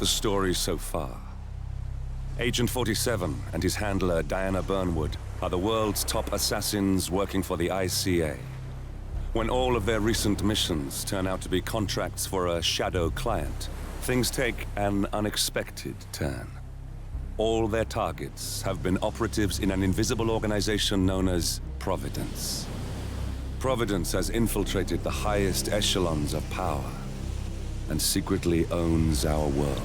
the story so far. Agent 47 and his handler Diana Burnwood are the world's top assassins working for the ICA. When all of their recent missions turn out to be contracts for a shadow client, things take an unexpected turn. All their targets have been operatives in an invisible organization known as Providence. Providence has infiltrated the highest echelons of power and secretly owns our world.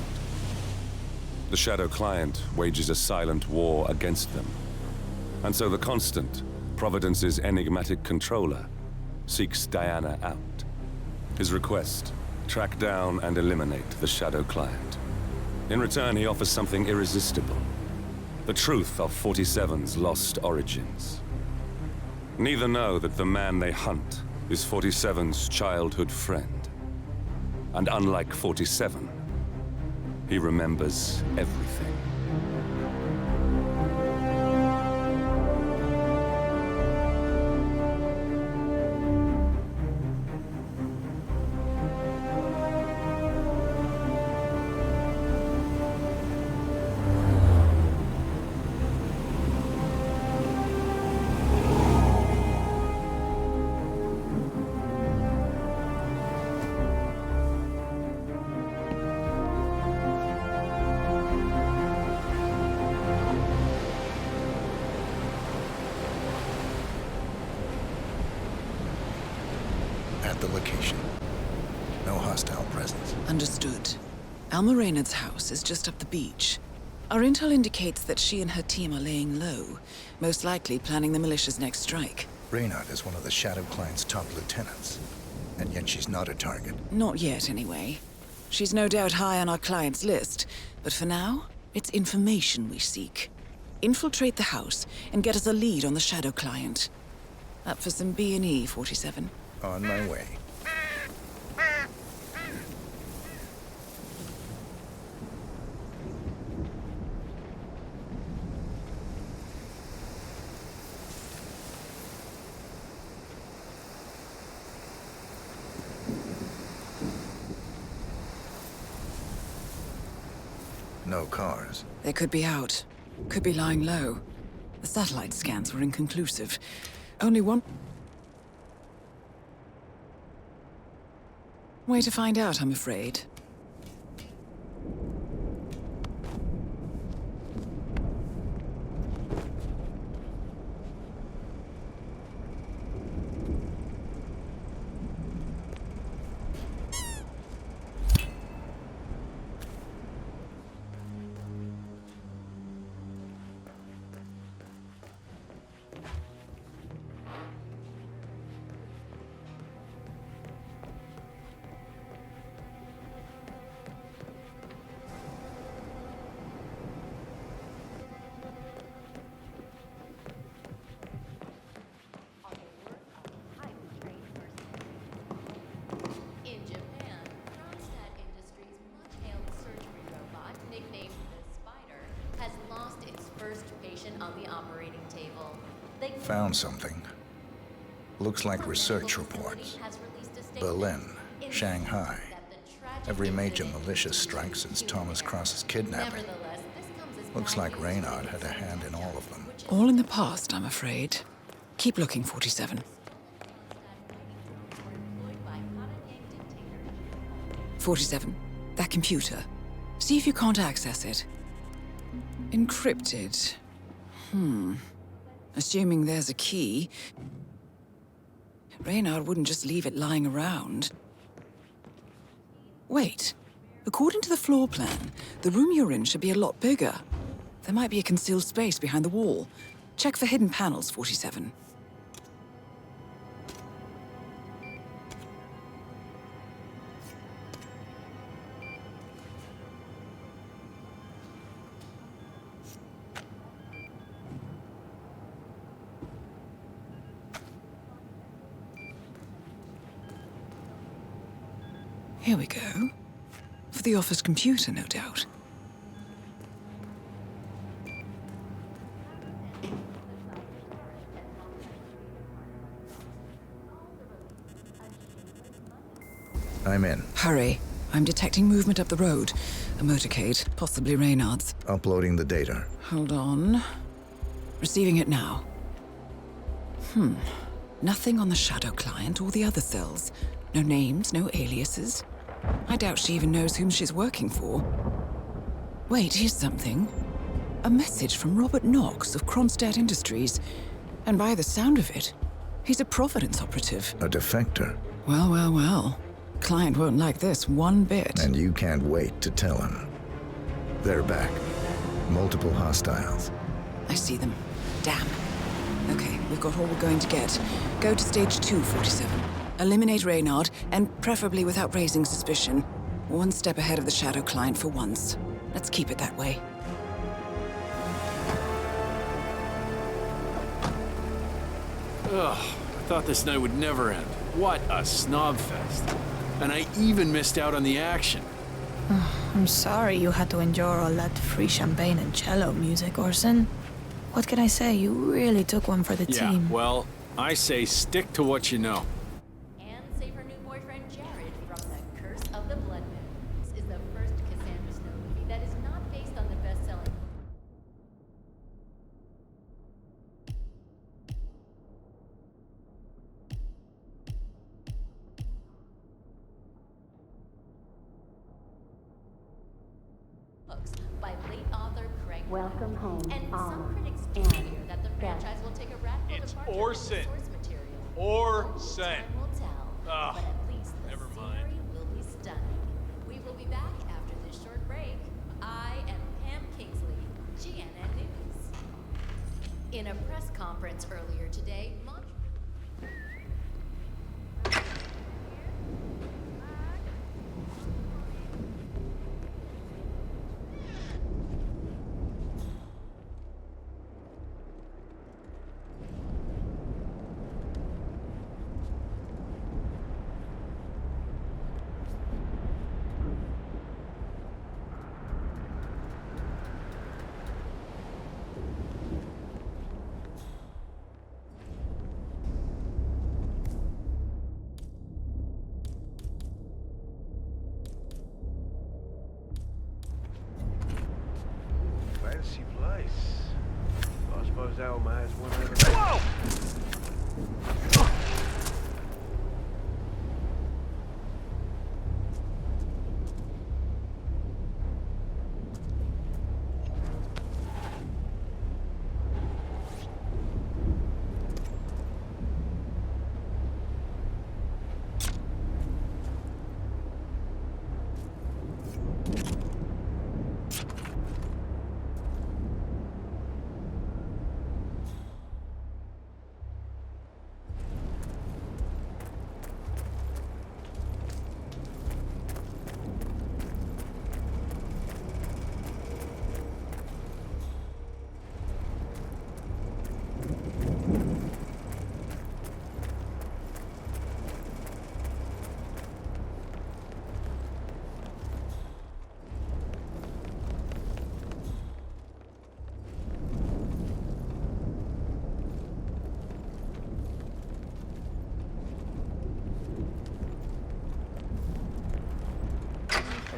The Shadow Client wages a silent war against them. And so the Constant, Providence's enigmatic controller, seeks Diana out. His request, track down and eliminate the Shadow Client. In return, he offers something irresistible. The truth of 47's lost origins. Neither know that the man they hunt is 47's childhood friend. And unlike 47, he remembers everything. At the location. No hostile presence. Understood. Alma Reynard's house is just up the beach. Our intel indicates that she and her team are laying low, most likely planning the militia's next strike. Reynard is one of the Shadow Client's top lieutenants, and yet she's not a target. Not yet, anyway. She's no doubt high on our client's list, but for now, it's information we seek. Infiltrate the house and get us a lead on the Shadow Client. Up for some B&E, 47. On my way. No cars. They could be out. Could be lying low. The satellite scans were inconclusive. Only one way to find out, I'm afraid. Found something. Looks like research reports. Berlin, Shanghai. Every major militia strike since Thomas Cross's kidnapping. Looks like Reynard had a hand in all of them. All in the past, I'm afraid. Keep looking, 47. 47. That computer. See if you can't access it. Encrypted. Assuming there's a key, Reynard wouldn't just leave it lying around. Wait. According to the floor plan, the room you're in should be a lot bigger. There might be a concealed space behind the wall. Check for hidden panels, 47. Here we go. For the office computer, no doubt. I'm in. Hurry. I'm detecting movement up the road. A motorcade, possibly Reynard's. Uploading the data. Hold on. Receiving it now. Nothing on the Shadow client or the other cells. No names, no aliases. I doubt she even knows whom she's working for. Wait, here's something. A message from Robert Knox of Kronstadt Industries. And by the sound of it, he's a Providence operative. A defector. Well, well, well. Client won't like this one bit. And you can't wait to tell him. They're back. Multiple hostiles. I see them. Damn. Okay, we've got all we're going to get. Go to stage 2, 47. Eliminate Reynard, and preferably without raising suspicion. One step ahead of the Shadow client for once. Let's keep it that way. Ugh, I thought this night would never end. What a snob fest. And I even missed out on the action. I'm sorry you had to endure all that free champagne and cello music, Orson. What can I say? You really took one for the team. Yeah, well, I say stick to what you know. And save her new boyfriend Jared from the Curse of the Blood Moon. This is the first Cassandra Snow movie that is not based on the best-selling. Books by late author Craig. Welcome home, And some Alma, critics and fear that the franchise will take a radical It's departure Orson. from the source material. Orson. Time will tell. Ugh, But at least the never scenery mind. will be stunning. We will be back after this short break. I am Pam Kingsley, GNN News. In a press conference earlier today, Fancy place. I suppose Alma has one of them. Whoa!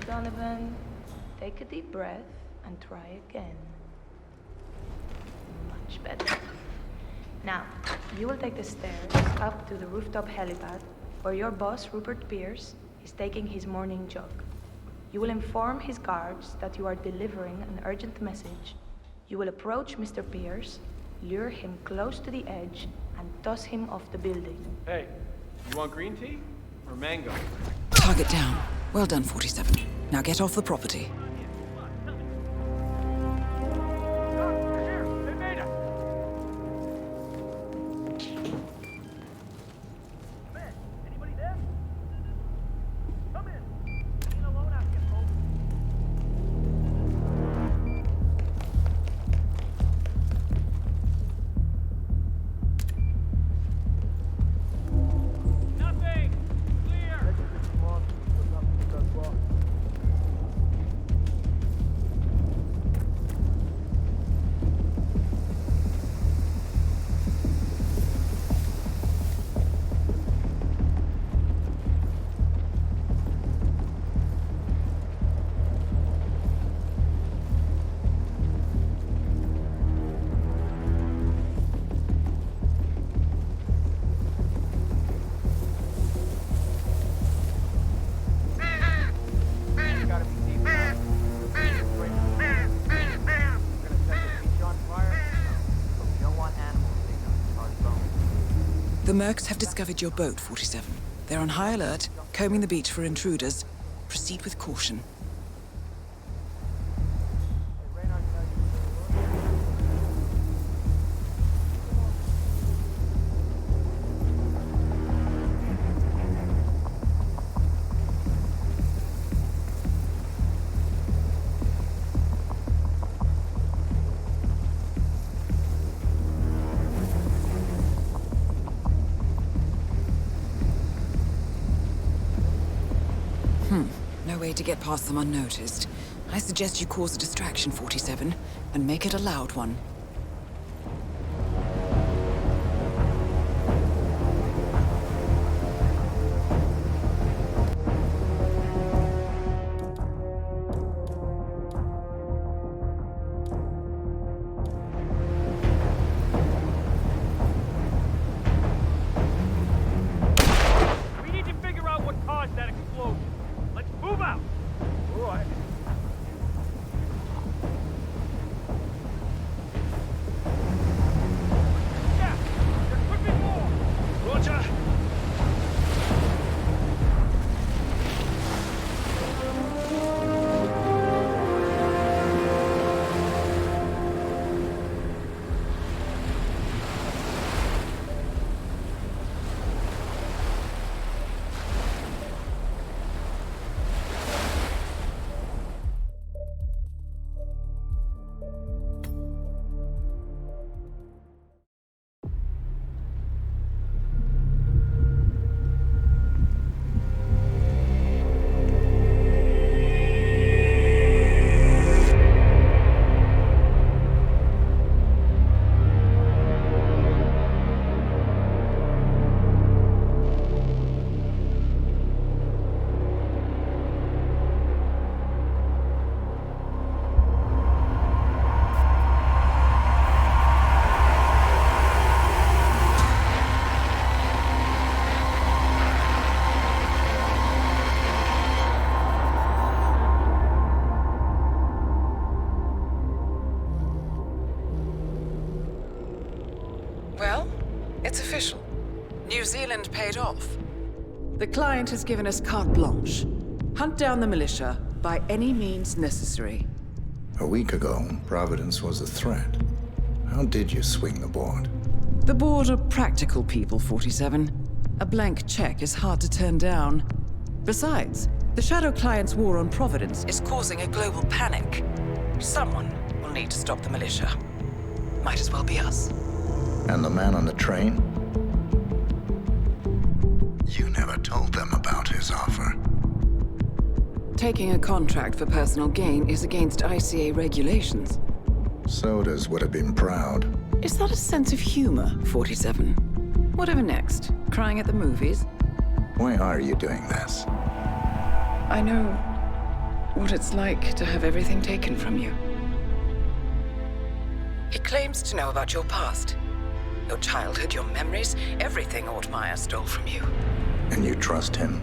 Donovan, take a deep breath and try again. Much better. Now, you will take the stairs up to the rooftop helipad where your boss, Rupert Pierce, is taking his morning jog. You will inform his guards that you are delivering an urgent message. You will approach Mr. Pierce, lure him close to the edge, and toss him off the building. Hey, you want green tea or mango? Target down. Well done, 47. Now get off the property. They made it. Man, anybody there? Come in. Ain't alone out here, folks. Nothing. Clear. mercs have discovered your boat, 47. They're on high alert, combing the beach for intruders. Proceed with caution. No way to get past them unnoticed. I suggest you cause a distraction, 47, and make it a loud one. We need to figure out what caused that explosion. Let's move out. All right. Yeah, there could be more. Roger. Well, it's official. New Zealand paid off. The client has given us carte blanche. Hunt down the militia by any means necessary. A week ago, Providence was a threat. How did you swing the board? The board are practical people, 47. A blank check is hard to turn down. Besides, the Shadow Client's war on Providence is causing a global panic. Someone will need to stop the militia. Might as well be us. And the man on the train? You never told them about his offer. Taking a contract for personal gain is against ICA regulations. Sodas would have been proud. Is that a sense of humor, 47? Whatever next? Crying at the movies? Why are you doing this? I know what it's like to have everything taken from you. He claims to know about your past. Your childhood, your memories, everything Ortmeyer stole from you. And you trust him?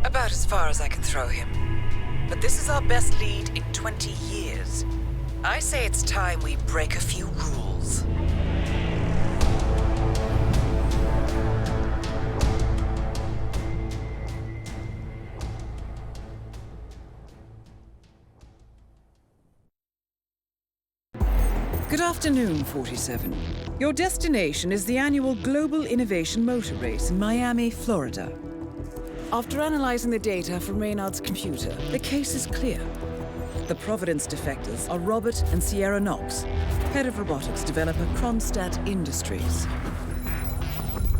About as far as I can throw him. But this is our best lead in 20 years. I say it's time we break a few rules. Good afternoon, 47. Your destination is the annual Global Innovation Motor Race in Miami, Florida. After analyzing the data from Reynard's computer, the case is clear. The Providence defectors are Robert and Sierra Knox, head of robotics developer Kronstadt Industries.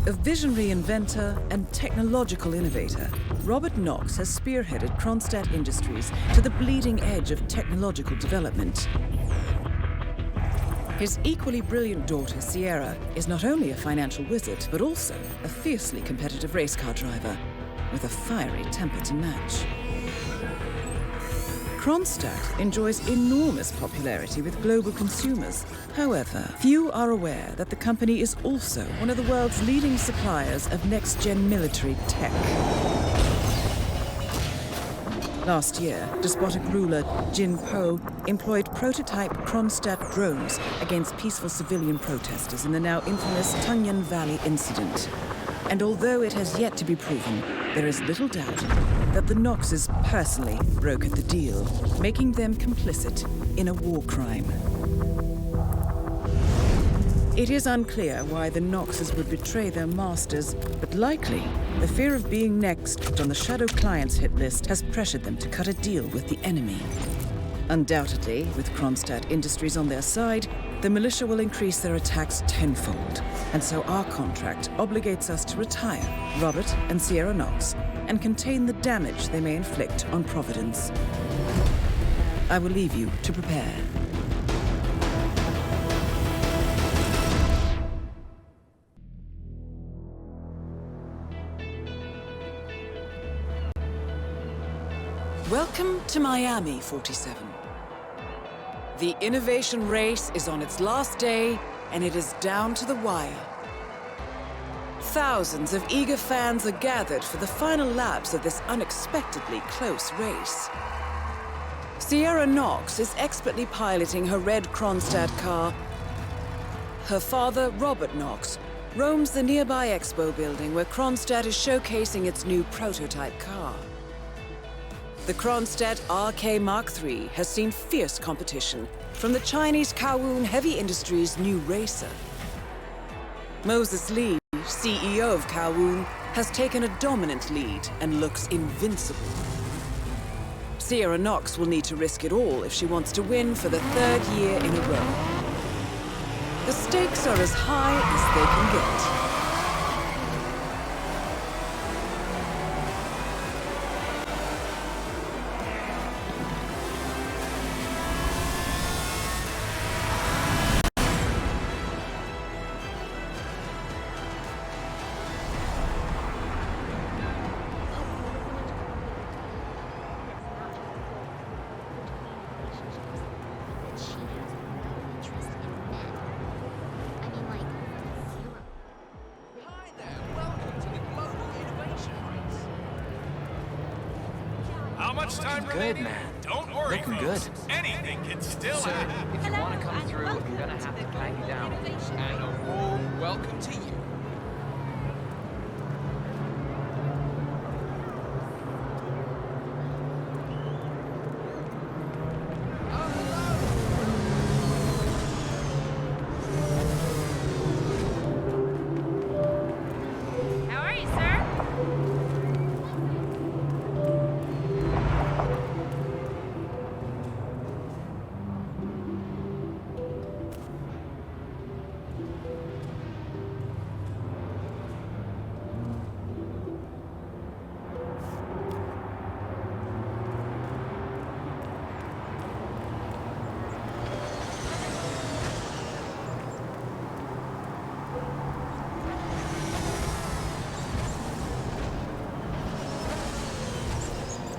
A visionary inventor and technological innovator, Robert Knox has spearheaded Kronstadt Industries to the bleeding edge of technological development. His equally brilliant daughter, Sierra, is not only a financial wizard, but also a fiercely competitive race car driver, with a fiery temper to match. Kronstadt enjoys enormous popularity with global consumers. However, few are aware that the company is also one of the world's leading suppliers of next-gen military tech. Last year, despotic ruler Jin Po employed prototype Kronstadt drones against peaceful civilian protesters in the now infamous Tunyan Valley incident. And although it has yet to be proven, there is little doubt that the Nixxes personally brokered the deal, making them complicit in a war crime. It is unclear why the Nixxes would betray their masters, but likely the fear of being next on the Shadow Clients hit list has pressured them to cut a deal with the enemy. Undoubtedly, with Kronstadt Industries on their side, the militia will increase their attacks tenfold, and so our contract obligates us to retire Robert and Sierra Knox and contain the damage they may inflict on Providence. I will leave you to prepare. Welcome to Miami, 47. The innovation race is on its last day, and it is down to the wire. Thousands of eager fans are gathered for the final laps of this unexpectedly close race. Sierra Knox is expertly piloting her red Kronstadt car. Her father, Robert Knox, roams the nearby expo building where Kronstadt is showcasing its new prototype car. The Kronstadt RK Mark III has seen fierce competition from the Chinese Kowloon Heavy Industries' new racer. Moses Lee, CEO of Kowloon, has taken a dominant lead and looks invincible. Sierra Knox will need to risk it all if she wants to win for the third year in a row. The stakes are as high as they can get. How much time remaining? Good, man. Don't worry, Looking folks. good. Anything can still Sir, happen. if you want to come through, I'm gonna have to pat you down. And a warm welcome to you. How are you, sir?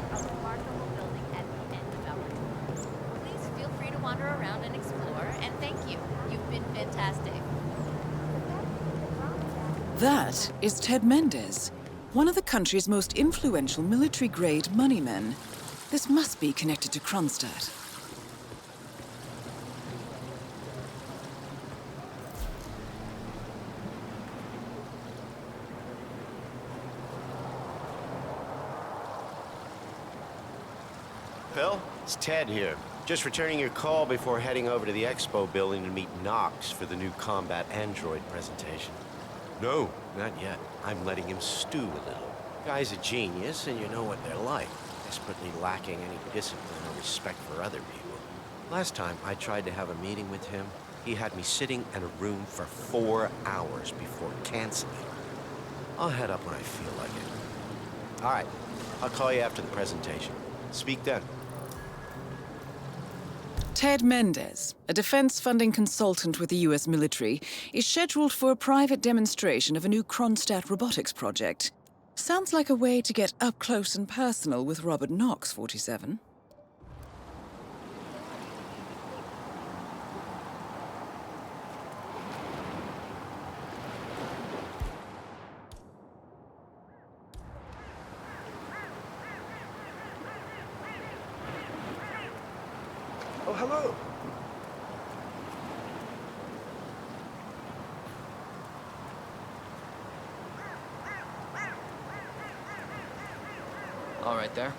A remarkable building at the end of our tour. Please feel free to wander around and explore, and thank you. You've been fantastic. That is Ted Mendez, one of the country's most influential military-grade moneymen. This must be connected to Kronstadt. Phil, it's Ted here. Just returning your call before heading over to the expo building to meet Knox for the new combat android presentation. No, not yet. I'm letting him stew a little. Guy's a genius, and you know what they're like. Desperately lacking any discipline or respect for other people. Last time I tried to have a meeting with him, he had me sitting in a room for 4 hours before canceling. I'll head up when I feel like it. All right, I'll call you after the presentation. Speak then. Ted Mendez, a defense funding consultant with the US military, is scheduled for a private demonstration of a new Kronstadt robotics project. Sounds like a way to get up close and personal with Robert Knox, 47. hello. All right there.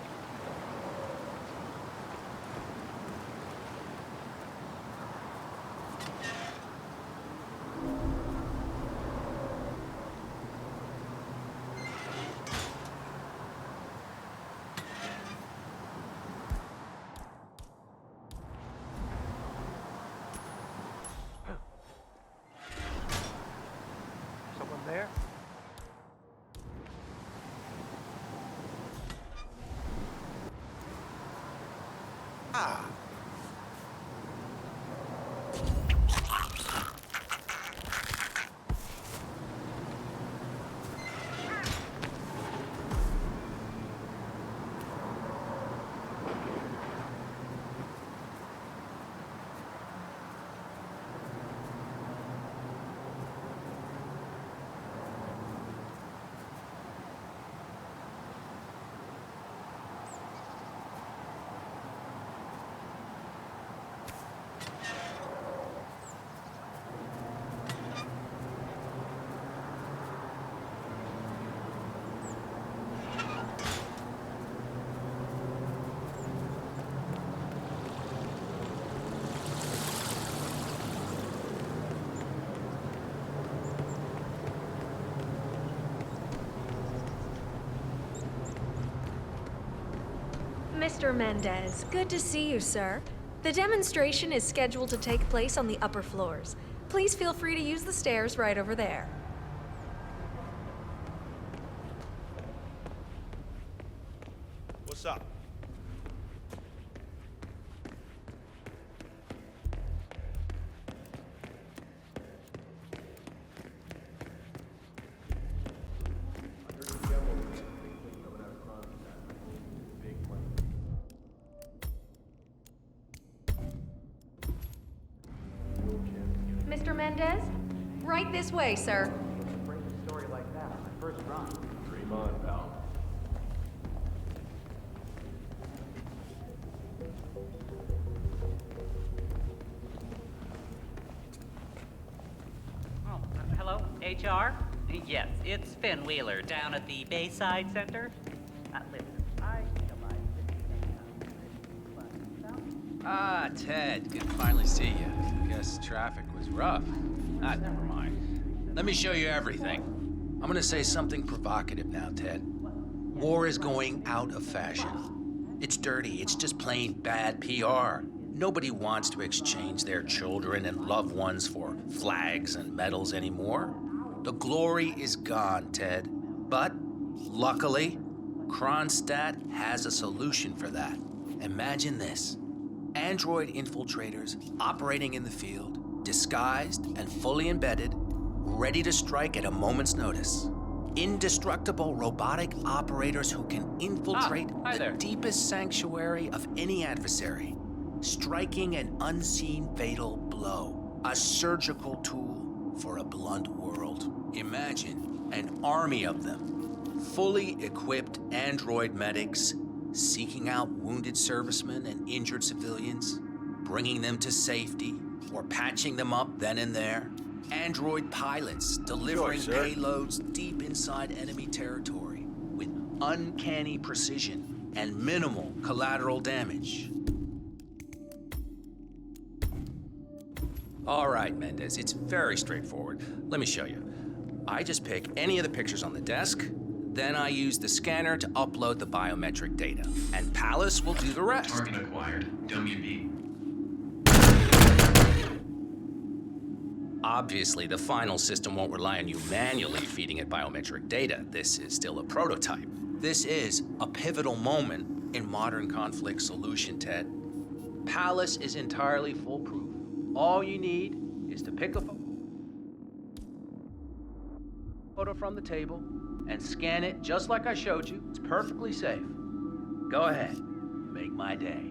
Someone there? Ah. Mr. Mendez, good to see you, sir. The demonstration is scheduled to take place on the upper floors. Please feel free to use the stairs right over there. What's up? Mr. Mendez? Right this way, sir. Bring a story like that on my first run. Dream on, pal. Oh, hello, HR? Yes, it's Finn Wheeler down at the Bayside Center. Listen, I Ah, Ted, good to finally see you. Guess traffic was rough. Ah, never mind. Let me show you everything. I'm gonna say something provocative now, Ted. War is going out of fashion. It's dirty, it's just plain bad PR. Nobody wants to exchange their children and loved ones for flags and medals anymore. The glory is gone, Ted. But, luckily, Kronstadt has a solution for that. Imagine this. Android infiltrators operating in the field, disguised and fully embedded, ready to strike at a moment's notice. Indestructible robotic operators who can infiltrate the deepest sanctuary of any adversary, striking an unseen fatal blow, a surgical tool for a blunt world. Imagine an army of them, fully equipped android medics seeking out wounded servicemen and injured civilians, bringing them to safety or patching them up then and there. Android pilots delivering payloads deep inside enemy territory with uncanny precision and minimal collateral damage. All right, Mendez, it's very straightforward. Let me show you. I just pick any of the pictures on the desk, then I use the scanner to upload the biometric data, and Palace will do the rest. Target acquired. WB. Obviously, the final system won't rely on you manually feeding it biometric data. This is still a prototype. This is a pivotal moment in modern conflict solution, Ted. Palace is entirely foolproof. All you need is to pick up a photo from the table and scan it just like I showed you. It's perfectly safe. Go ahead, make my day.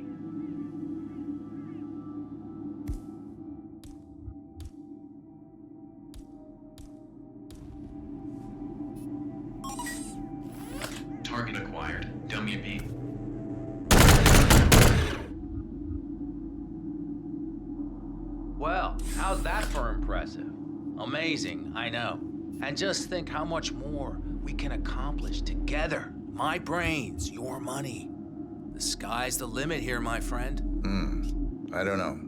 Target acquired. WB. Well, how's that for impressive? Amazing, I know. And just think how much more we can accomplish together. My brains, your money. The sky's the limit here, my friend. I don't know.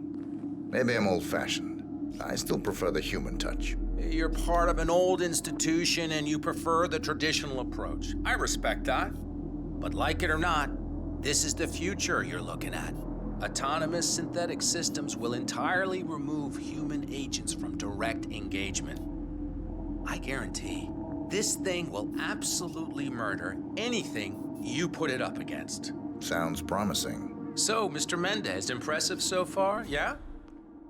Maybe I'm old-fashioned. I still prefer the human touch. You're part of an old institution and you prefer the traditional approach. I respect that. But like it or not, this is the future you're looking at. Autonomous synthetic systems will entirely remove human agents from direct engagement. I guarantee, this thing will absolutely murder anything you put it up against. Sounds promising. So, Mr. Mendez, impressive so far, yeah?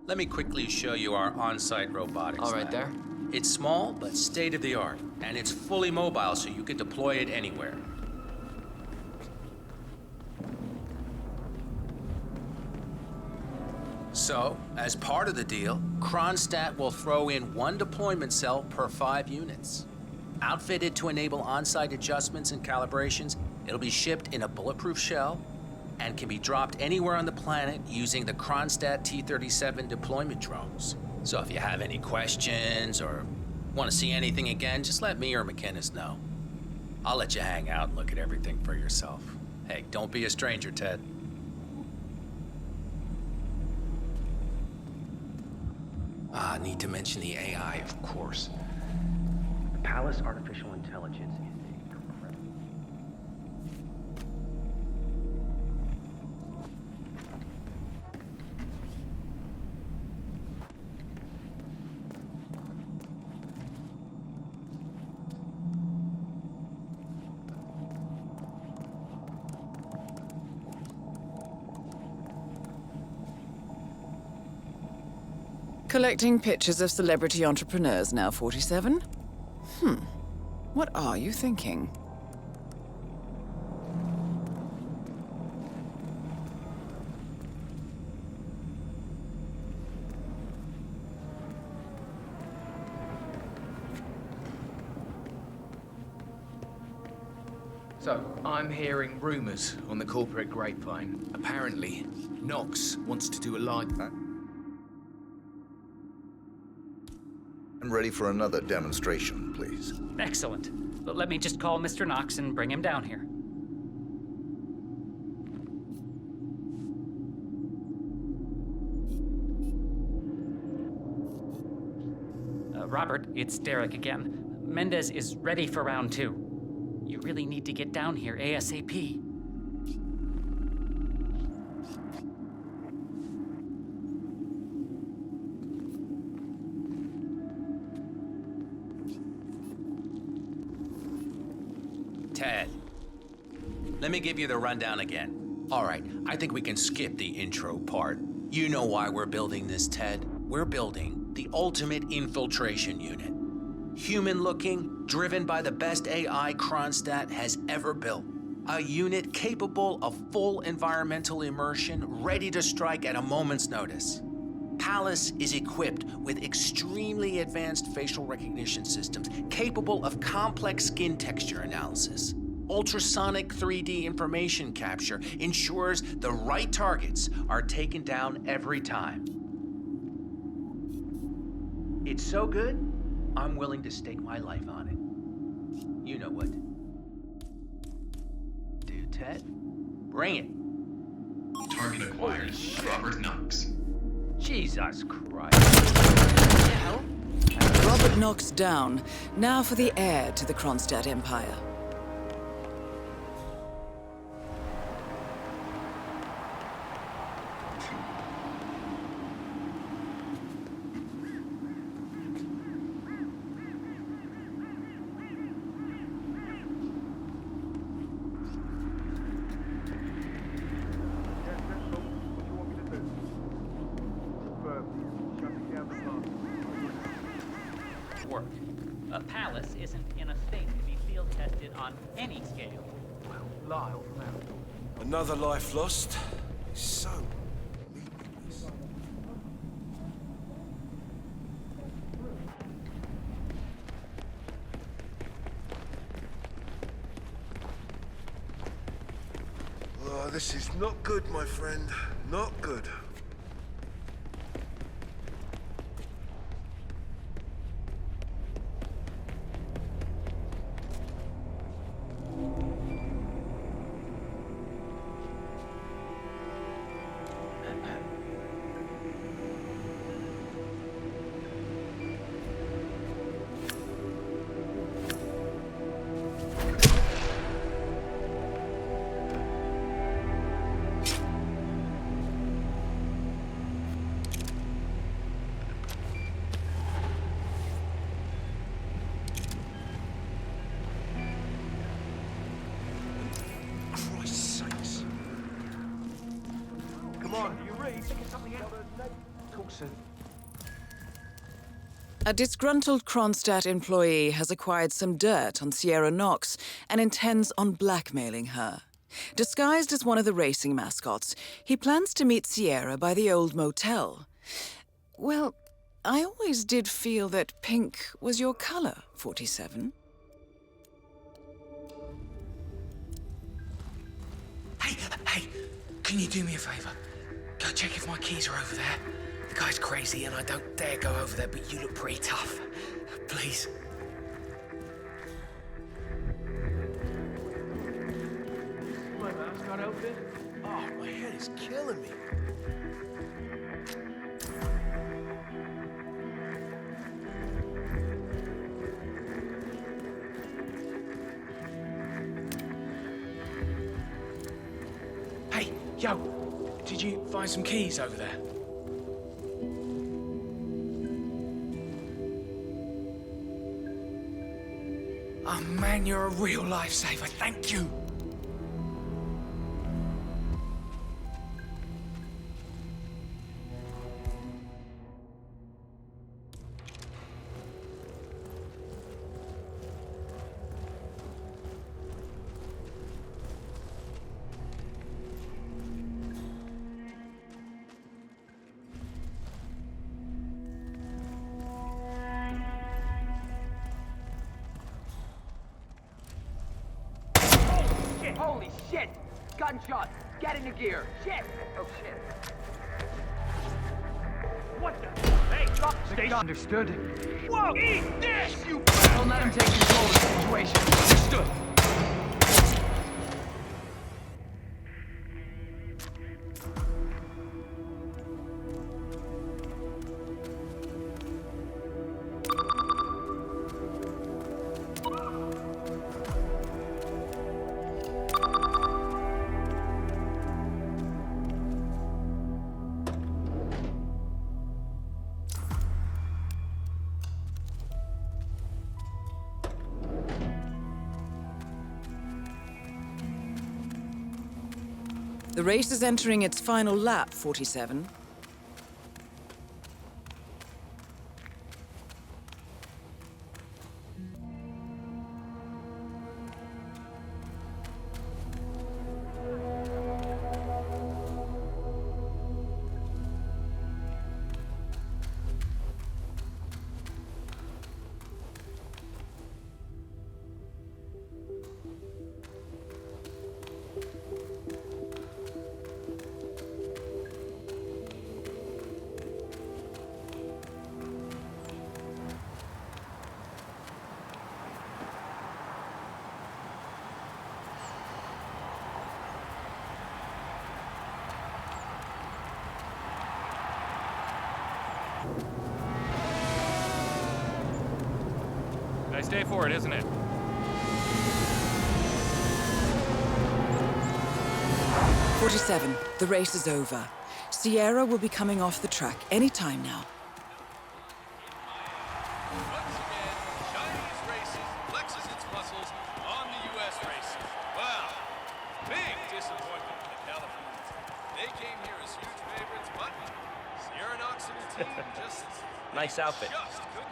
Let me quickly show you our on-site robotics All right, lab. there. It's small, but state-of-the-art, and it's fully mobile, so you can deploy it anywhere. So, as part of the deal, Kronstadt will throw in 1 deployment cell per 5 units. Outfitted to enable on-site adjustments and calibrations, it'll be shipped in a bulletproof shell and can be dropped anywhere on the planet using the Kronstadt T-37 deployment drones. So if you have any questions or want to see anything again, just let me or McInnes know. I'll let you hang out and look at everything for yourself. Hey, don't be a stranger, Ted. Need to mention the AI, of course. The Palace Artificial Intelligence is incredible. Collecting pictures of celebrity entrepreneurs now, 47? What are you thinking? So, I'm hearing rumors on the corporate grapevine. Apparently, Knox wants to do a live... I'm ready for another demonstration, please. Excellent. But let me just call Mr. Knox and bring him down here. Robert, it's Derek again. Mendez is ready for round 2. You really need to get down here ASAP. Ted, let me give you the rundown again. All right, I think we can skip the intro part. You know why we're building this, Ted. We're building the ultimate infiltration unit. Human-looking, driven by the best AI Kronstadt has ever built. A unit capable of full environmental immersion, ready to strike at a moment's notice. Palace is equipped with extremely advanced facial recognition systems capable of complex skin texture analysis. Ultrasonic 3D information capture ensures the right targets are taken down every time. It's so good, I'm willing to stake my life on it. You know what? Do, Ted? Bring it. Target acquired. Robert Knox. Jesus Christ. Hell? Robert Knox down. Now for the heir to the Kronstadt Empire. Work. Palace isn't in a state to be field tested on any scale. Well, Lyle from out. Another life lost. So meaningless. Oh, this is not good, my friend. Not good. sir. A disgruntled Kronstadt employee has acquired some dirt on Sierra Knox and intends on blackmailing her. Disguised as one of the racing mascots, he plans to meet Sierra by the old motel. Well, I always did feel that pink was your color, 47. Hey, can you do me a favor? Go check if my keys are over there. The guy's crazy and I don't dare go over there, but you look pretty tough. Please. My mascot outfit? Oh, my head is killing me. Hey, yo, did you find some keys over there? Oh man, you're a real lifesaver, thank you. Holy shit! Gunshots! Get into gear! Shit! Oh shit. What the? Hey, stop! Stay understood. Whoa! Eat this, you! Don't let him take control of the situation. Understood. The race is entering its final lap, 47. Nice day for it, isn't it? "47, the race is over. Sierra will be coming off the track any time now. Once again, Chinese racing flexes its muscles on the U.S. races. Wow, big disappointment for the Californians. They came here as huge favorites, but Sierra Knox and her team just... Nice outfit.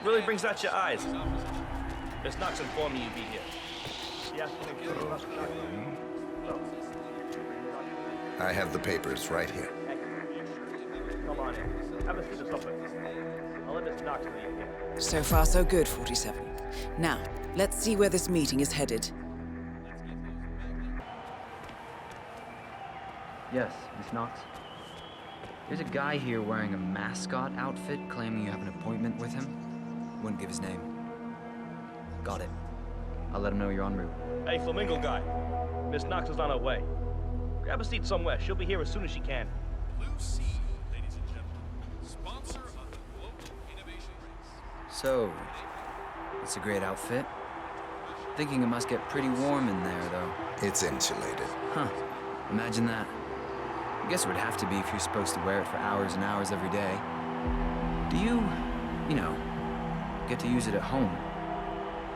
Really brings out your eyes. Miss Knox informed me you'd be here. Yes, I have the papers right here. come on in. Have a seat or something. I'll let Miss Knox leave here. So far, so good, 47. Now, let's see where this meeting is headed. Yes, Miss Knox. There's a guy here wearing a mascot outfit claiming you have an appointment with him. Wouldn't give his name. Got it. I'll let him know you're en route. Hey, Flamingo guy. Miss Knox is on her way. Grab a seat somewhere. She'll be here as soon as she can. Blue Sea, ladies and gentlemen, sponsor of the Global Innovation Race. So, it's a great outfit. Thinking it must get pretty warm in there, though. It's insulated. Huh. Imagine that. I guess it would have to be if you're supposed to wear it for hours and hours every day. Do you get to use it at home?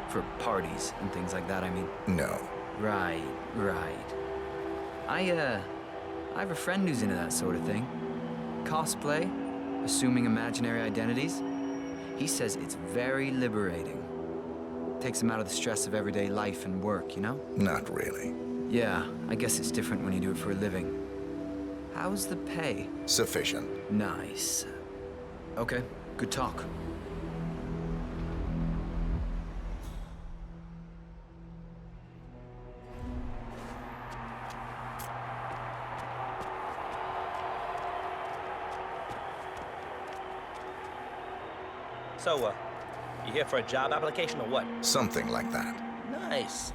For parties and things like that, I mean. No. Right. I have a friend who's into that sort of thing. Cosplay, assuming imaginary identities. He says it's very liberating. Takes him out of the stress of everyday life and work, you know? Not really. Yeah, I guess it's different when you do it for a living. How's the pay? Sufficient. Nice. Okay, good talk. So, you here for a job application or what? Something like that. Nice.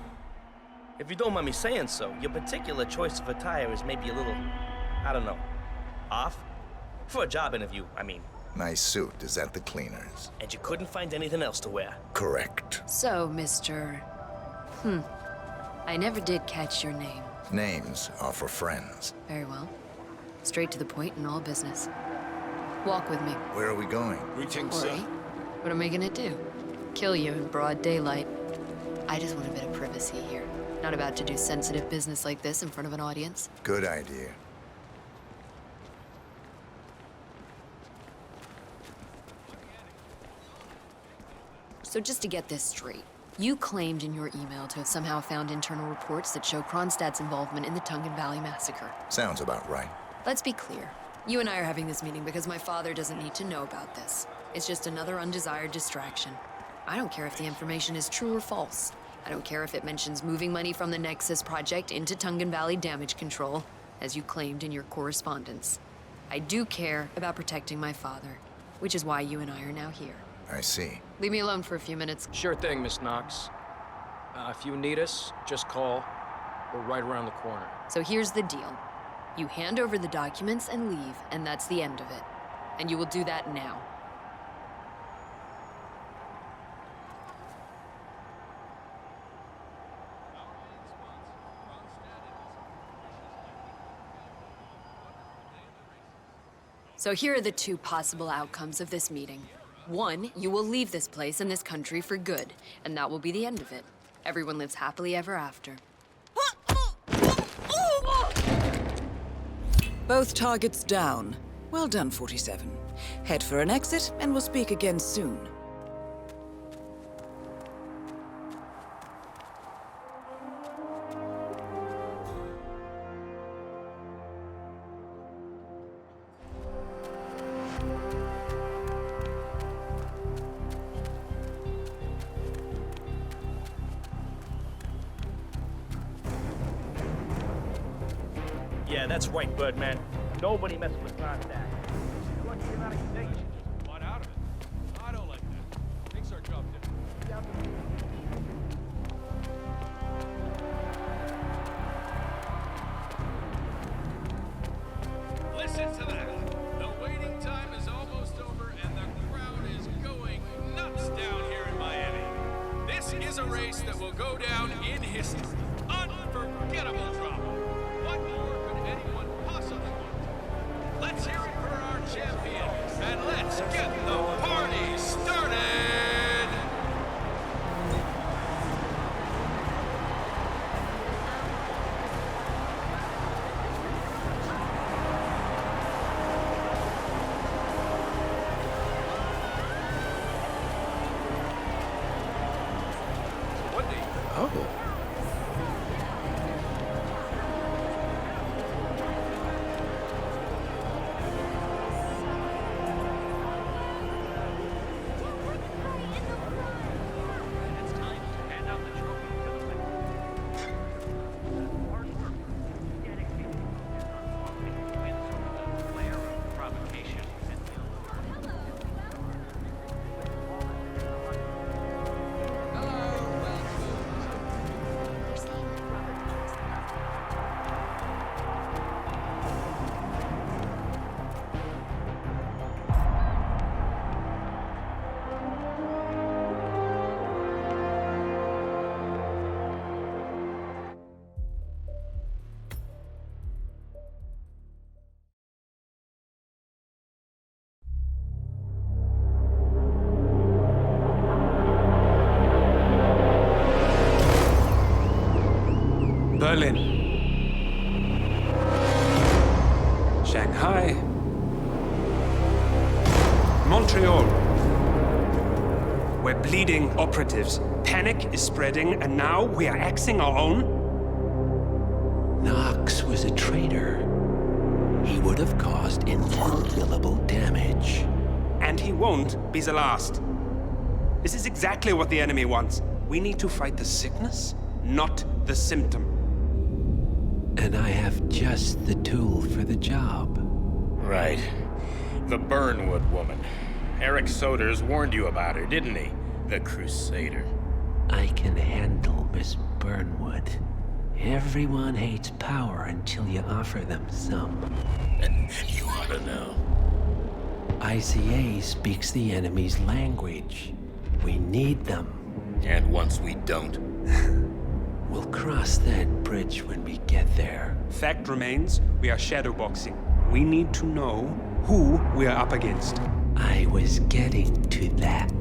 If you don't mind me saying so, your particular choice of attire is maybe a little, I don't know, off? For a job interview, I mean. My suit is at the cleaners. And you couldn't find anything else to wear? Correct. So, Mr. I never did catch your name. Names are for friends. Very well. Straight to the point in all business. Walk with me. Where are we going? Greetings, sir. What am I gonna do? Kill you in broad daylight. I just want a bit of privacy here. Not about to do sensitive business like this in front of an audience. Good idea. So just to get this straight, you claimed in your email to have somehow found internal reports that show Kronstadt's involvement in the Tungan Valley massacre. Sounds about right. Let's be clear. You and I are having this meeting because my father doesn't need to know about this. It's just another undesired distraction. I don't care if the information is true or false. I don't care if it mentions moving money from the Nixxes project into Tungan Valley damage control, as you claimed in your correspondence. I do care about protecting my father, which is why you and I are now here. I see. Leave me alone for a few minutes. Sure thing, Miss Knox. If you need us, just call. We're right around the corner. So here's the deal. You hand over the documents and leave, and that's the end of it. And you will do that now. So here are the two possible outcomes of this meeting. One, you will leave this place and this country for good, and that will be the end of it. Everyone lives happily ever after. Both targets down. Well done, 47. Head for an exit, and we'll speak again soon. Yeah, that's right, Birdman. Nobody messes with Kronstadt. Lucky you're not a today. What out of it? I don't like that. Makes our job difficult. Listen to that. The waiting time is almost over and the crowd is going nuts down here in Miami. This is a race that will go down in history. Unforgettable drama. What more could anyone possibly want? Let's hear it for our champion, and let's get the party started! Oh. Berlin, Shanghai, Montreal. We're bleeding operatives. Panic is spreading, and now we are axing our own? Knox was a traitor. He would have caused incalculable damage. And he won't be the last. This is exactly what the enemy wants. We need to fight the sickness, not the symptom. And I have just the tool for the job. Right. The Burnwood woman. Eric Soders warned you about her, didn't he? The Crusader. I can handle Miss Burnwood. Everyone hates power until you offer them some. You ought to know. ICA speaks the enemy's language. We need them. And once we don't? We'll cross that bridge when we get there. Fact remains, we are shadowboxing. We need to know who we are up against. I was getting to that.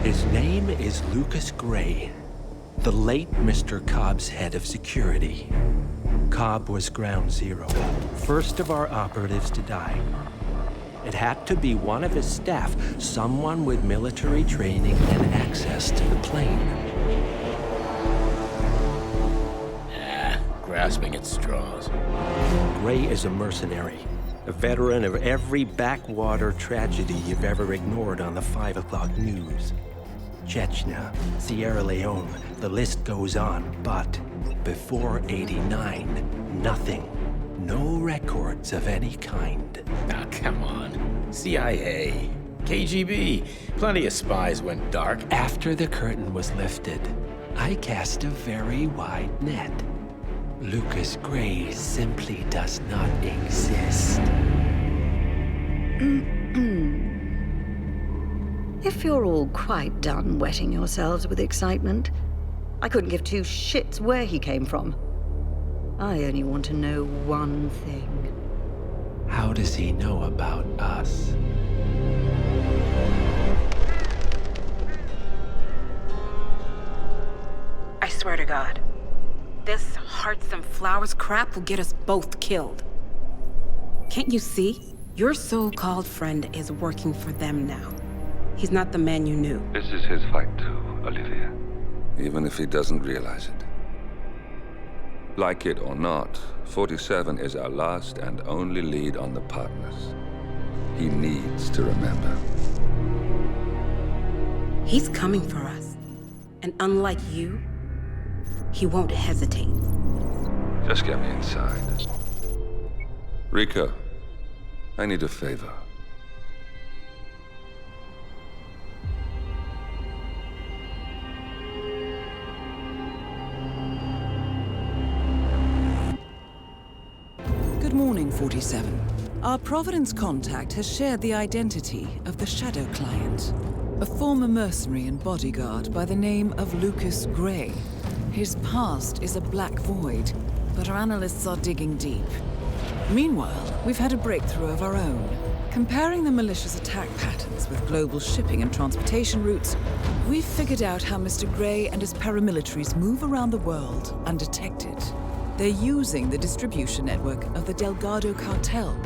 His name is Lucas Gray, the late Mr. Cobb's head of security. Cobb was ground zero, first of our operatives to die. It had to be one of his staff, someone with military training and access to the plane. Grasping at straws. Gray is a mercenary, a veteran of every backwater tragedy you've ever ignored on the 5 o'clock news. Chechnya, Sierra Leone, the list goes on, but before '89, nothing. No records of any kind. Now, come on. CIA, KGB, plenty of spies went dark. After the curtain was lifted, I cast a very wide net. Lucas Gray simply does not exist. If you're all quite done wetting yourselves with excitement, I couldn't give two shits where he came from. I only want to know one thing. How does he know about us? I swear to God, this hearts and flowers crap will get us both killed. Can't you see? Your so-called friend is working for them now. He's not the man you knew. This is his fight too, Olivia. Even if he doesn't realize it. Like it or not, 47 is our last and only lead on the partners. He needs to remember. He's coming for us. And unlike you, he won't hesitate. Just get me inside. Rico, I need a favor. Good morning, 47. Our Providence contact has shared the identity of the Shadow Client, a former mercenary and bodyguard by the name of Lucas Gray. His past is a black void, but our analysts are digging deep. Meanwhile, we've had a breakthrough of our own. Comparing the malicious attack patterns with global shipping and transportation routes, we've figured out how Mr. Gray and his paramilitaries move around the world undetected. They're using the distribution network of the Delgado cartel,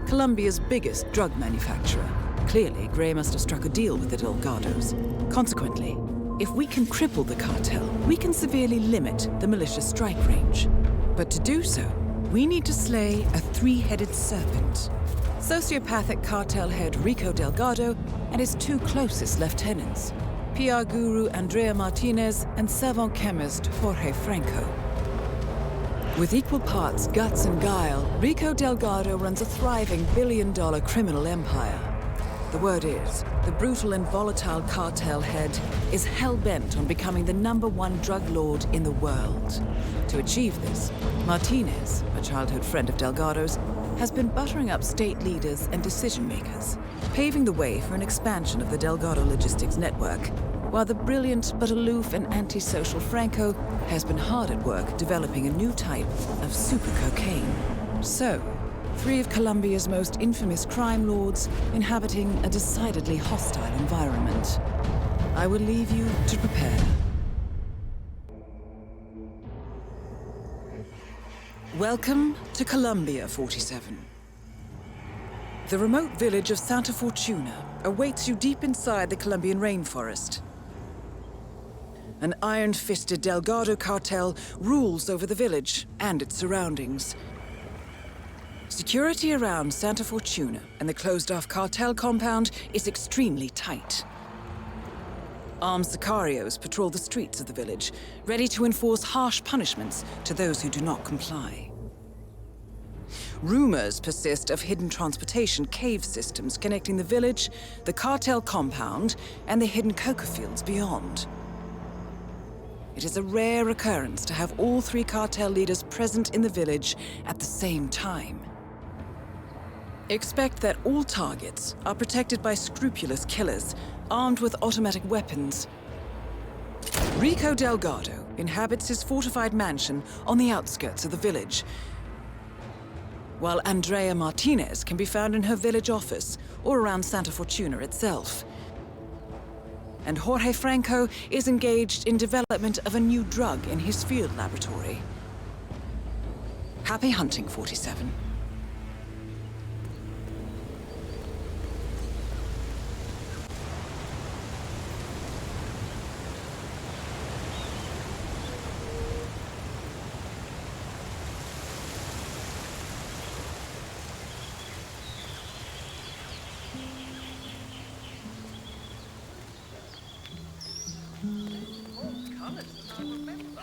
Colombia's biggest drug manufacturer. Clearly, Gray must have struck a deal with the Delgados. Consequently, if we can cripple the cartel, we can severely limit the malicious strike range. But to do so, we need to slay a three-headed serpent. Sociopathic cartel head Rico Delgado and his two closest lieutenants, PR guru Andrea Martinez and savant chemist Jorge Franco. With equal parts guts and guile, Rico Delgado runs a thriving billion-dollar criminal empire. The word is, the brutal and volatile cartel head is hell-bent on becoming the #1 drug lord in the world. To achieve this, Martinez, a childhood friend of Delgado's, has been buttering up state leaders and decision-makers, paving the way for an expansion of the Delgado logistics network, while the brilliant but aloof and antisocial Franco has been hard at work developing a new type of super cocaine. So, 3 of Colombia's most infamous crime lords inhabiting a decidedly hostile environment. I will leave you to prepare. Welcome to Colombia, 47. The remote village of Santa Fortuna awaits you deep inside the Colombian rainforest. An iron-fisted Delgado cartel rules over the village and its surroundings. Security around Santa Fortuna and the closed-off cartel compound is extremely tight. Armed sicarios patrol the streets of the village, ready to enforce harsh punishments to those who do not comply. Rumors persist of hidden transportation cave systems connecting the village, the cartel compound, and the hidden coca fields beyond. It is a rare occurrence to have all three cartel leaders present in the village at the same time. Expect that all targets are protected by scrupulous killers, armed with automatic weapons. Rico Delgado inhabits his fortified mansion on the outskirts of the village, while Andrea Martinez can be found in her village office or around Santa Fortuna itself. And Jorge Franco is engaged in development of a new drug in his field laboratory. Happy hunting, 47.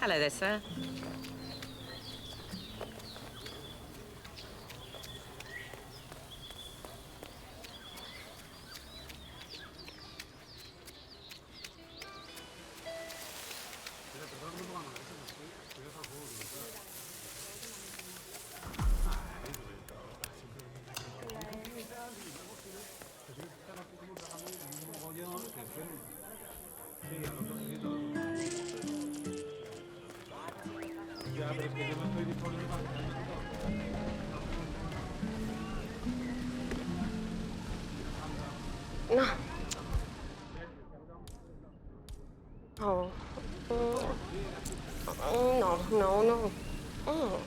Hello there, sir. No. Oh. No. Oh.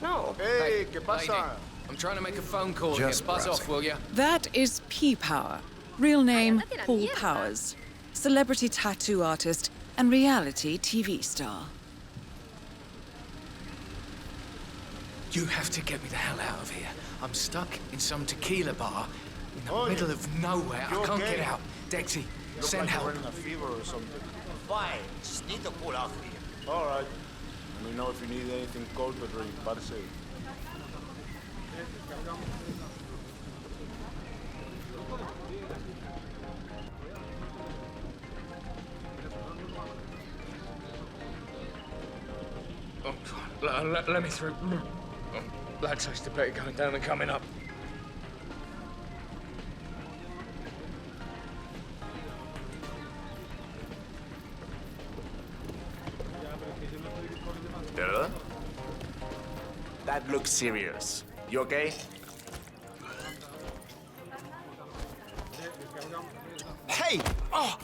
No. Hey, ¿qué pasa? I'm trying to make a phone call here. Buzz off, will ya? That is P-Power. Real name, Paul Powers. Celebrity tattoo artist and reality TV star. You have to get me the hell out of here. I'm stuck in some tequila bar in the middle of nowhere. I can't get out. Dexy, send help. A fever or something. Fine, just need to pull out here. All right. Let me know if you need anything cold to drink. Parece. Oh, God. Let me through. Blood takes the better going down and coming up. Della? That looks serious. You okay? Hey! Oh!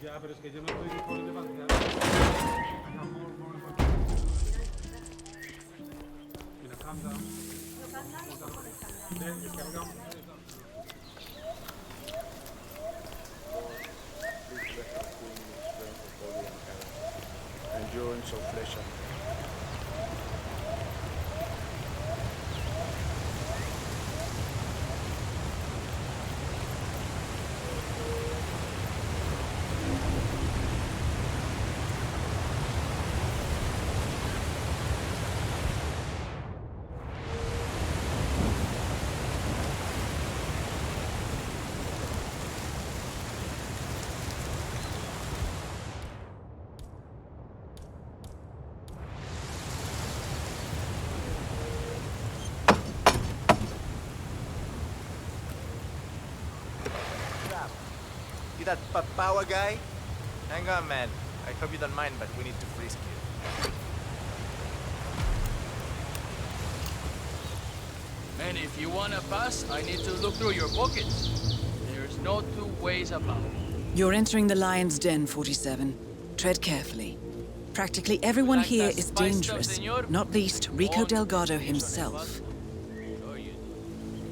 Ya, pero es que yo no estoy disponible para tirar. Mira, calm down. Endurance of flesh and You that power guy? Hang on, man. I hope you don't mind, but we need to frisk you. And if you wanna pass, I need to look through your pockets. There's no two ways about it. You're entering the Lion's Den, 47. Tread carefully. Practically everyone here is dangerous, not least Rico Delgado himself.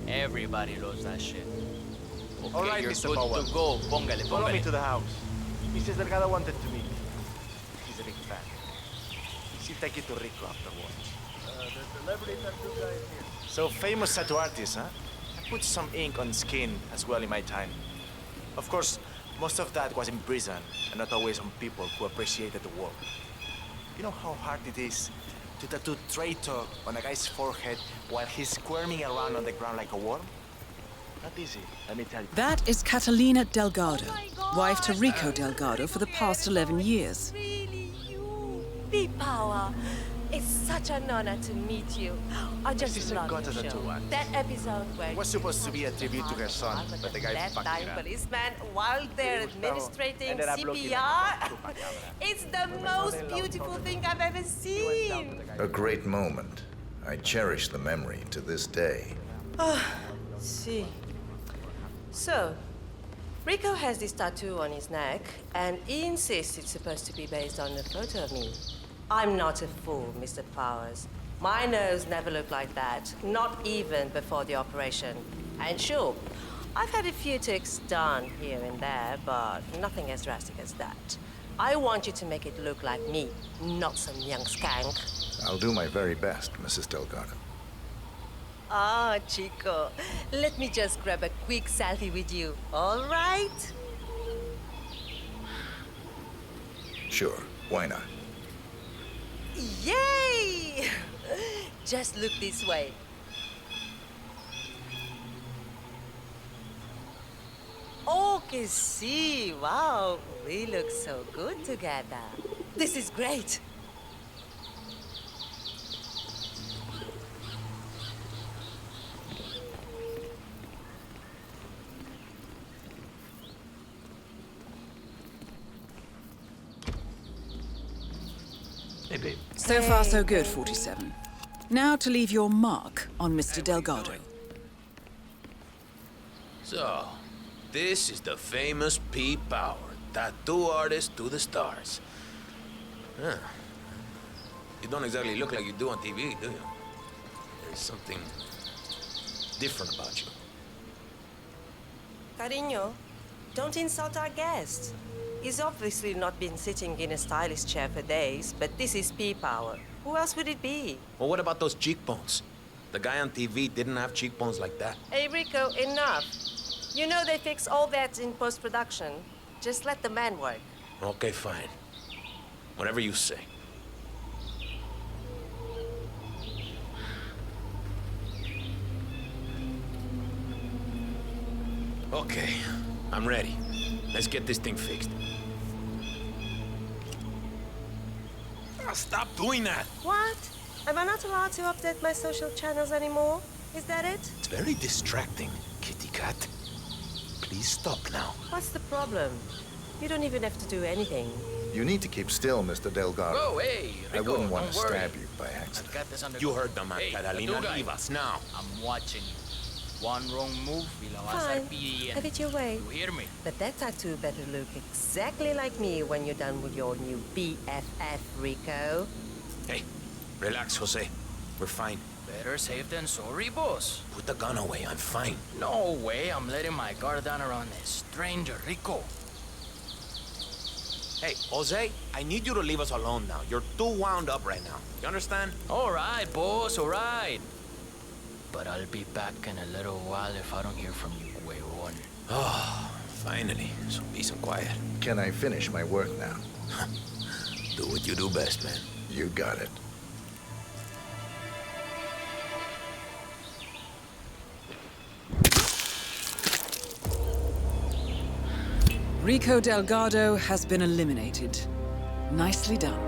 Everybody loves that shit. Okay, All right, you're Mr. good Powell. to go. Póngale, Follow me póngale. to the house. Mrs. Delgado wanted to meet me. She's a big fan. She'll take you to Rico afterwards. The celebrity tattoo guy is here. So famous tattoo artist, huh? I put some ink on skin as well in my time. Of course, most of that was in prison and not always on people who appreciated the work. You know how hard it is to tattoo traitor on a guy's forehead while he's squirming around on the ground like a worm? Not easy, let me tell you. That is Catalina Delgado, wife to Rico Delgado for the past 11 years. P-Power. It's such an honor to meet you. I just Sister love got your a tattoo show. once. That episode where It was supposed to be a tribute to her son, but the guy that fucked time it up. policeman while they're administrating Ended up looking CPR. It's the most beautiful thing I've ever seen. A great moment. I cherish the memory to this day. See. So, Rico has this tattoo on his neck, and he insists it's supposed to be based on a photo of me. I'm not a fool, Mr. Powers. My nose never looked like that, not even before the operation. And sure, I've had a few ticks done here and there, but nothing as drastic as that. I want you to make it look like me, not some young skank. I'll do my very best, Mrs. Delgado. Ah, Chico, let me just grab a quick selfie with you, all right? Sure, why not? Yay! Just look this way. Oh, que sí, wow, we look so good together. This is great. Hey, babe. So far, so good, 47. Now to leave your mark on Mr. Delgado. So, this is the famous P. Power, tattoo artist to the stars. Huh. You don't exactly look like you do on TV, do you? There's something different about you. Cariño, don't insult our guest. He's obviously not been sitting in a stylish chair for days, but this is P-Power. Who else would it be? Well, what about those cheekbones? The guy on TV didn't have cheekbones like that. Hey, Rico, enough. You know they fix all that in post-production. Just let the man work. Okay, fine. Whatever you say. Okay, I'm ready. Let's get this thing fixed. Oh, stop doing that! What? Am I not allowed to update my social channels anymore? Is that it? It's very distracting, kitty cat. Please stop now. What's the problem? You don't even have to do anything. You need to keep still, Mr. Delgado. Oh, hey, I Rico, wouldn't want don't to worry. stab you by accident. I've got this under You control. heard the man, Hey, Catalina. tattoo guy. Leave us now. I'm watching you. One wrong move, y la vas a Fine. estar pidiendo. Have it your way. You hear me? But that tattoo better look exactly like me when you're done with your new BFF, Rico. Hey, relax, Jose. We're fine. Better safe than sorry, boss. Put the gun away. I'm fine. No way I'm letting my guard down around this stranger, Rico. Hey, Jose, I need you to leave us alone now. You're too wound up right now. You understand? All right, boss, all right. But I'll be back in a little while if I don't hear from you, Huevon. Oh, finally. Some peace and quiet. Can I finish my work now? Do what you do best, man. You got it. Rico Delgado has been eliminated. Nicely done.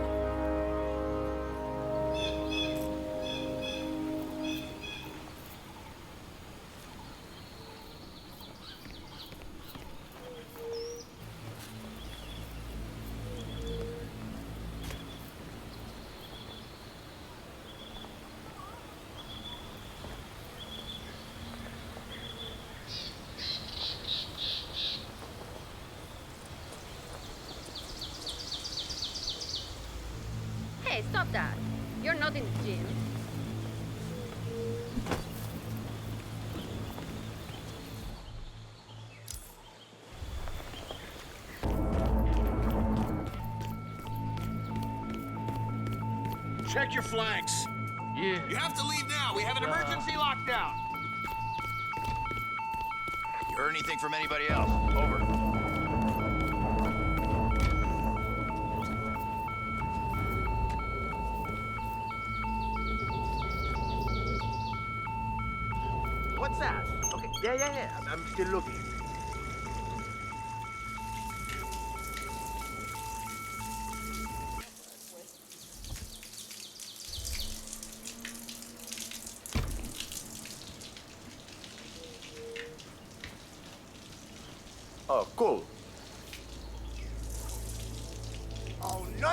Dad. You're not in the gym. Check your flanks. Yeah. You have to leave now. We have an emergency lockdown. You heard anything from anybody else? Over. What's that? Okay, yeah. I'm still looking. Oh, cool. Oh, no.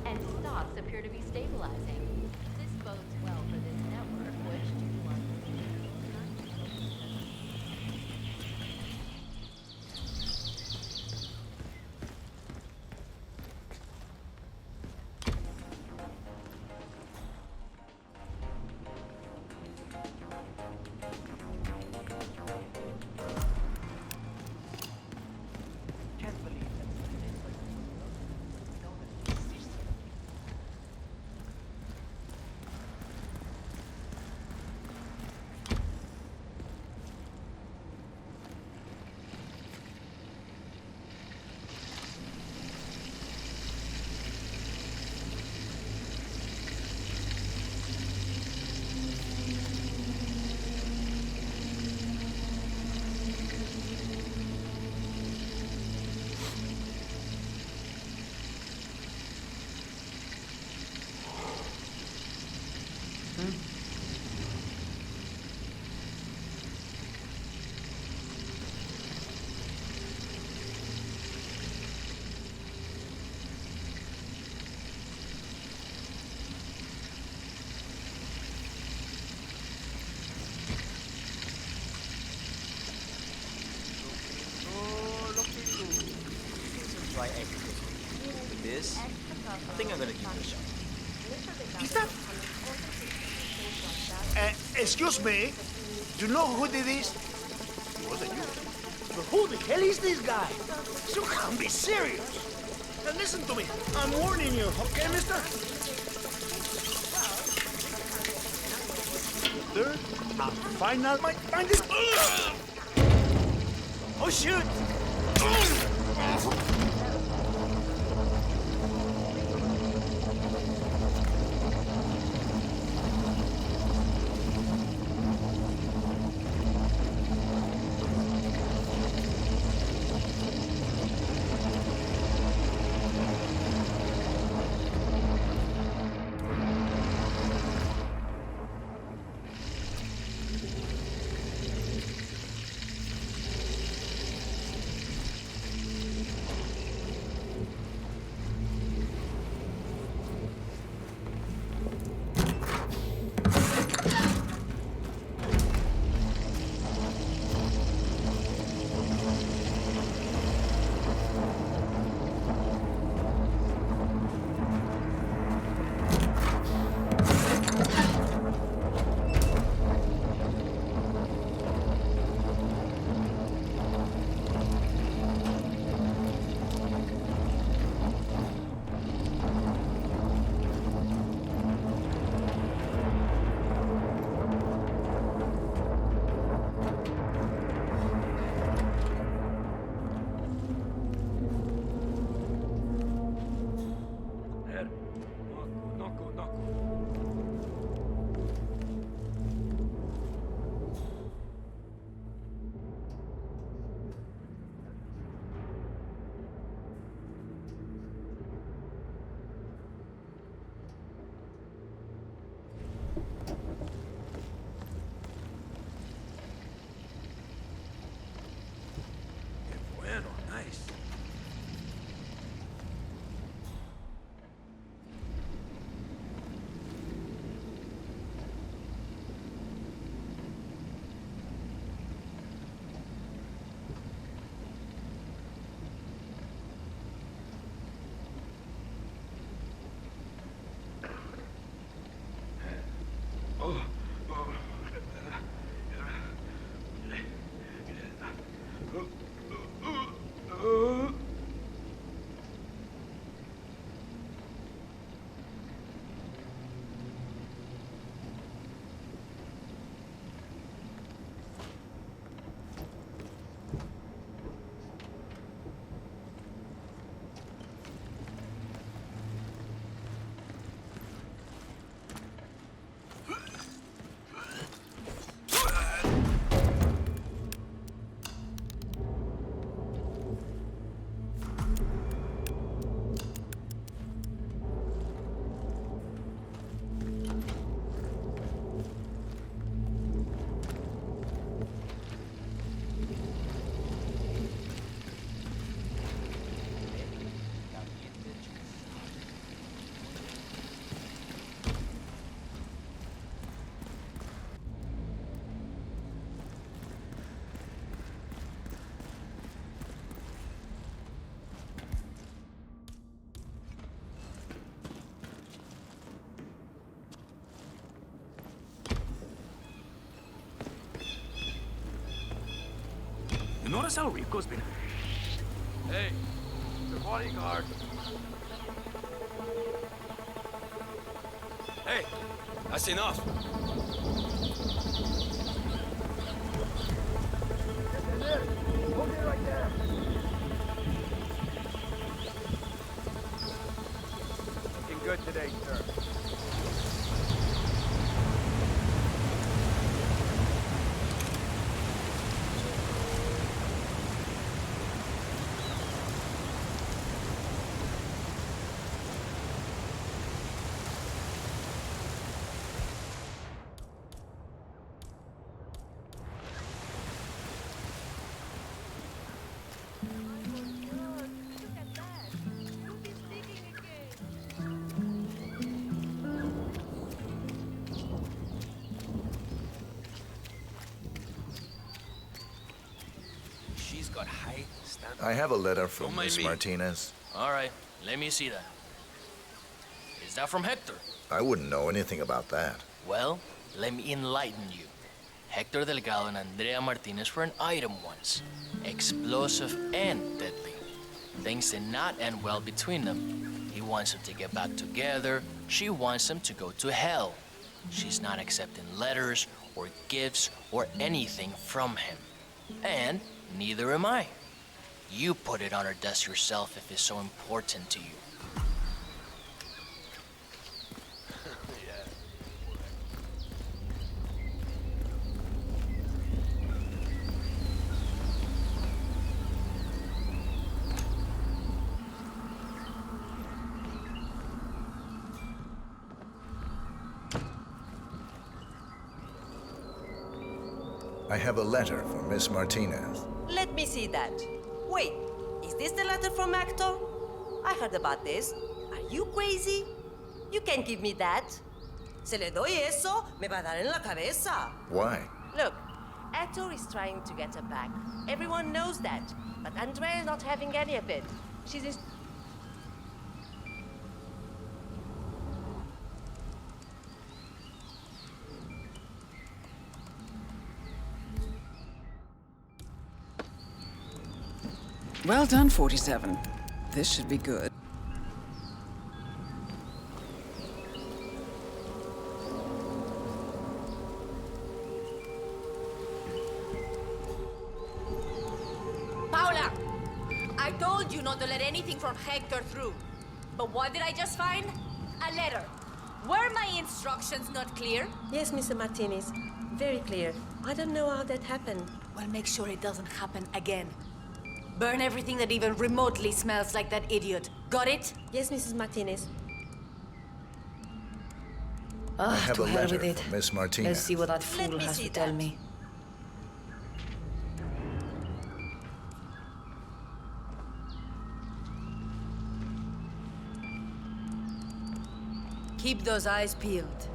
And stocks appear to be stabilizing. This bodes well for this network, which Try everything. With this, I think I'm gonna give it a shot. Is that? Excuse me. You know who did this? It wasn't you. But who the hell is this guy? You can't be serious. Now listen to me. I'm warning you, okay, mister? Third and final. Mind this. Oh, shoot! notice how Rico's been... Hey, the bodyguard. Hey, that's enough. Hold it right there. Looking good today, sir. She's got high standards. I have a letter from Don't mind Miss me. Martinez. All right, let me see that. Is that from Hector? I wouldn't know anything about that. Well, let me enlighten you. Hector Delgado and Andrea Martinez were an item once. Explosive and deadly. Things did not end well between them. He wants them to get back together. She wants them to go to hell. She's not accepting letters or gifts or anything from him. And neither am I. You put it on her desk yourself if it's so important to you. I have a letter from Miss Martinez. Let me see that. Wait, is this the letter from Hector? I heard about this. Are you crazy? You can't give me that. Se le doy eso, me va a dar en la cabeza. Why? Look, Hector is trying to get her back. Everyone knows that. But Andrea is not having any of it. She's in... Well done, 47. This should be good. Paula! I told you not to let anything from Hector through. But what did I just find? A letter. Were my instructions not clear? Yes, Mr. Martinez. Very clear. I don't know how that happened. Well, make sure it doesn't happen again. Burn everything that even remotely smells like that idiot. Got it? Yes, Mrs. Martinez. I have to a hell letter with it. from Miss Martinez. Let's see what that fool me has see to tell that. me. Keep those eyes peeled.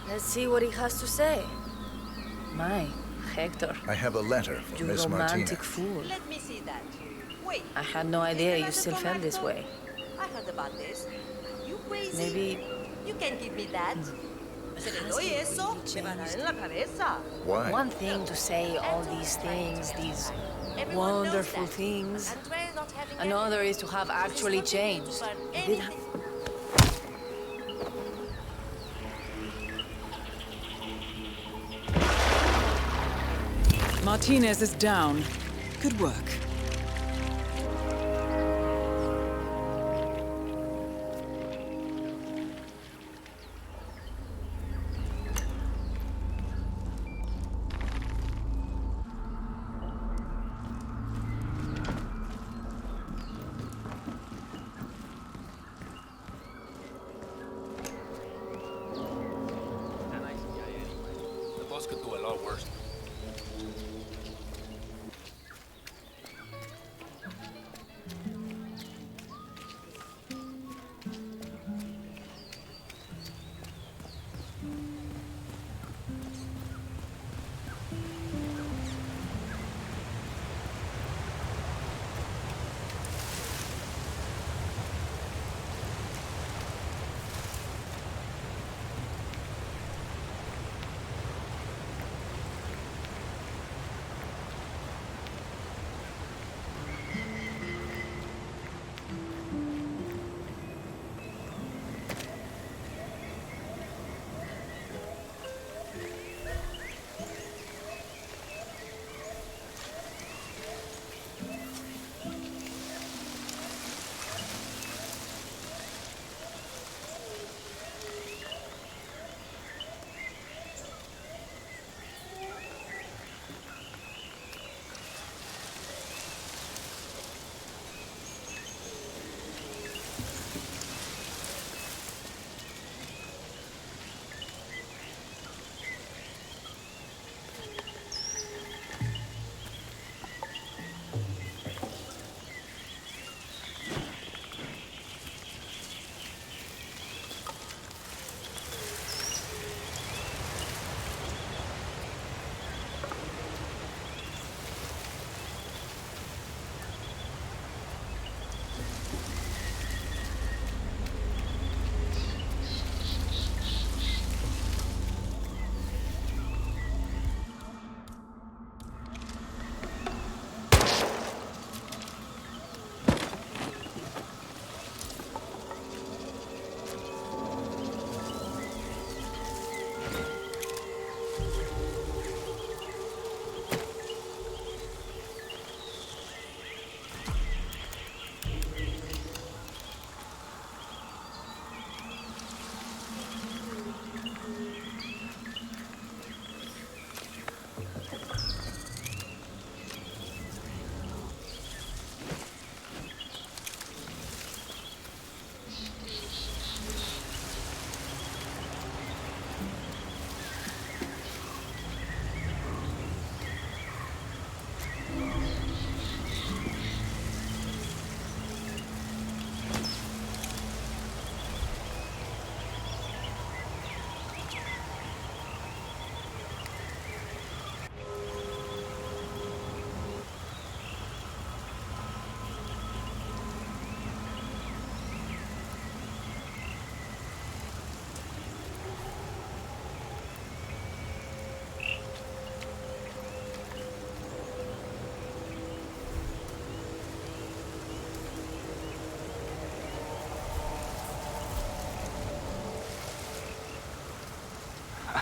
Let's see what he has to say. My, Hector. I have a letter from You Miss romantic Martinez. fool. Let me see that. Wait. I had no idea you still felt this way. I heard about this. Are you crazy? Maybe... You can't give me that. Se le doy eso, me va a dar en la cabeza. Why? One thing to say all these things, these Everyone knows wonderful that. things. Andrea is not having Another is to have actually changed. He did have... Martinez is down. Good work. The boss could do a lot worse.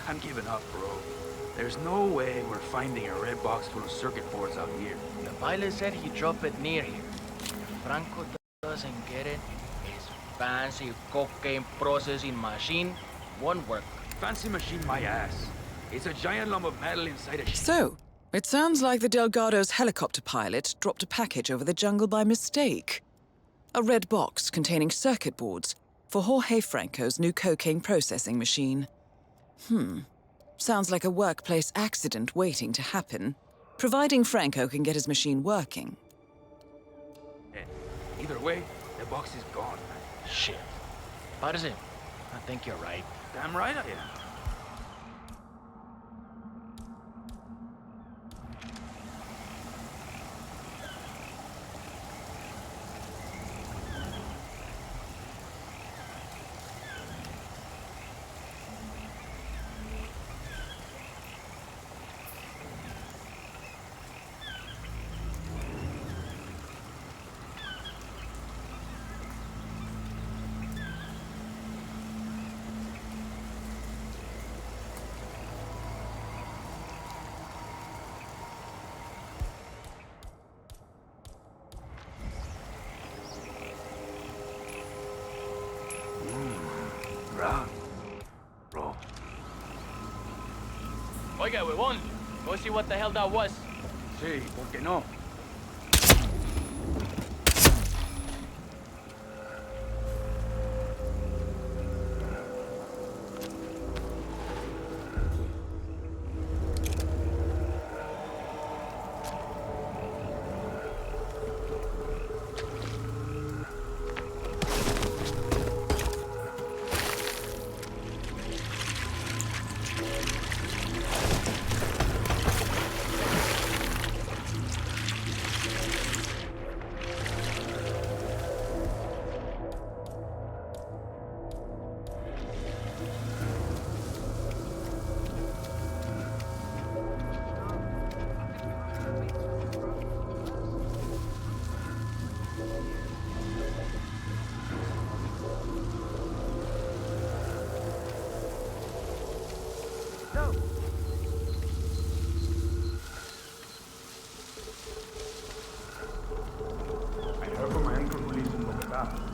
I'm giving up, bro. There's no way we're finding a red box full of circuit boards out here. The pilot said he dropped it near here. If Franco doesn't get it, his fancy cocaine processing machine won't work. Fancy machine my ass. It's a giant lump of metal inside a So, it sounds like the Delgado's helicopter pilot dropped a package over the jungle by mistake. A red box containing circuit boards for Jorge Franco's new cocaine processing machine. Sounds like a workplace accident waiting to happen, providing Franco can get his machine working. Either way, the box is gone. Shit. Parce, I think you're right. Damn right I am. Bro. Oiga, huevón. Go see what the hell that was. Sí, ¿por qué no?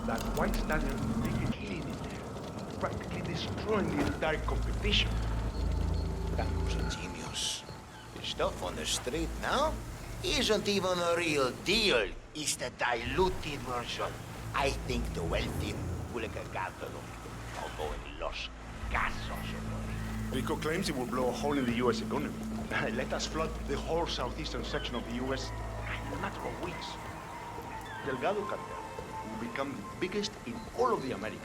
That white stallion is making killing in there, practically destroying the entire competition. That was a genius. The stuff on the street now isn't even a real deal. It's the diluted version. I think the wealthy will get although in Los Casos. Rico claims it will blow a hole in the U.S. economy. Let us flood the whole southeastern section of the U.S. in a matter of weeks. Delgado cartel will become the biggest in all of the Americas.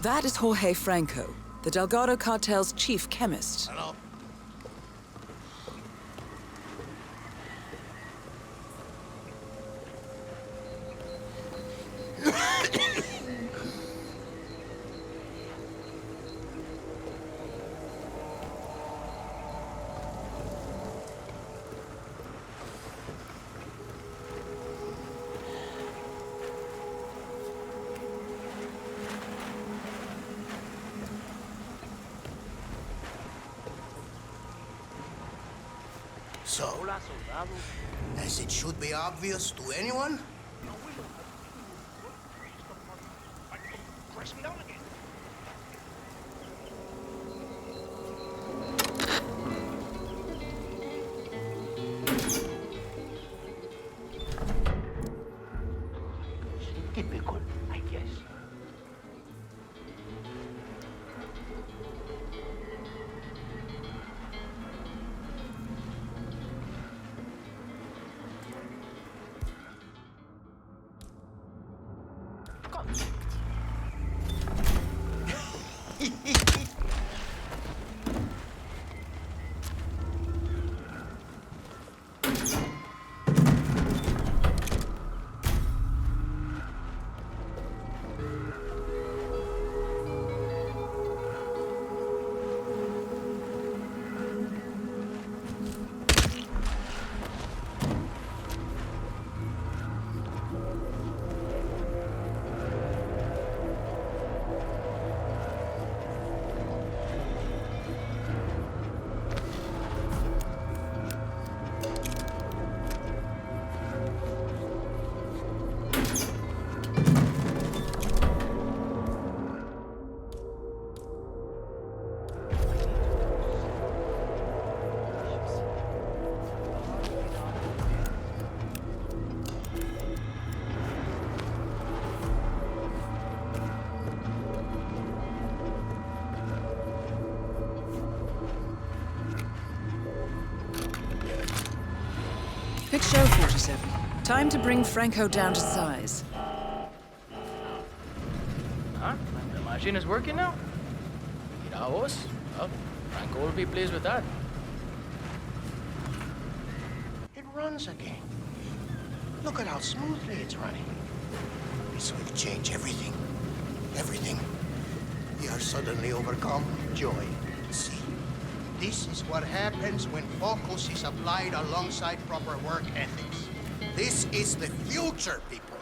That is Jorge Franco, the Delgado cartel's chief chemist. Hello. So, as it should be obvious to anyone, typical, I guess. Perfect show, 47. Time to bring Franco down to size. Huh? The machine is working now? Miraos? Well, Franco will be pleased with that. It runs again. Look at how smoothly it's running. This will change everything. Everything. We are suddenly overcome with joy. See, this is what happens when focus is applied alongside proper work ethics. This is the future, people.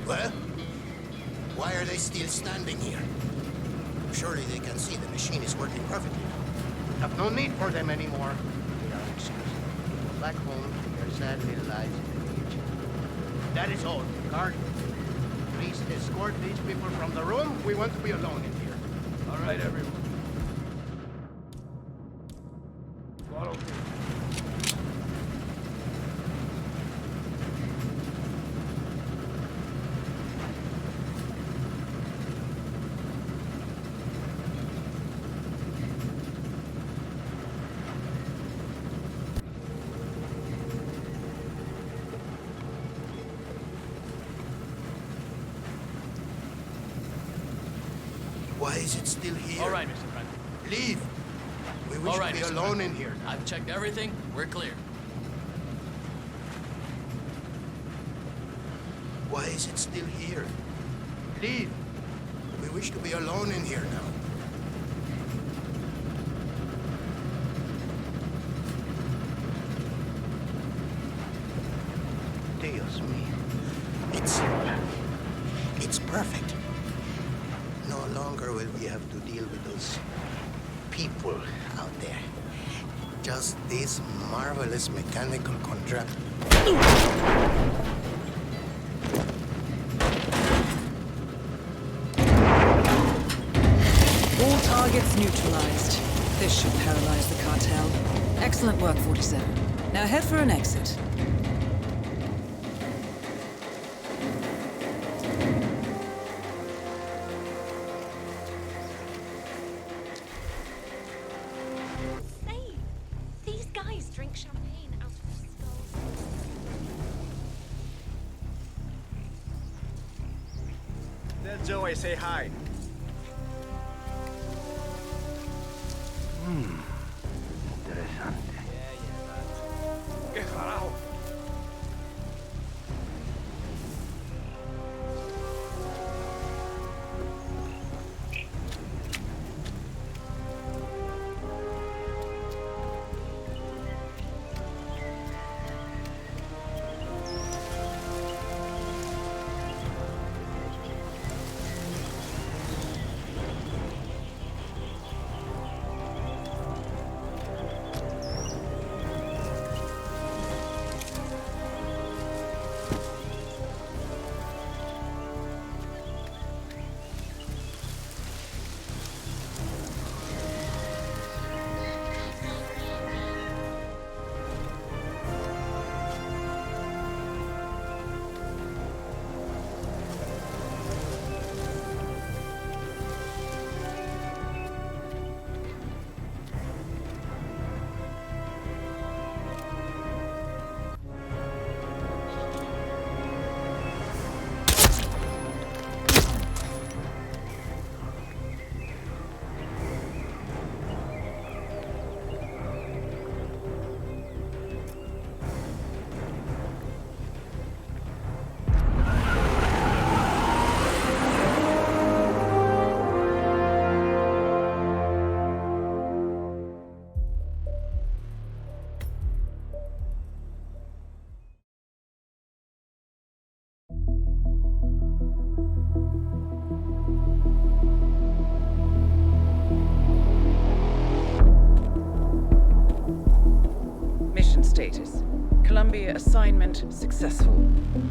Well, why are they still standing here? Surely they can see the machine is working perfectly. We have no need for them anymore. They are excused. Go back home to their sad little lives in the future. That is all. Guard, please escort these people from the room. We want to be alone in here. All right, everyone. Follow me. Why is it still here? All right, Mr. Franco. Leave. We wish to be alone in here. I've checked everything. We're clear. Why is it still here? Leave. We wish to be alone in here now. Dios mío. It's perfect. No longer will we have to deal with those people out there. Just this marvelous mechanical contraption. All targets neutralized. This should paralyze the cartel. Excellent work, 47. Now head for an exit. These guys drink champagne out of skulls. Tell Joe I say hi. Interesante. ¿Qué carajo? Status. Columbia assignment successful.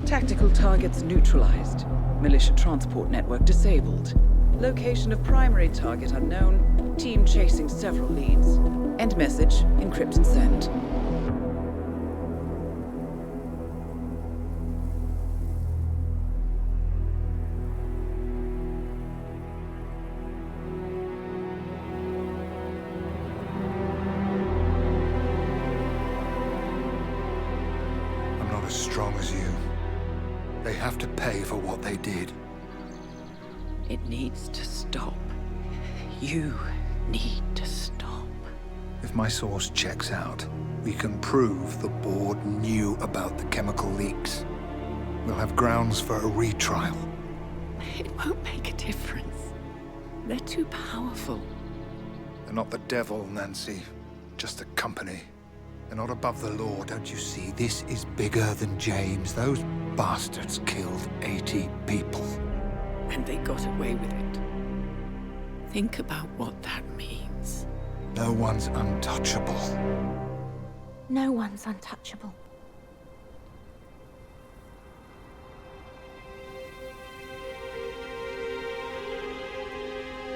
Tactical targets neutralized. Militia transport network disabled. Location of primary target unknown. Team chasing several leads. End message, encrypt and send. not as strong as you. They have to pay for what they did. It needs to stop. You need to stop. If my source checks out, we can prove the board knew about the chemical leaks. We'll have grounds for a retrial. It won't make a difference. They're too powerful. They're not the devil, Nancy. Just a company. They're not above the law, don't you see? This is bigger than James. Those bastards killed 80 people. And they got away with it. Think about what that means. No one's untouchable. No one's untouchable.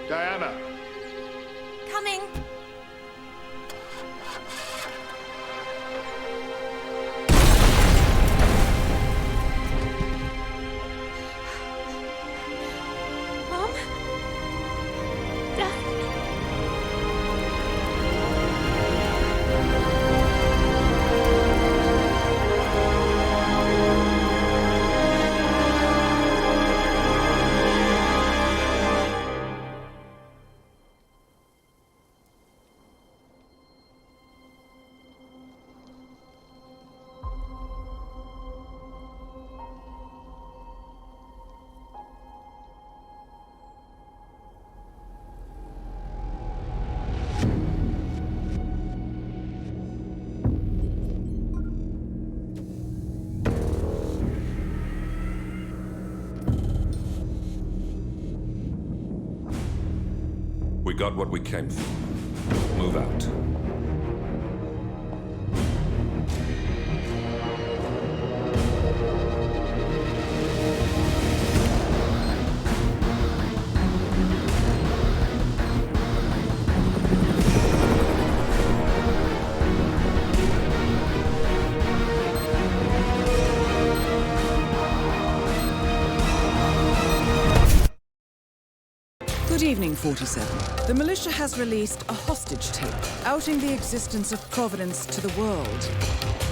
Diana! Coming! Mom? Dad? We got what we came for. Move out. Good evening, 47. The militia has released a hostage tape, outing the existence of Providence to the world.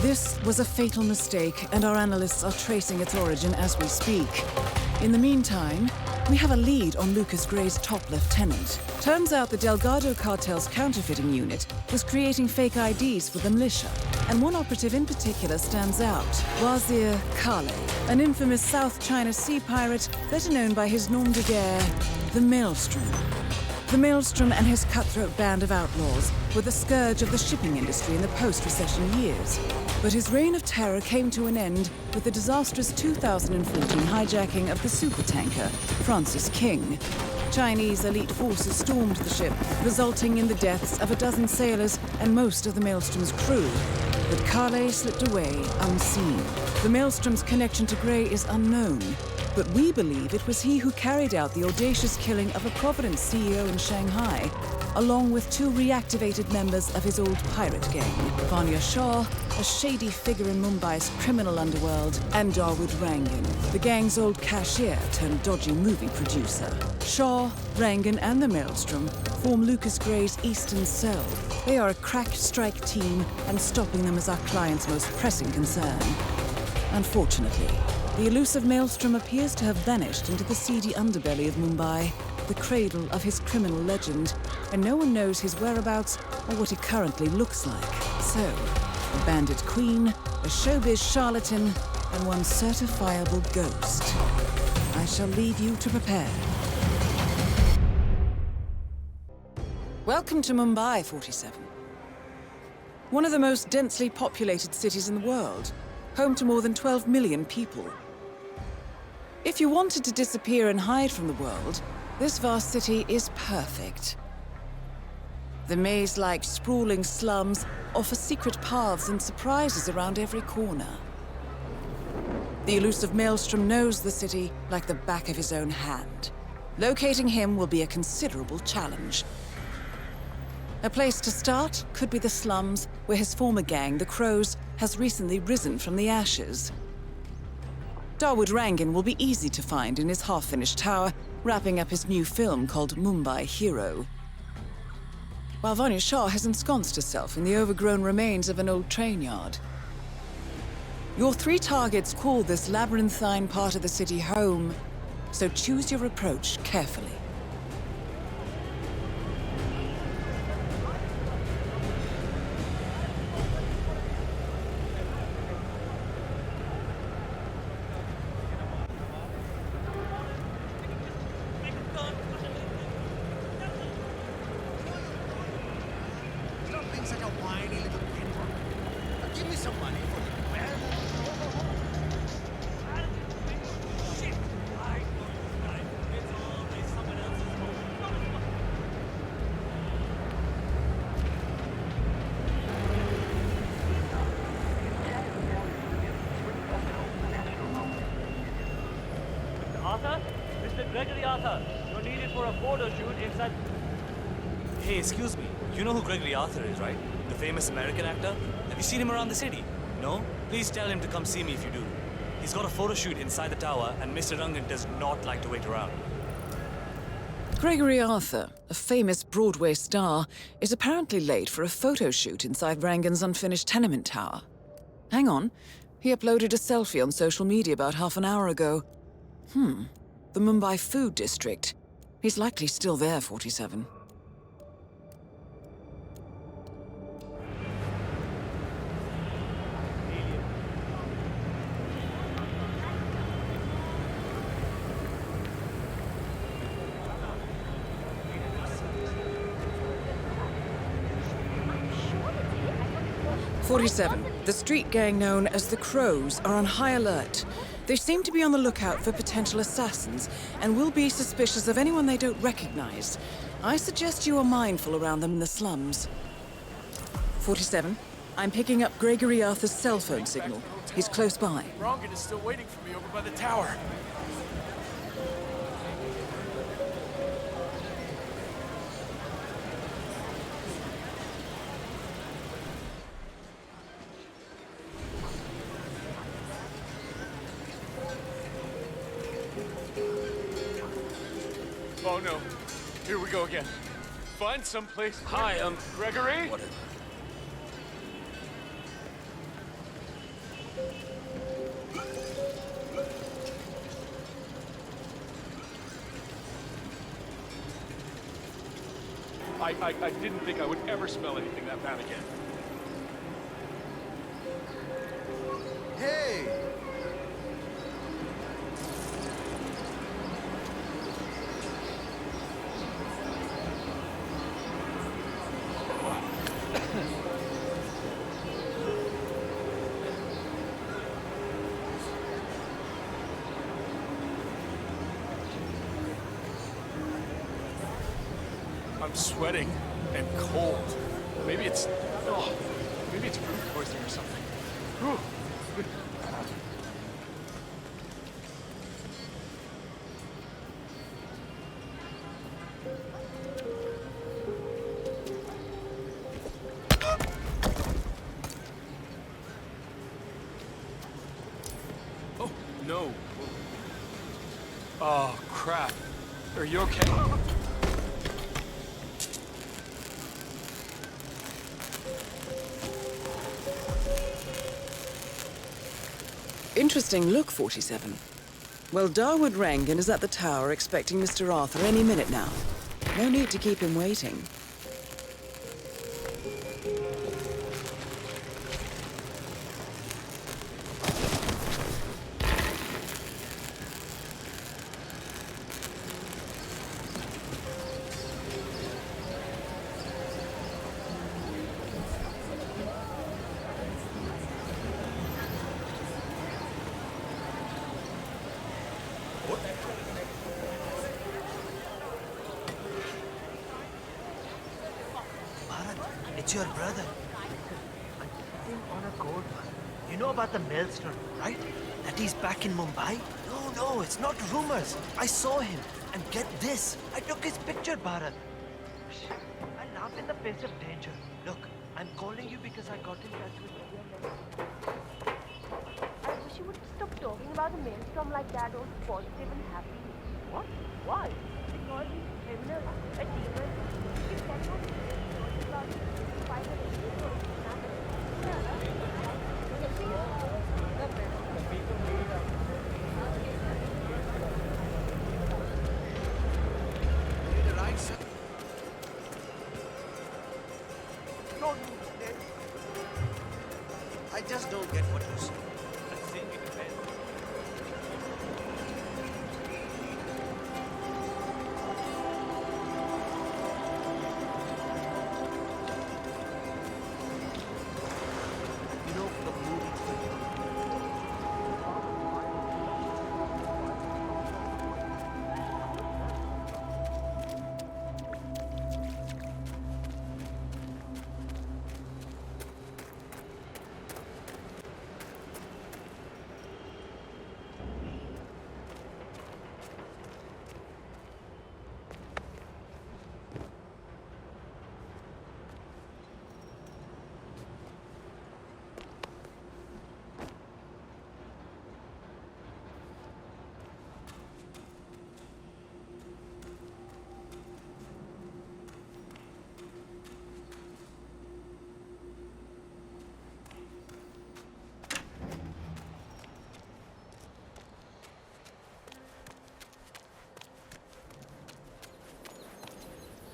This was a fatal mistake, and our analysts are tracing its origin as we speak. In the meantime, we have a lead on Lucas Gray's top lieutenant. Turns out the Delgado cartel's counterfeiting unit was creating fake IDs for the militia, and one operative in particular stands out, Wazir Kale, an infamous South China Sea pirate better known by his nom de guerre, the Maelstrom. The Maelstrom and his cutthroat band of outlaws were the scourge of the shipping industry in the post-recession years. But his reign of terror came to an end with the disastrous 2014 hijacking of the supertanker, Francis King. Chinese elite forces stormed the ship, resulting in the deaths of a dozen sailors and most of the Maelstrom's crew. But Kale slipped away unseen. The Maelstrom's connection to Gray is unknown, but we believe it was he who carried out the audacious killing of a Providence CEO in Shanghai, along with two reactivated members of his old pirate gang, Vanya Shah, a shady figure in Mumbai's criminal underworld, and Dawood Rangan, the gang's old cashier turned dodgy movie producer. Shah, Rangan, and the Maelstrom form Lucas Gray's Eastern Cell. They are a crack strike team, and stopping them is our client's most pressing concern. Unfortunately, the elusive Maelstrom appears to have vanished into the seedy underbelly of Mumbai, the cradle of his criminal legend, and no one knows his whereabouts or what he currently looks like. So, a bandit queen, a showbiz charlatan, and one certifiable ghost. I shall leave you to prepare. Welcome to Mumbai, 47. One of the most densely populated cities in the world, home to more than 12 million people. If you wanted to disappear and hide from the world, this vast city is perfect. The maze-like sprawling slums offer secret paths and surprises around every corner. The elusive Maelstrom knows the city like the back of his own hand. Locating him will be a considerable challenge. A place to start could be the slums, where his former gang, the Crows, has recently risen from the ashes. Dawood Rangan will be easy to find in his half-finished tower, wrapping up his new film called Mumbai Hero. While Vanya Shah has ensconced herself in the overgrown remains of an old train yard. Your 3 targets call this labyrinthine part of the city home, so choose your approach carefully. Stop being such a whiny little kid. Give me some money for the man. 'Arthur, you're needed for a photo shoot inside... Hey, excuse me. You know who Gregory Arthur is, right? The famous American actor? Have you seen him around the city? No? Please tell him to come see me if you do. He's got a photo shoot inside the tower, and Mr. Rangan does not like to wait around. Gregory Arthur, a famous Broadway star, is apparently late for a photo shoot inside Rangan's unfinished tenement tower. Hang on. He uploaded a selfie on social media about half an hour ago. The Mumbai Food District. He's likely still there, 47. The street gang known as the Crows are on high alert. They seem to be on the lookout for potential assassins and will be suspicious of anyone they don't recognize. I suggest you are mindful around them in the slums. 47, I'm picking up Gregory Arthur's cell phone signal. He's close by. Rangan is still waiting for me over by the tower. Oh no. Here we go again. Find someplace. Hi, Gregory? What? I didn't think I would ever smell anything that bad again. Hey! I'm sweating and cold. Maybe it's food poisoning or something. Whew. Oh, no. Oh, crap. Are you okay? Interesting look, 47. Well, Darwood Rangan is at the tower expecting Mr. Arthur any minute now. No need to keep him waiting. It's your brother. I'm sitting on a gold one. You know about the maelstrom, right? That he's back in Mumbai? No, it's not rumors. I saw him. And get this. I took his picture, Bharat. I laugh in the face of danger. Look, I'm calling you because I got in touch with you. I wish you would stop talking about the maelstrom like that, all positive and happy. What? Why? Because he's a criminal, a demon. You cannot talk about it. just don't get what you say.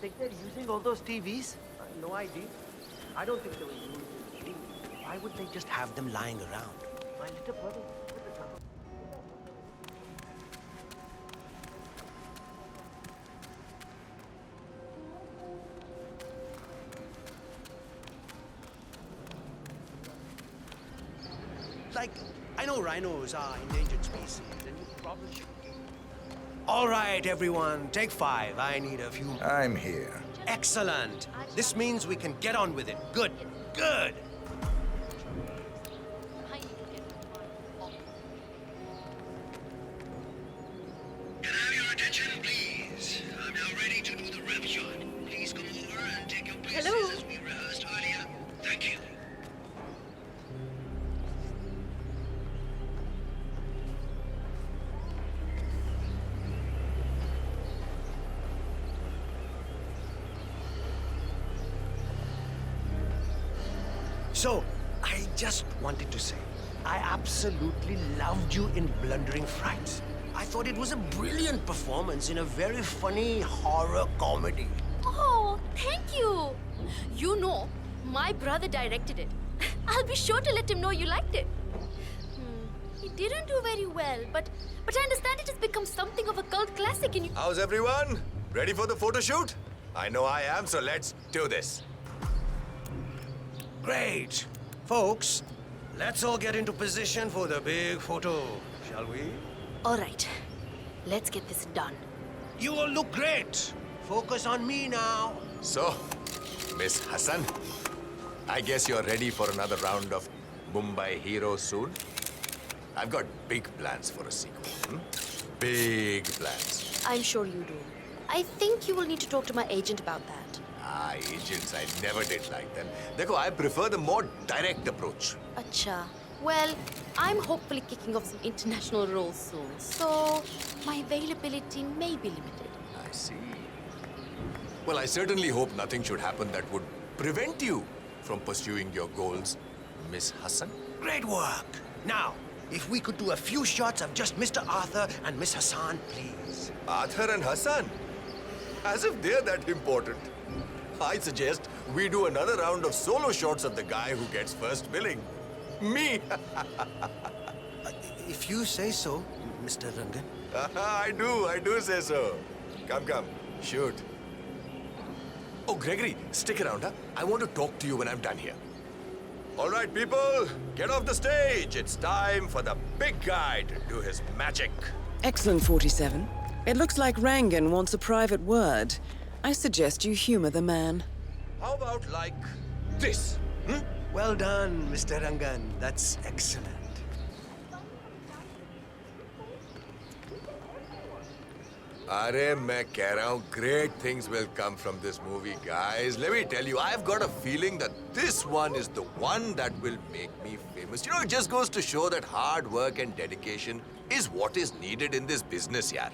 Think they're using all those TVs? No idea. I don't think they were using TV. Why would they just have them lying around? My little brother. Like, I know rhinos are endangered species, and you probably should. All right, everyone, take 5. I need a few. I'm here. Excellent. This means we can get on with it. Good. Good. Can I have your attention, please? I'm now ready to do the rep shot. Please come over and take your places as we rehearsed earlier. Thank you. So, I just wanted to say, I absolutely loved you in Blundering Frights. I thought it was a brilliant performance in a very funny horror comedy. Oh, thank you. You know, my brother directed it. I'll be sure to let him know you liked it. He didn't do very well, but I understand it has become something of a cult classic in you. How's everyone? Ready for the photo shoot? I know I am, so let's do this. Great. Folks, let's all get into position for the big photo, shall we? All right, let's get this done. You all look great. Focus on me now. So, Miss Hassan, I guess you're ready for another round of Mumbai Hero soon? I've got big plans for a sequel. Big plans. I'm sure you do. I think you will need to talk to my agent about that. Ah, agents, I never did like them. Dekho, I prefer the more direct approach. Acha. Well, I'm hopefully kicking off some international roles soon, so my availability may be limited. I see. Well, I certainly hope nothing should happen that would prevent you from pursuing your goals, Miss Hassan. Great work. Now, if we could do a few shots of just Mr. Arthur and Miss Hassan, please. Arthur and Hassan? As if they're that important. I suggest we do another round of solo shots of the guy who gets first billing. Me! If you say so, Mr. Rangan. I do say so. Come, shoot. Oh, Gregory, stick around, huh? I want to talk to you when I'm done here. All right, people, get off the stage. It's time for the big guy to do his magic. Excellent, 47. It looks like Rangan wants a private word. I suggest you humor the man. How about like this? Well done, Mr. Rangan. That's excellent. Arey, main keh raha hu, great things will come from this movie, guys. Let me tell you, I've got a feeling that this one is the one that will make me famous. You know, it just goes to show that hard work and dedication is what is needed in this business, yaar.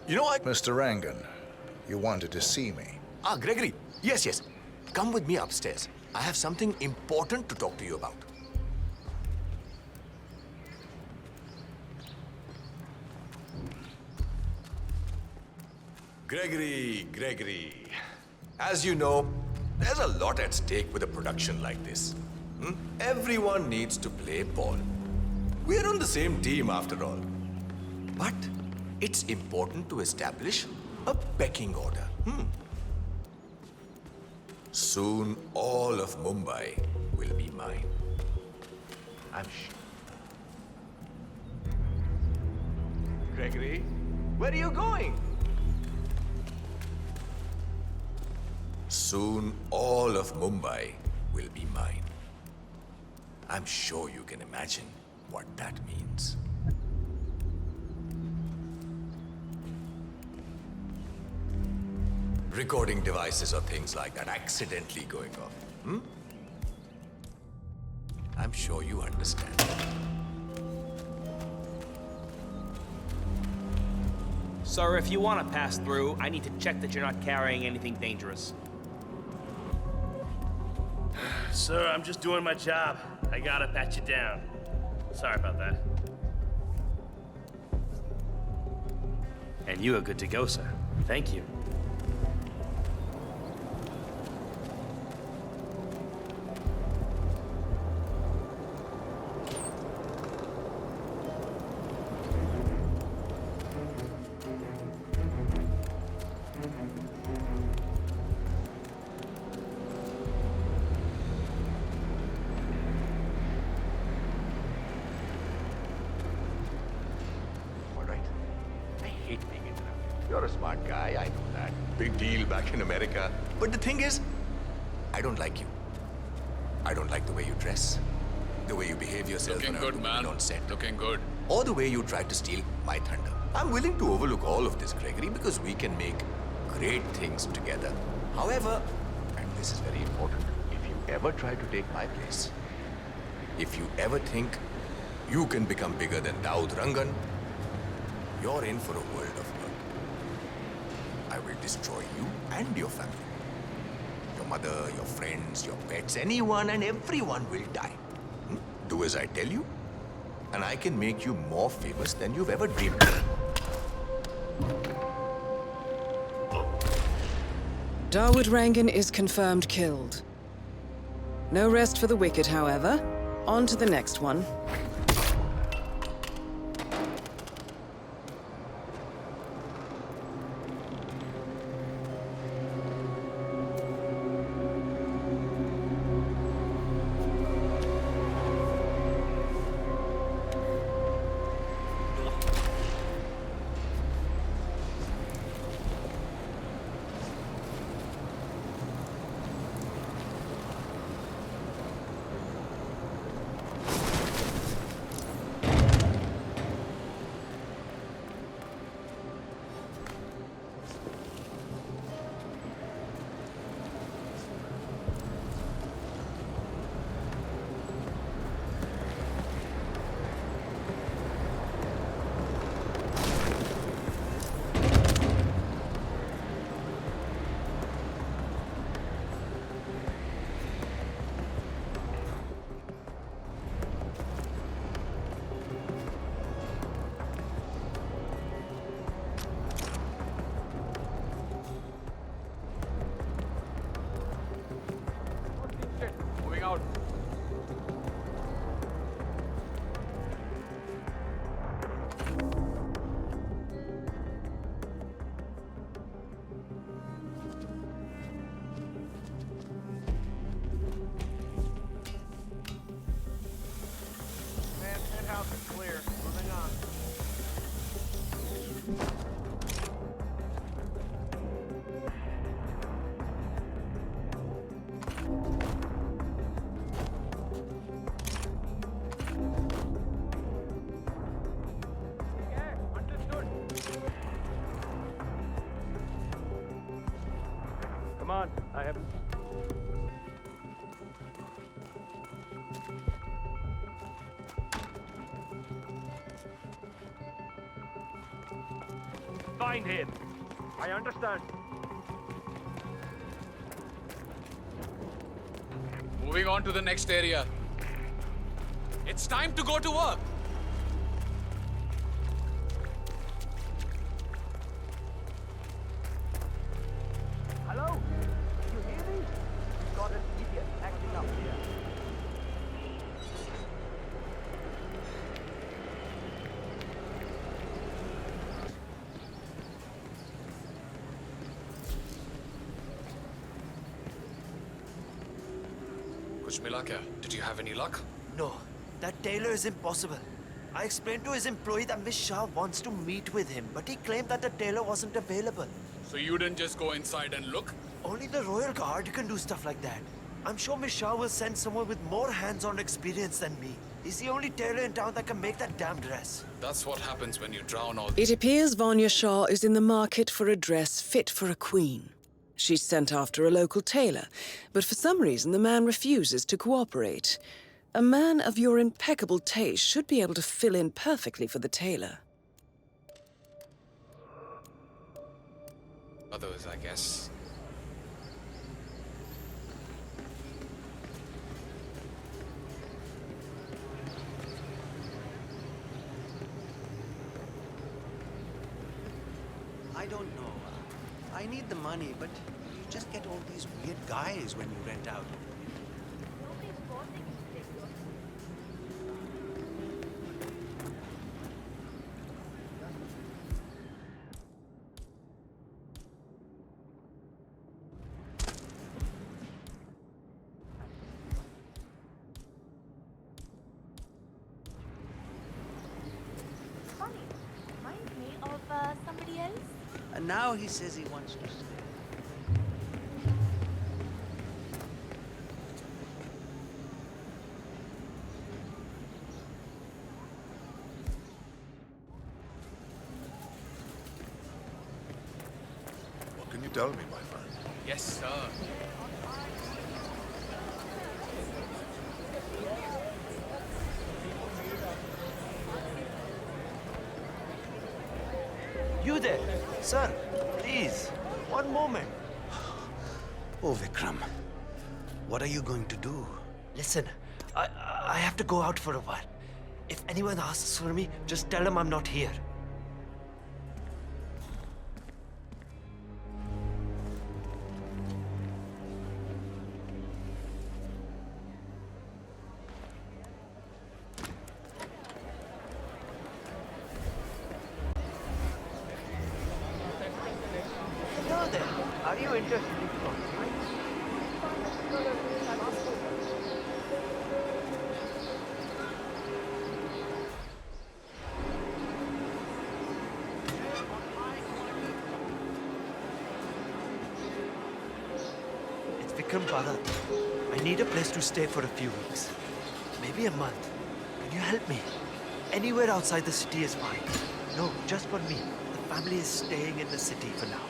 You know, Mr. Rangan, you wanted to see me. Ah, Gregory. Yes. Come with me upstairs. I have something important to talk to you about. Gregory. As you know, There's a lot at stake with a production like this. Everyone needs to play ball. We're on the same team after all. But it's important to establish a pecking order. Soon all of Mumbai will be mine. I'm sure. Gregory, where are you going? Soon all of Mumbai will be mine. I'm sure you can imagine what that means. Recording devices or things like that accidentally going off. I'm sure you understand. Sir, if you want to pass through, I need to check that you're not carrying anything dangerous. Sir, I'm just doing my job. I gotta pat you down. Sorry about that. And you are good to go, sir. Thank you. You're a smart guy, I know that. Big deal back in America. But the thing is, I don't like you. I don't like the way you dress, the way you behave yourself. Looking good, man. On set. Looking good. Or the way you try to steal my thunder. I'm willing to overlook all of this, Gregory, because we can make great things together. However, and this is very important, if you ever try to take my place, if you ever think you can become bigger than Daud Rangan, you're in for a world of hurt. I will destroy you and your family. Your mother, your friends, your pets, anyone and everyone will die. Do as I tell you, and I can make you more famous than you've ever dreamed of. Dawood Rangan is confirmed killed. No rest for the wicked, however. On to the next one. Moving out. Man, penthouse is clear. Moving on. Come on, I haven't. Find him. I understand. Moving on to the next area. It's time to go to work. Hello? You hear me? Kuch mila kya? Did you have any luck? No, that tailor is impossible. I explained to his employee that Miss Shah wants to meet with him, but he claimed that the tailor wasn't available. So you didn't just go inside and look? Only the royal guard can do stuff like that. I'm sure Miss Shah will send someone with more hands-on experience than me. He's the only tailor in town that can make that damn dress. That's what happens when you drown all... It appears Vanya Shah is in the market for a dress fit for a queen. She's sent after a local tailor, but for some reason the man refuses to cooperate. A man of your impeccable taste should be able to fill in perfectly for the tailor. Others, I guess. I don't know. I need the money, but you just get all these weird guys when you rent out. Funny, reminds me of somebody else. And now he says he wants to stay. What can you tell me, my friend? Yes, sir. You there? Sir, please. One moment. Oh, Vikram. What are you going to do? Listen, I have to go out for a while. If anyone asks for me, just tell them I'm not here. Hello there. Are you interested in clothes? It's Vikram Bharat. I need a place to stay for a few weeks. Maybe a month. Can you help me? Anywhere outside the city is fine. No, just for me. The family is staying in the city for now.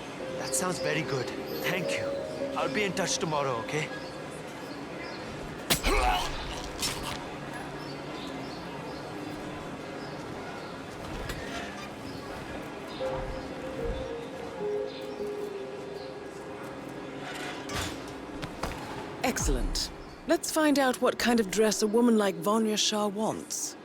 That sounds very good. Thank you. I'll be in touch tomorrow, okay? Excellent. Let's find out what kind of dress a woman like Vanya Shah wants.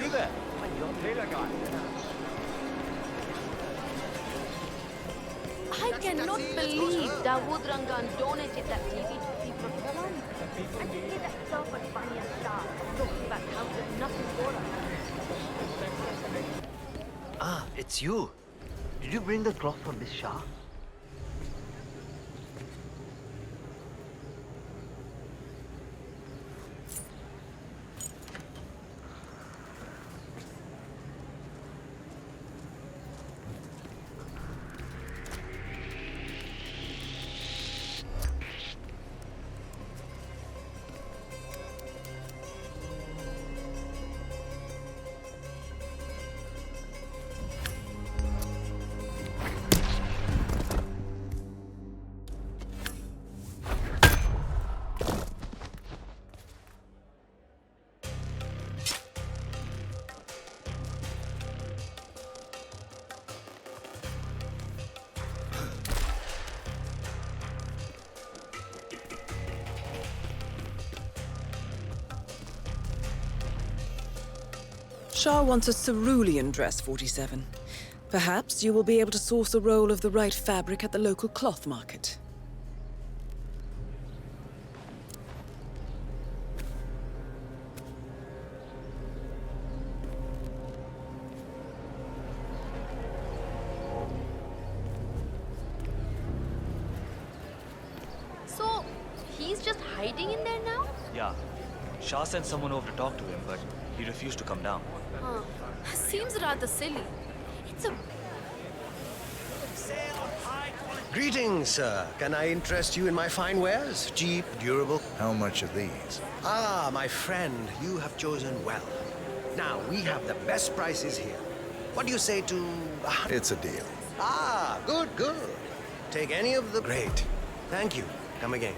You there? I'm your tailor guy. I cannot believe Dawood Rangan donated that TV to people of Poland. And to hear that stuff at Vanya Shah talking about how there's nothing for us. Ah, it's you. Did you bring the cloth from Miss Shah? Shah wants a cerulean dress, 47. Perhaps you will be able to source a roll of the right fabric at the local cloth market. So, he's just hiding in there now? Yeah. Shah sent someone over to talk to him, but he refused to come down. Huh. Seems rather silly. It's a... Greetings, sir. Can I interest you in my fine wares? Cheap, durable. How much are these? Ah, my friend, you have chosen well. Now, we have the best prices here. What do you say to... It's a deal. Ah, good, good. Take any of the... Great. Thank you. Come again.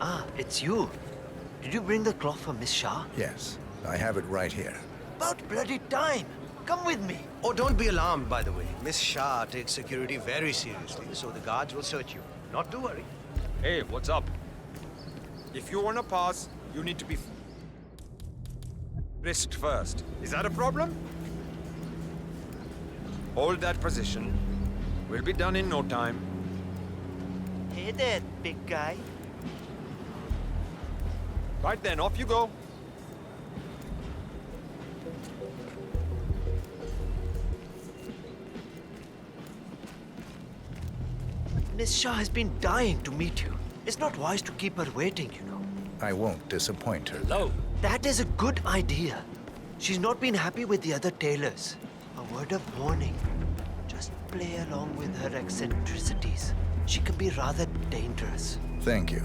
Ah, it's you. Did you bring the cloth for Miss Shah? Yes, I have it right here. About bloody time. Come with me. Oh, don't be alarmed, by the way. Miss Shah takes security very seriously, so the guards will search you. Not to worry. Hey, what's up? If you want to pass, you need to be frisked first. Is that a problem? Hold that position. We'll be done in no time. Hey there, big guy. Right then, off you go. Miss Shah has been dying to meet you. It's not wise to keep her waiting, you know. I won't disappoint her. No. That is a good idea. She's not been happy with the other tailors. A word of warning. Just play along with her eccentricities. She can be rather dangerous. Thank you.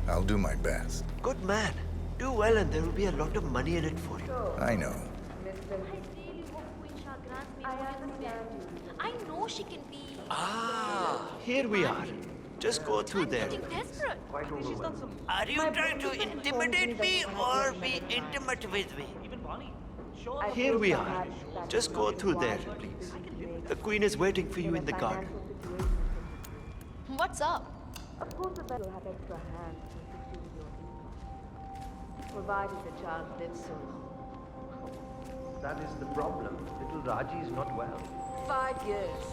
I'll do my best. Good man. Do well and there will be a lot of money in it for you. I know. I know she can be... Ah, here we are. Just go through there. Getting desperate. Are you trying to intimidate me or be intimate with me? Here we are. Just go through there, please. The Queen is waiting for you in the garden. What's up? Of course, the will have extra hands to assist you with your income, provided the child lives so long. That is the problem. Little Raji is not well. 5 years.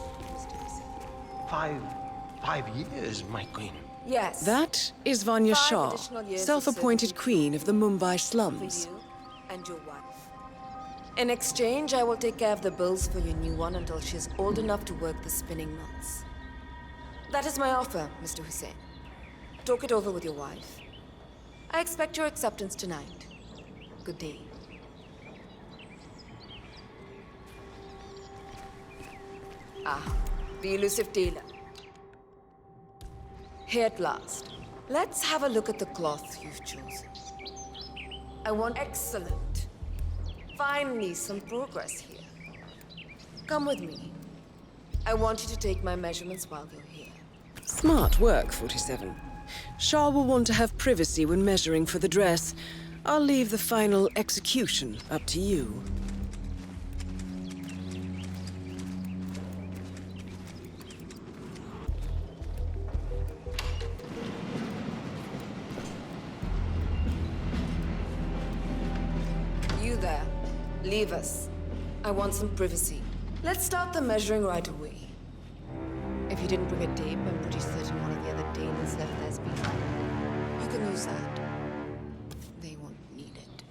5 years, my queen. Yes. That is Vanya 5 Shah, additional years of self-appointed servitude queen of the Mumbai for slums. you and your wife. In exchange, I will take care of the bills for your new one until she is old enough to work the spinning mills. That is my offer, Mr. Hussain. Talk it over with your wife. I expect your acceptance tonight. Good day. Ah, the elusive tailor. Here at last. Let's have a look at the cloth you've chosen. I want excellent. Finally, some progress here. Come with me. I want you to take my measurements while you're here. Smart work, 47. Shah will want to have privacy when measuring for the dress. I'll leave the final execution up to you. You there. Leave us. I want some privacy. Let's start the measuring right away. If you didn't bring a tape, I'm pretty certain one of the other tailors left theirs behind. You can use that. They won't need it.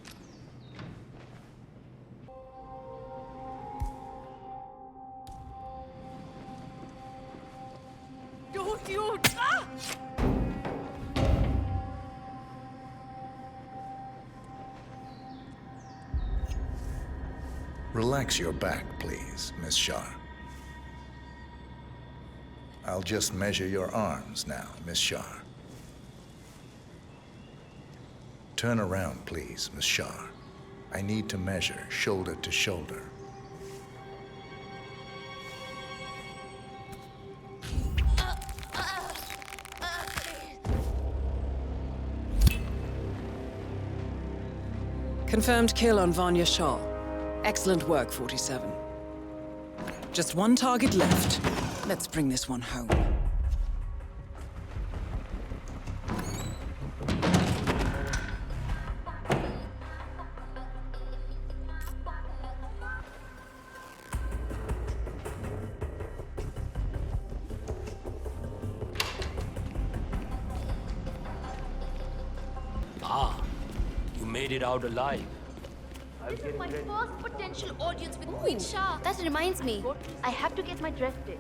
Don't you... Ah! Relax your back, please, Miss Shah. I'll just measure your arms now, Miss Shah. Turn around, please, Miss Shah. I need to measure shoulder to shoulder. Confirmed kill on Vanya Shaw. Excellent work, 47. Just one target left. Let's bring this one home. Ah, you made it out alive. This is my first potential audience with Queen Shah. That reminds me, I have to get my dress did.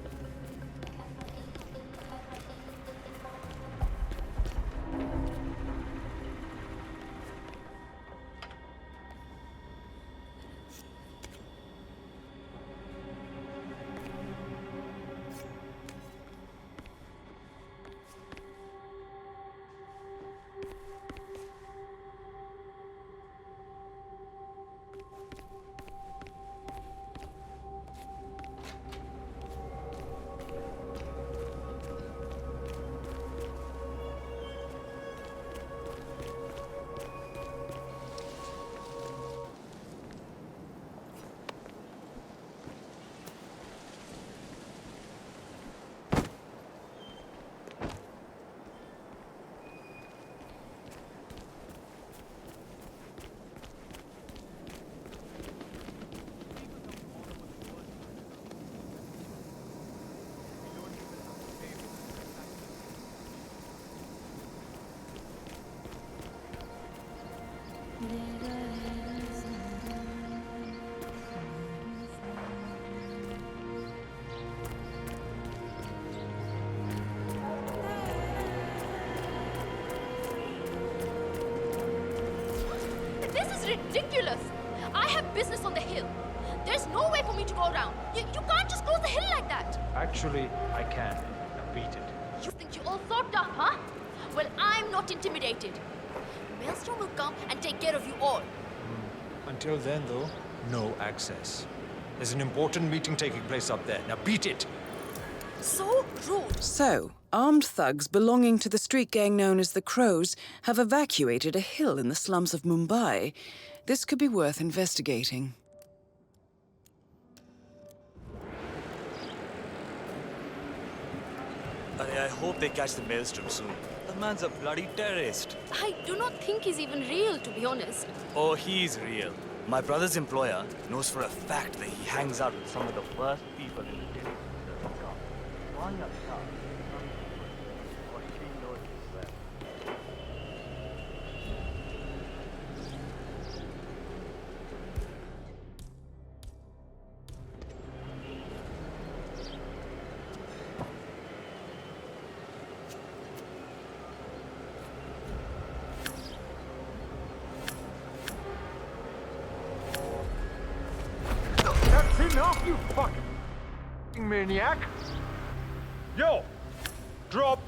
This is ridiculous. I have business on the hill. There's no way for me to go around. You can't just close the hill like that. Actually, I can. Now beat it. You think you're all so tough, huh? Well, I'm not intimidated. Maelstrom will come and take care of you all. Until then, though, no access. There's an important meeting taking place up there. Now beat it! So rude. So, armed thugs belonging to the street gang known as the Crows have evacuated a hill in the slums of Mumbai. This could be worth investigating. I hope they catch the Maelstrom soon. The man's a bloody terrorist. I do not think he's even real, to be honest. Oh, he's real. My brother's employer knows for a fact that he hangs out with some of the worst people in the city. That's enough, you fucking maniac! Yo! Drop!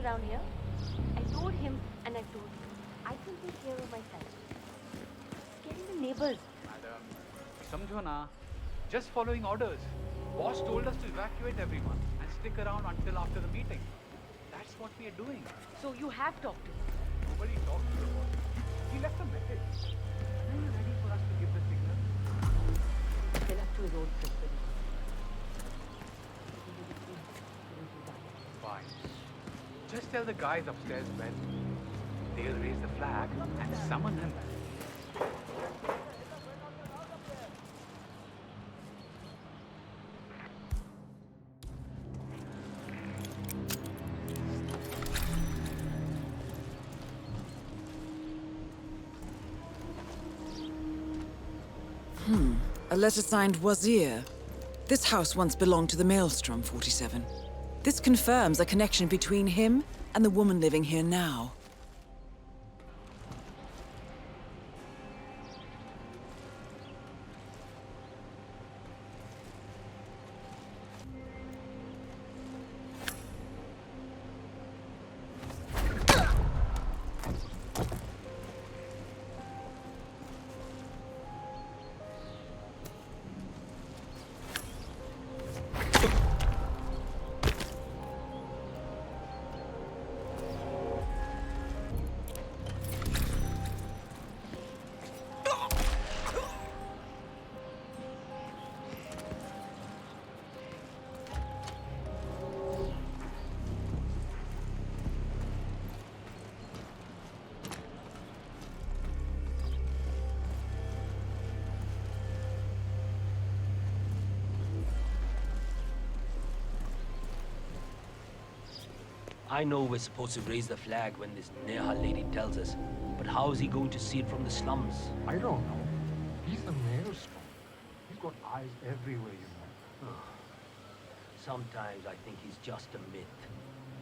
Around here. I told him and I told him I can take care of myself. Getting the neighbors. Madam, samjho, just following orders. Boss told us to evacuate everyone and stick around until after the meeting. That's what we are doing. So you have talked to him? Nobody talked to the boss. He left a message. Are you ready for us to give the signal? Tell us to his own system. Fine. Just tell the guys upstairs when they'll raise the flag and summon him. A letter signed Wazir. This house once belonged to the Maelstrom, 47. This confirms a connection between him and the woman living here now. I know we're supposed to raise the flag when this Neha lady tells us, but how is he going to see it from the slums? I don't know. He's the maelstrom. He's got eyes everywhere, you know. Sometimes I think he's just a myth.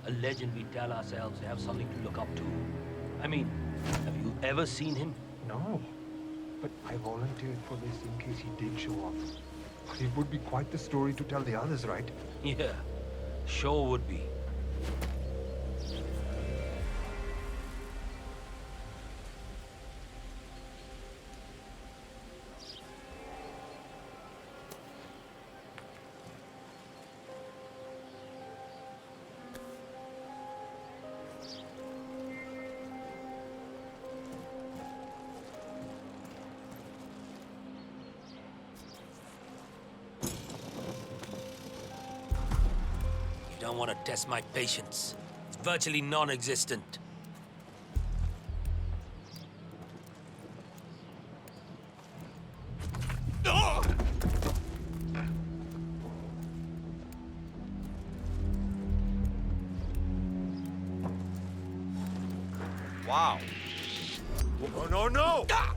A legend we tell ourselves to have something to look up to. I mean, have you ever seen him? No. But I volunteered for this in case he did show up. It would be quite the story to tell the others, right? Yeah, sure would be. You don't want to test my patience. It's virtually non-existent. Wow. Oh, no, no! Ah!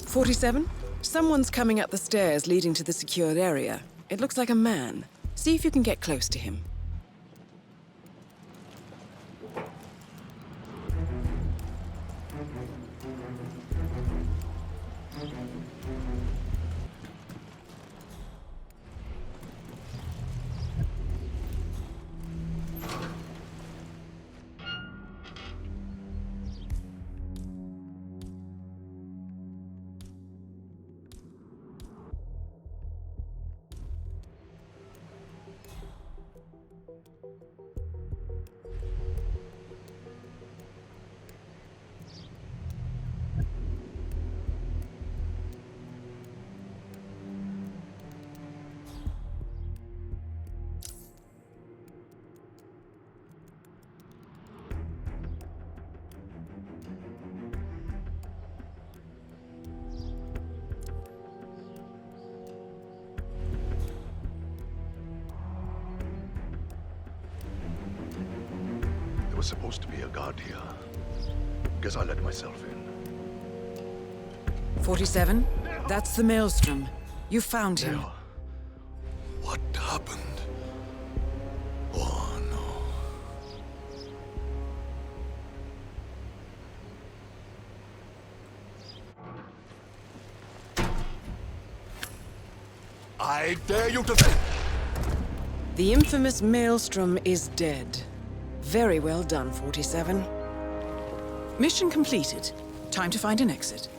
47? Someone's coming up the stairs leading to the secured area. It looks like a man. See if you can get close to him. There was supposed to be a guard here. Guess I let myself in. 47? That's the Maelstrom. You found him. Now, what happened? Oh, no. I dare you to... The infamous Maelstrom is dead. Very well done, 47. Mission completed. Time to find an exit.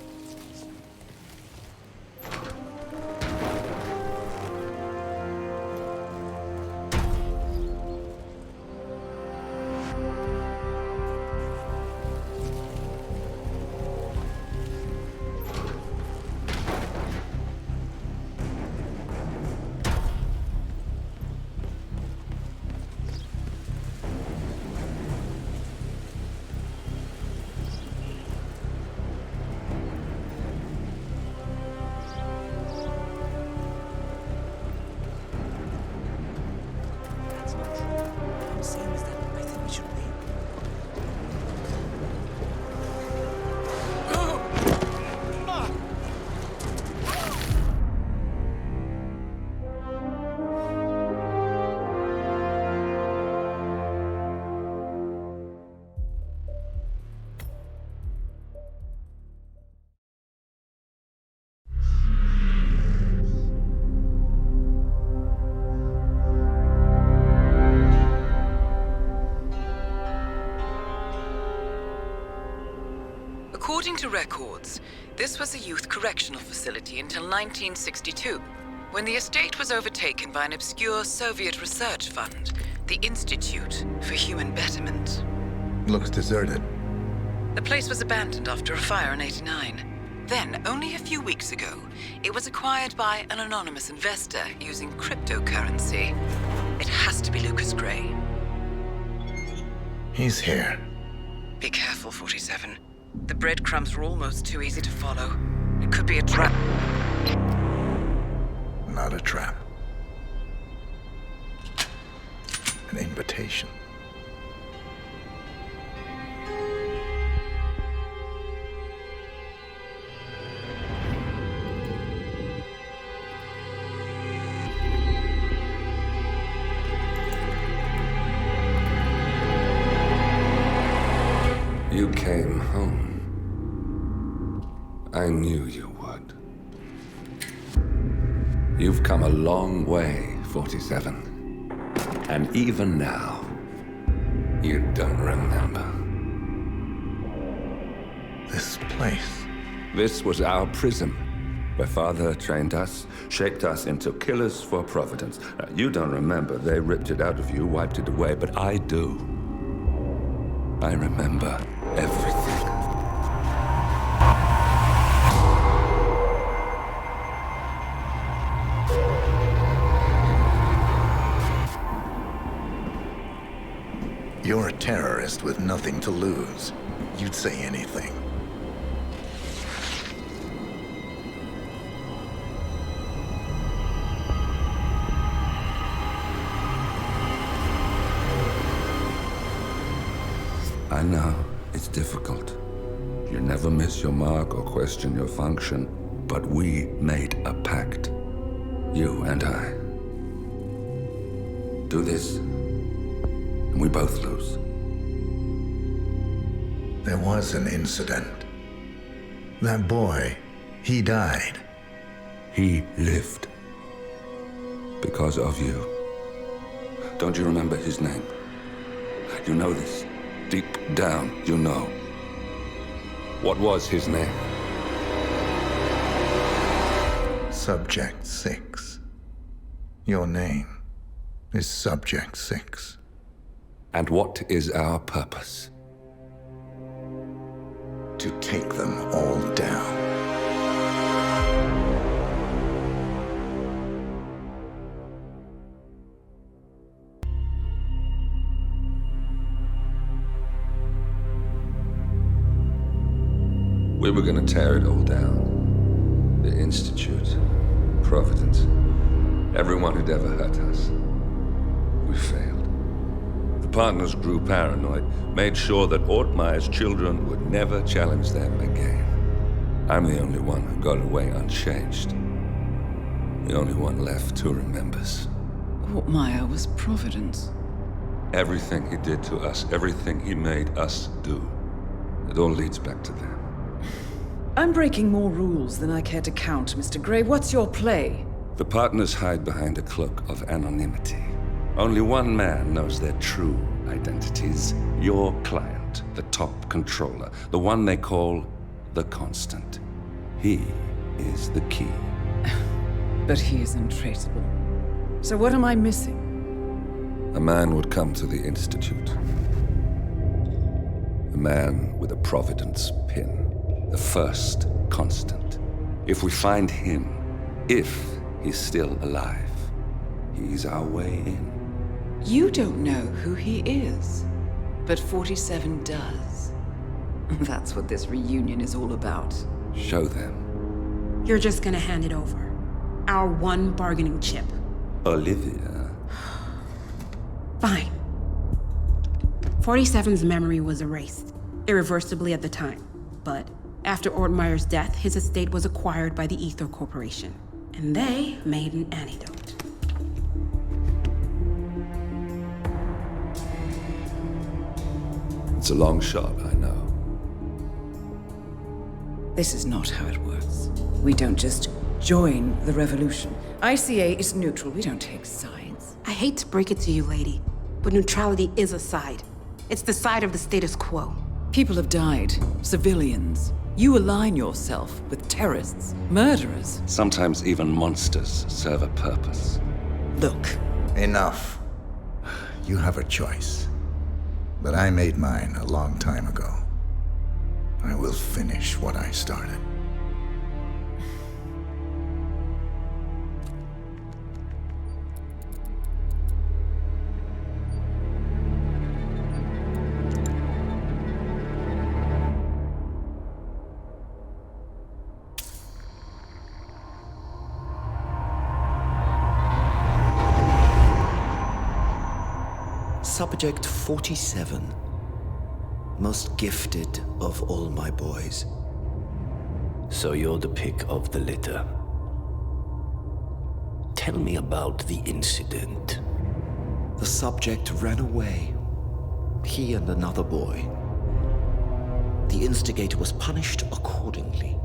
According to records, this was a youth correctional facility until 1962, when the estate was overtaken by an obscure Soviet research fund, the Institute for Human Betterment. Looks deserted. The place was abandoned after a fire in '89. Then, only a few weeks ago, it was acquired by an anonymous investor using cryptocurrency. It has to be Lucas Gray. He's here. Be careful, 47. The breadcrumbs were almost too easy to follow. It could be a trap. Not a trap. An invitation. You came home. I knew you would. You've come a long way, 47. And even now, you don't remember. This place. This was our prison, where Father trained us, shaped us into killers for Providence. Now, you don't remember. They ripped it out of you, wiped it away, but I do. I remember everything. You're a terrorist with nothing to lose. You'd say anything. I know, it's difficult. You never miss your mark or question your function, but we made a pact. You and I. Do this, and we both lose. There was an incident. That boy, he died. He lived. Because of you. Don't you remember his name? You know this. Deep down, you know. What was his name? Subject 6. Your name is Subject 6. And what is our purpose? To take them all down. We were gonna tear it all down. The Institute, Providence, everyone who'd ever hurt us. We failed. The partners grew paranoid, made sure that Ortmeyer's children would never challenge them again. I'm the only one who got away unchanged. The only one left who remembers. Ortmeyer was Providence. Everything he did to us, everything he made us do, it all leads back to them. I'm breaking more rules than I care to count, Mr. Gray. What's your play? The partners hide behind a cloak of anonymity. Only one man knows their true identities. Your client, the top controller, the one they call the Constant. He is the key. But he is untraceable. So what am I missing? A man would come to the Institute. A man with a Providence pin. The first Constant. If we find him, if he's still alive, he's our way in. You don't know who he is, but 47 does. That's what this reunion is all about. Show them. You're just gonna hand it over. Our one bargaining chip. Olivia. Fine. 47's memory was erased, irreversibly at the time, but after Ortmeyer's death, his estate was acquired by the Ether Corporation, and they made an antidote. It's a long shot, I know. This is not how it works. We don't just join the revolution. ICA is neutral. We don't take sides. I hate to break it to you, lady, but neutrality is a side. It's the side of the status quo. People have died. Civilians. You align yourself with terrorists, murderers. Sometimes even monsters serve a purpose. Look. Enough. You have a choice. But I made mine a long time ago. I will finish what I started. Subject 47. Most gifted of all my boys. So you're the pick of the litter. Tell me about the incident. The subject ran away. He and another boy. The instigator was punished accordingly.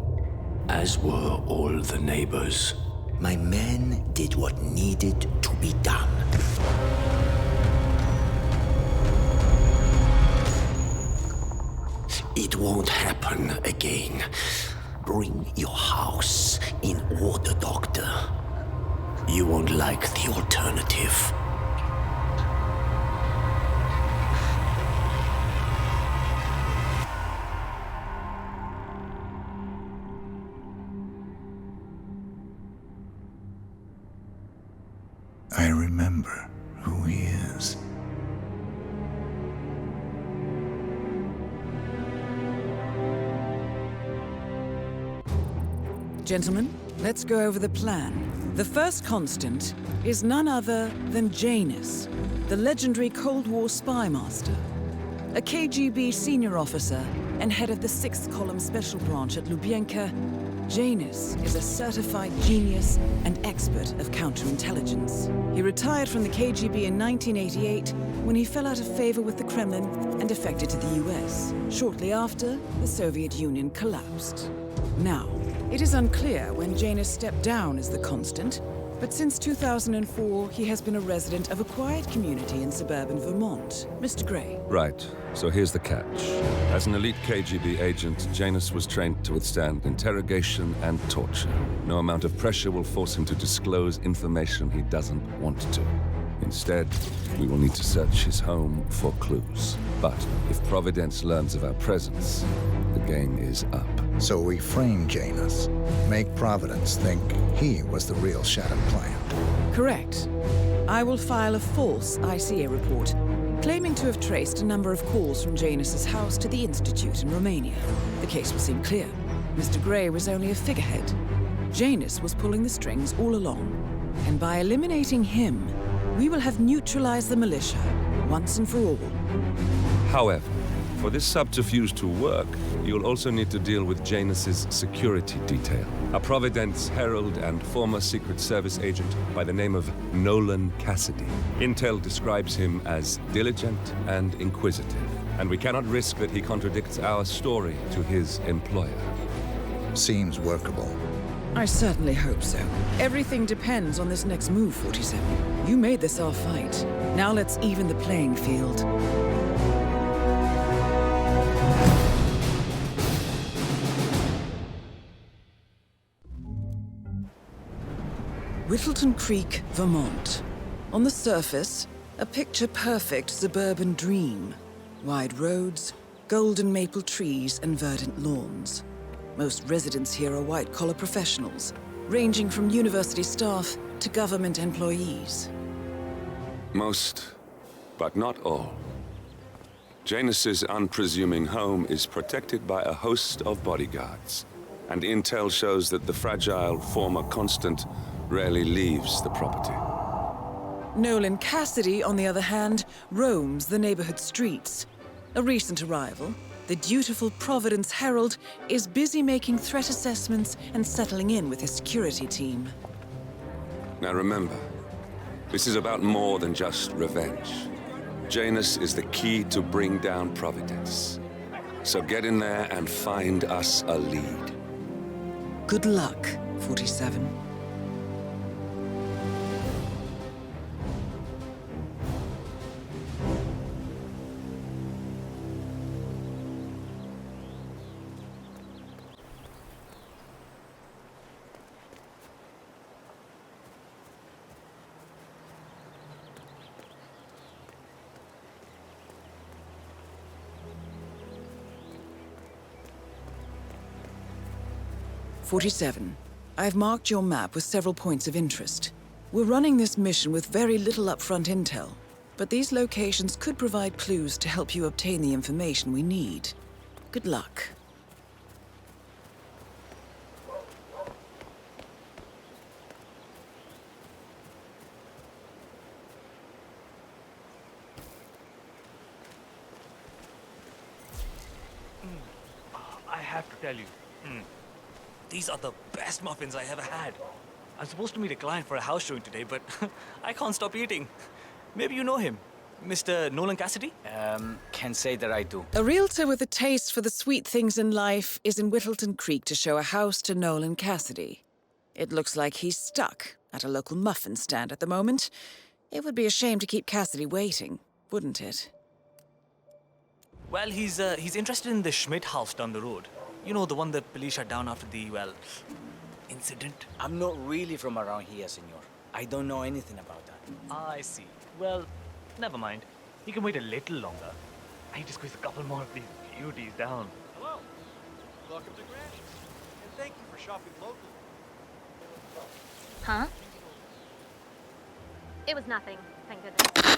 As were all the neighbors. My men did what needed to be done. It won't happen again. Bring your house in order, Doctor. You won't like the alternative. I remember who he is. Gentlemen, let's go over the plan. The first constant is none other than Janus, the legendary Cold War spy master, a KGB senior officer and head of the 6th Column Special Branch at Lubyanka. Janus is a certified genius and expert of counterintelligence. He retired from the KGB in 1988 when he fell out of favor with the Kremlin and defected to the US. Shortly after, the Soviet Union collapsed. Now, it is unclear when Janus stepped down as the constant, but since 2004, he has been a resident of a quiet community in suburban Vermont. Mr. Gray. Right. So here's the catch. As an elite KGB agent, Janus was trained to withstand interrogation and torture. No amount of pressure will force him to disclose information he doesn't want to. Instead, we will need to search his home for clues. But if Providence learns of our presence, the game is up. So we frame Janus, make Providence think he was the real Shadow client. Correct. I will file a false ICA report, claiming to have traced a number of calls from Janus's house to the Institute in Romania. The case will seem clear. Mr. Gray was only a figurehead. Janus was pulling the strings all along. And by eliminating him, we will have neutralized the militia, once and for all. However, for this subterfuge to work, you'll also need to deal with Janus's security detail. A Providence herald and former Secret Service agent by the name of Nolan Cassidy. Intel describes him as diligent and inquisitive, and we cannot risk that he contradicts our story to his employer. Seems workable. I certainly hope so. Everything depends on this next move, 47. You made this our fight. Now let's even the playing field. Whittleton Creek, Vermont. On the surface, a picture-perfect suburban dream. Wide roads, golden maple trees, and verdant lawns. Most residents here are white-collar professionals, ranging from university staff to government employees. Most, but not all. Janus's unpresuming home is protected by a host of bodyguards, and intel shows that the fragile former constant rarely leaves the property. Nolan Cassidy, on the other hand, roams the neighborhood streets. A recent arrival, the dutiful Providence Herald is busy making threat assessments and settling in with his security team. Now remember, this is about more than just revenge. Janus is the key to bring down Providence. So get in there and find us a lead. Good luck, 47. 47. I've marked your map with several points of interest. We're running this mission with very little upfront intel, but these locations could provide clues to help you obtain the information we need. Good luck. I have to tell you, these are the best muffins I ever had. I'm supposed to meet a client for a house showing today, but I can't stop eating. Maybe you know him, Mr. Nolan Cassidy? Can't say that I do. A realtor with a taste for the sweet things in life is in Whittleton Creek to show a house to Nolan Cassidy. It looks like he's stuck at a local muffin stand at the moment. It would be a shame to keep Cassidy waiting, wouldn't it? Well, he's interested in the Schmidt house down the road. You know, the one the police shut down after the, well, incident. I'm not really from around here, senor. I don't know anything about that. I see. Well, never mind. He can wait a little longer. I need to squeeze a couple more of these beauties down. Hello. Welcome to Granny's. And thank you for shopping locally. Huh? It was nothing, thank goodness.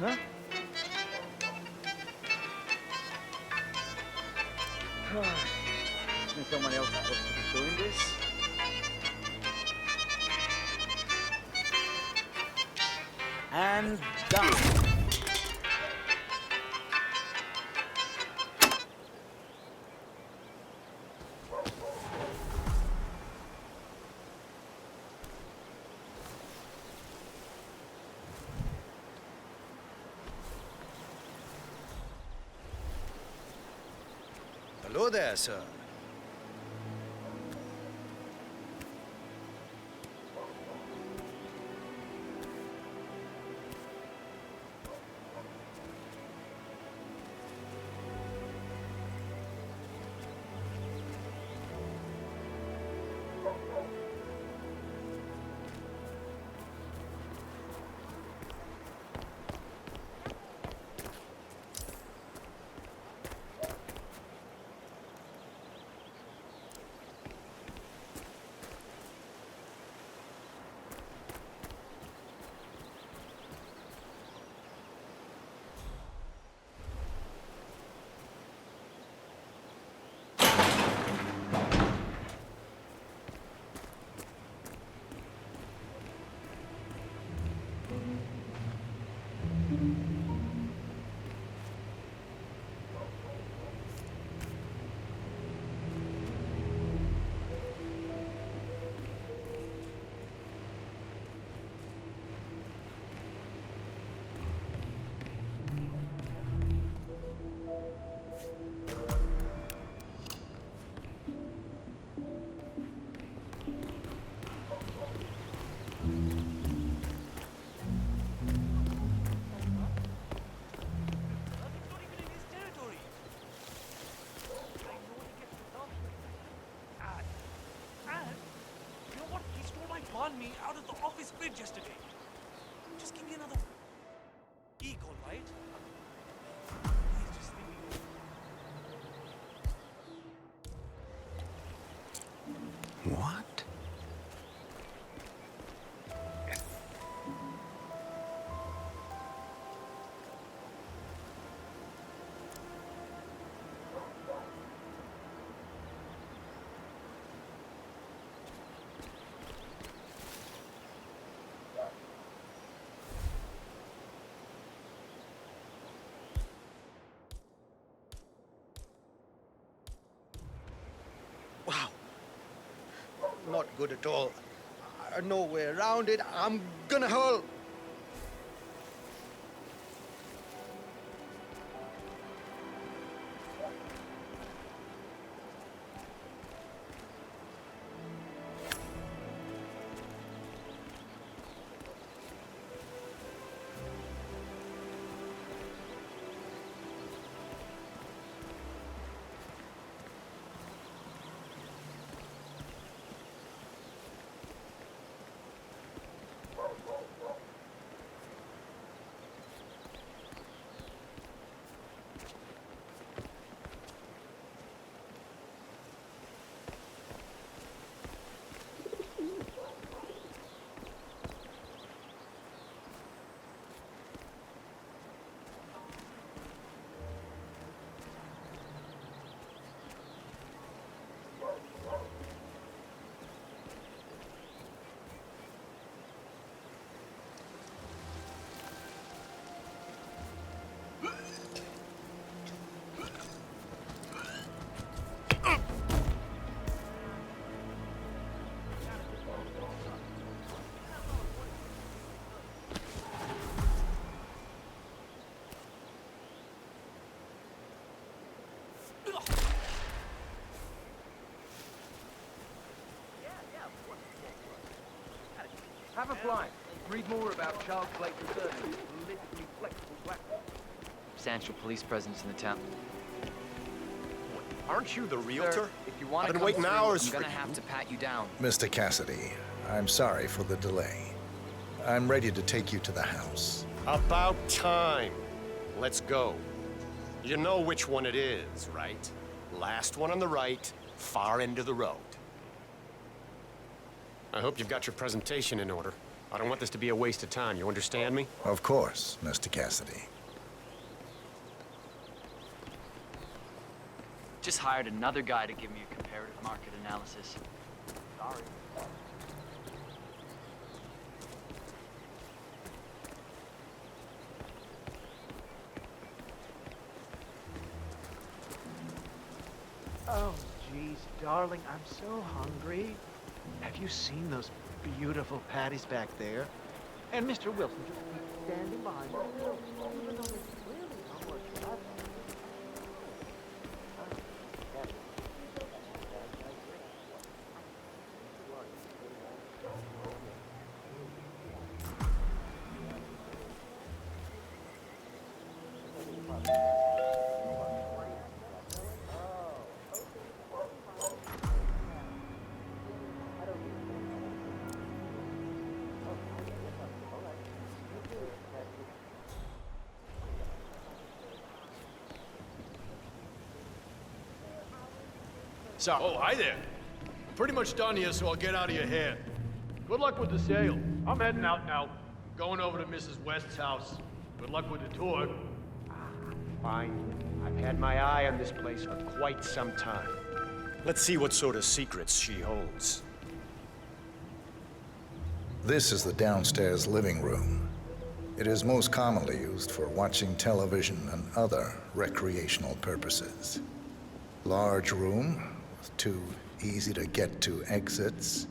Huh? Isn't someone else supposed to be doing this? And done. Hello there, sir. Me out of the office fridge yesterday. Just give me another e-call, right? He's just thinking. What? Wow. Not good at all. No way around it. I'm gonna hurl. Have a fly. Read more about child slave research and politically flexible black. Substantial police presence in the town. Aren't you the realtor? Sir, if you want I've to been come waiting through, hours I'm for gonna you. have to pat you down. Mr. Cassidy, I'm sorry for the delay. I'm ready to take you to the house. About time. Let's go. You know which one it is, right? Last one on the right, far end of the road. I hope you've got your presentation in order. I don't want this to be a waste of time, you understand me? Of course, Mr. Cassidy. Just hired another guy to give me a comparative market analysis. Sorry. Oh, geez, darling, I'm so hungry. Have you seen those beautiful patties back there? And Mr. Wilson just keeps standing behind us, even though there's clearly not much left. So, oh, hi there. Pretty much done here, so I'll get out of your hair. Good luck with the sale. I'm heading out now. Going over to Mrs. West's house. Good luck with the tour. Fine. I've had my eye on this place for quite some time. Let's see what sort of secrets she holds. This is the downstairs living room. It is most commonly used for watching television and other recreational purposes. Large room with 2 easy-to-get-to exits.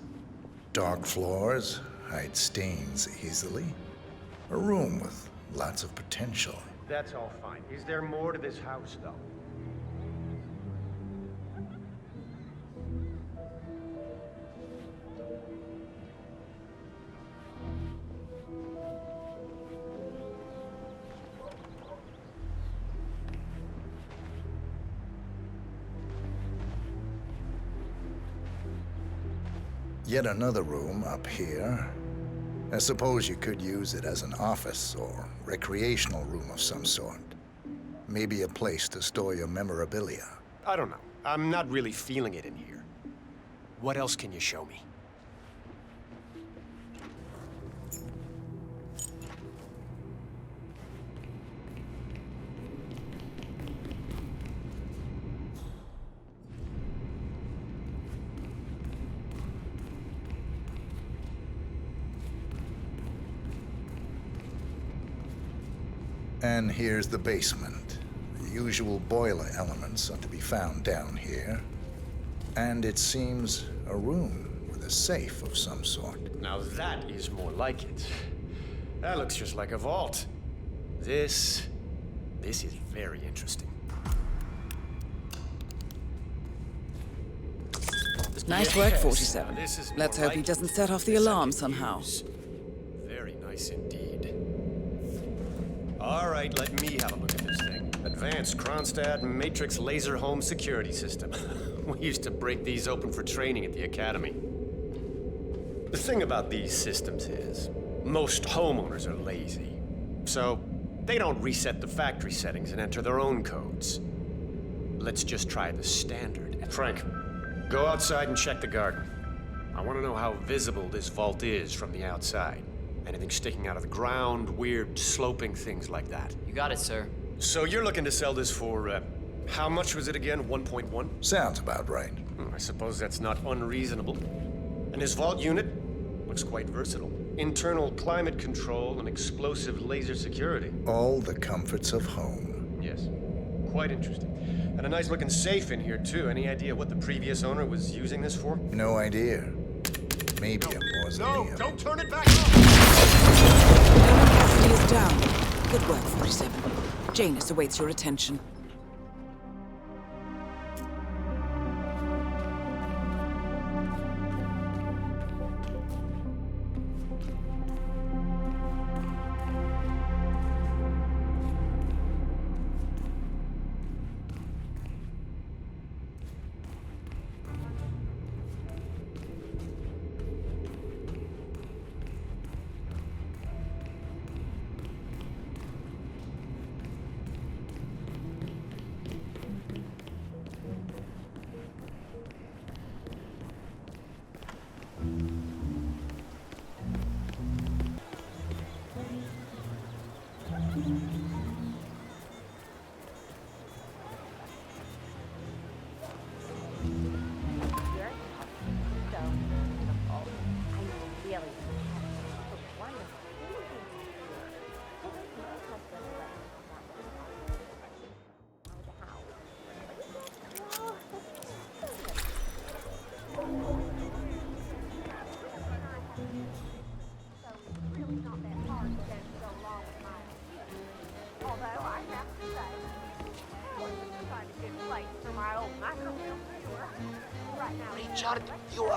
Dark floors hide stains easily. A room with lots of potential. That's all fine. Is there more to this house, though? Yet another room up here. I suppose you could use it as an office or recreational room of some sort. Maybe a place to store your memorabilia. I don't know. I'm not really feeling it in here. What else can you show me? And here's the basement. The usual boiler elements are to be found down here. And it seems a room with a safe of some sort. Now that is more like it. That looks just like a vault. This is very interesting. Nice work, 47. Let's hope he doesn't set off the alarm somehow. Very nice indeed. All right, let me have a look at this thing. Advanced Kronstadt Matrix Laser Home Security System. We used to break these open for training at the academy. The thing about these systems is, most homeowners are lazy. So, they don't reset the factory settings and enter their own codes. Let's just try the standard. Frank, go outside and check the garden. I want to know how visible this vault is from the outside. Anything sticking out of the ground, weird sloping things like that. You got it, sir. So you're looking to sell this for, how much was it again? 1.1? Sounds about right. I suppose that's not unreasonable. And his vault unit looks quite versatile. Internal climate control and explosive laser security. All the comforts of home. Yes, quite interesting. And a nice looking safe in here too. Any idea what the previous owner was using this for? No idea. Maybe a mausoleum. No, don't turn it back up! Cassidy is down. Good work, 47. Janus awaits your attention.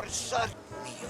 son mío.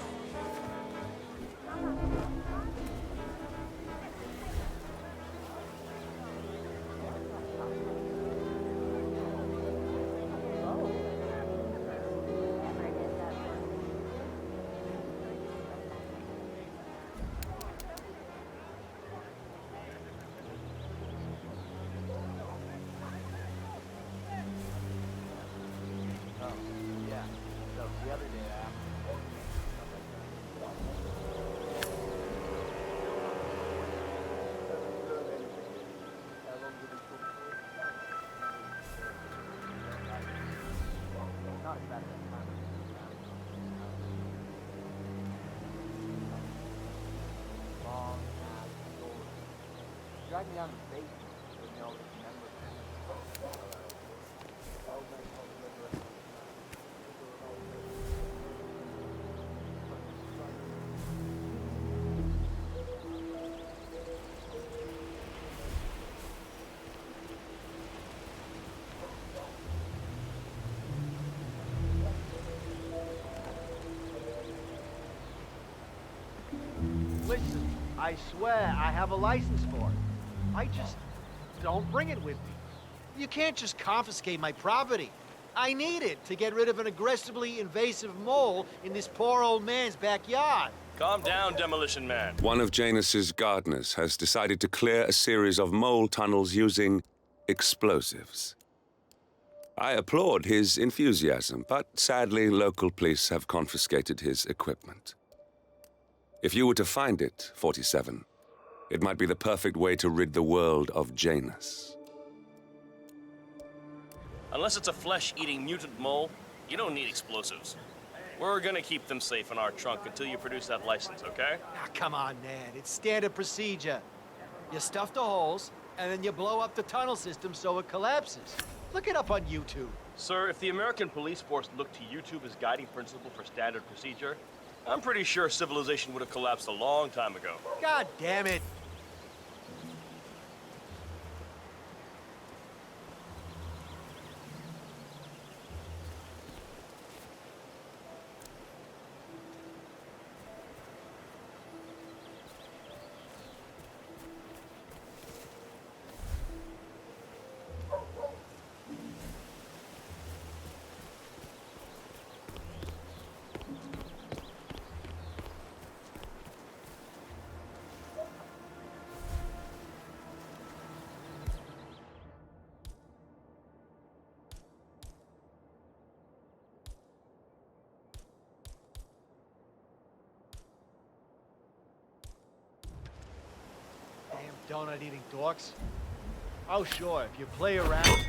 Drag me down to the basement with no remember. Listen, I swear I have a license for it. I just don't bring it with me. You can't just confiscate my property. I need it to get rid of an aggressively invasive mole in this poor old man's backyard. Calm down, Demolition Man. One of Janus's gardeners has decided to clear a series of mole tunnels using explosives. I applaud his enthusiasm, but sadly, local police have confiscated his equipment. If you were to find it, 47, it might be the perfect way to rid the world of Janus. Unless it's a flesh-eating mutant mole, you don't need explosives. We're gonna keep them safe in our trunk until you produce that license, okay? Ah, come on, Ned. It's standard procedure. You stuff the holes, and then you blow up the tunnel system so it collapses. Look it up on YouTube. Sir, if the American police force looked to YouTube as guiding principle for standard procedure, I'm pretty sure civilization would have collapsed a long time ago. God damn it. Damn donut-eating dorks. Oh, sure, if you play around...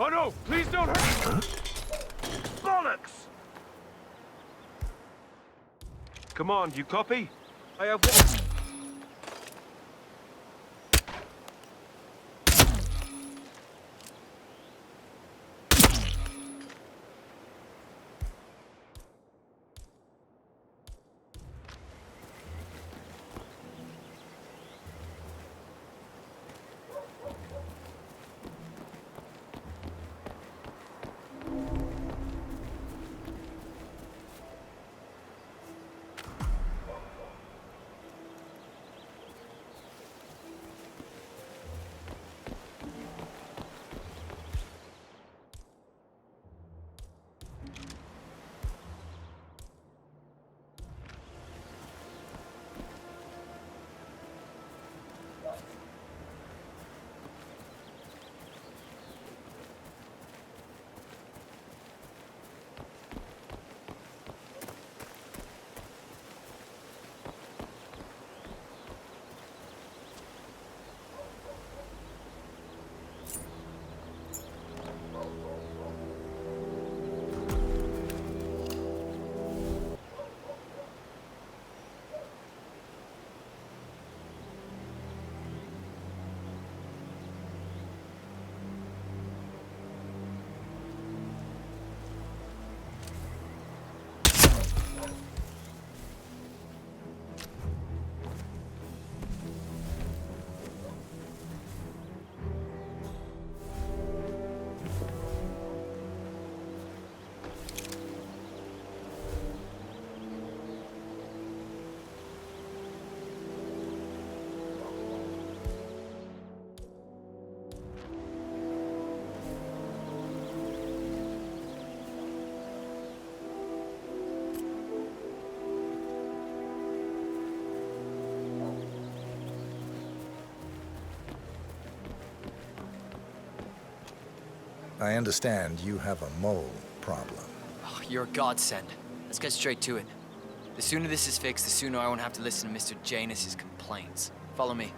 Oh no! Please don't hurt! Bollocks! Come on, you copy? I have one. I understand you have a mole problem. Oh, you're a godsend. Let's get straight to it. The sooner this is fixed, the sooner I won't have to listen to Mr. Janus's complaints. Follow me.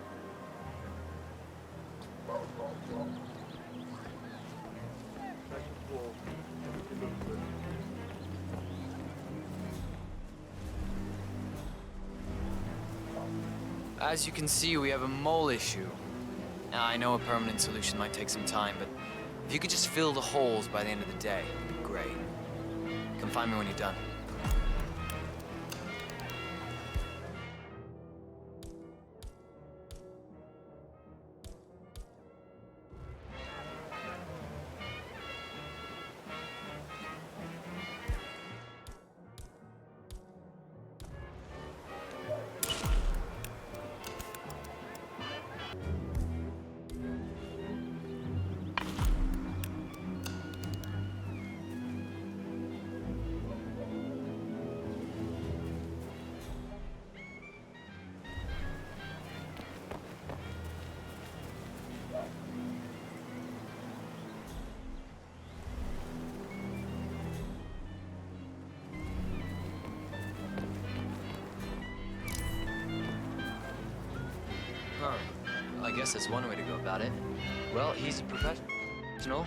As you can see, we have a mole issue. Now, I know a permanent solution might take some time, but if you could just fill the holes by the end of the day, it'd be great. Come find me when you're done. Huh. Well, I guess that's one way to go about it. Well, he's a professional.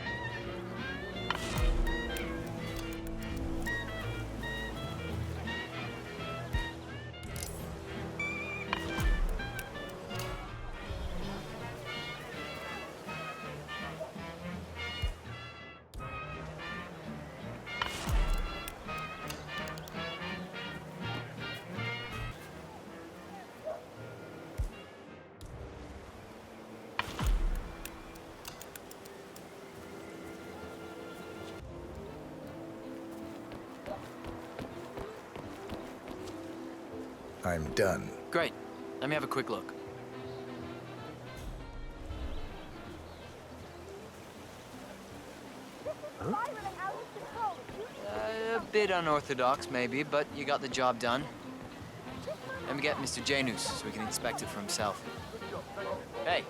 I'm done. Great. Let me have a quick look. A bit unorthodox, maybe, but you got the job done. Let me get Mr. Janus so we can inspect it for himself. Hey,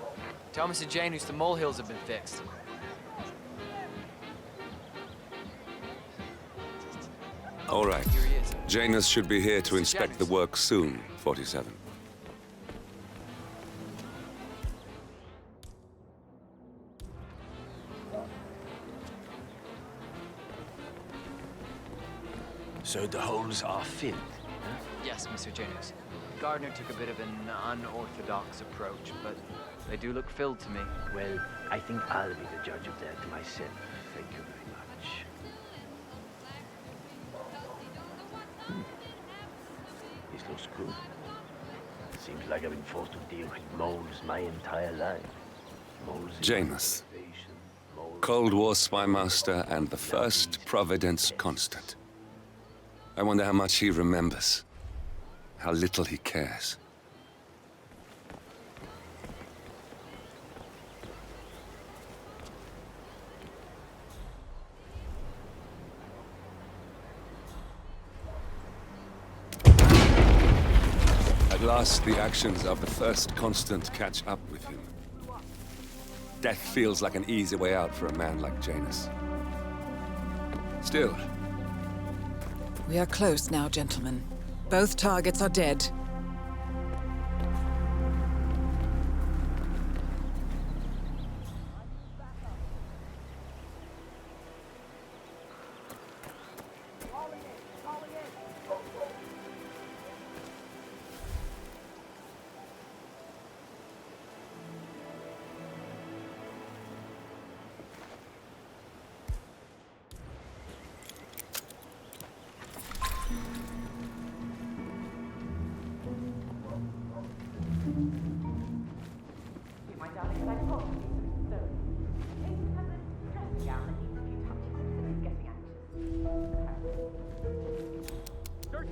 tell Mr. Janus the molehills have been fixed. All right. Here he is. Janus should be here to inspect the work soon, 47. So the holes are filled? Yes, Mr. Janus. Gardner took a bit of an unorthodox approach, but they do look filled to me. Well, I think I'll be the judge of that myself. Thank you very much. This looks good. Seems like I've been forced to deal with moles my entire life. Moles. Janus. Cold War spy master and the first Providence constant. I wonder how much he remembers. How little he cares. At last, the actions of the first constant catch up with him. Death feels like an easy way out for a man like Janus. Still. We are close now, gentlemen. Both targets are dead.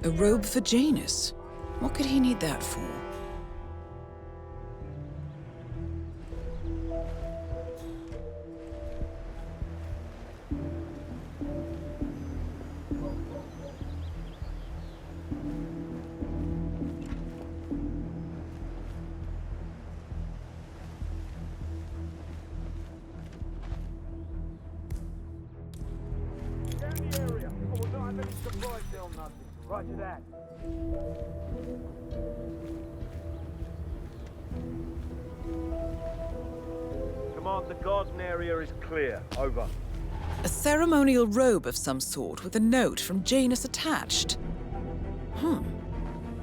A robe for Janus? What could he need that for? Roger that. Command, the garden area is clear. Over. A ceremonial robe of some sort with a note from Janus attached.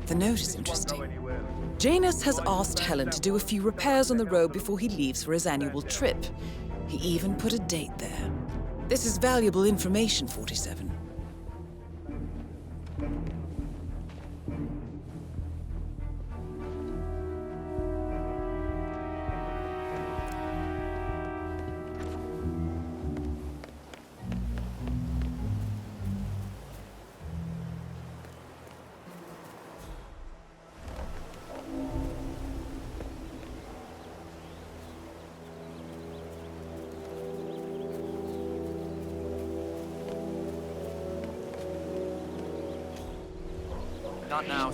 The note is interesting. Janus has asked Helen to do a few repairs on the robe before he leaves for his annual trip. He even put a date there. This is valuable information, 47. Not now.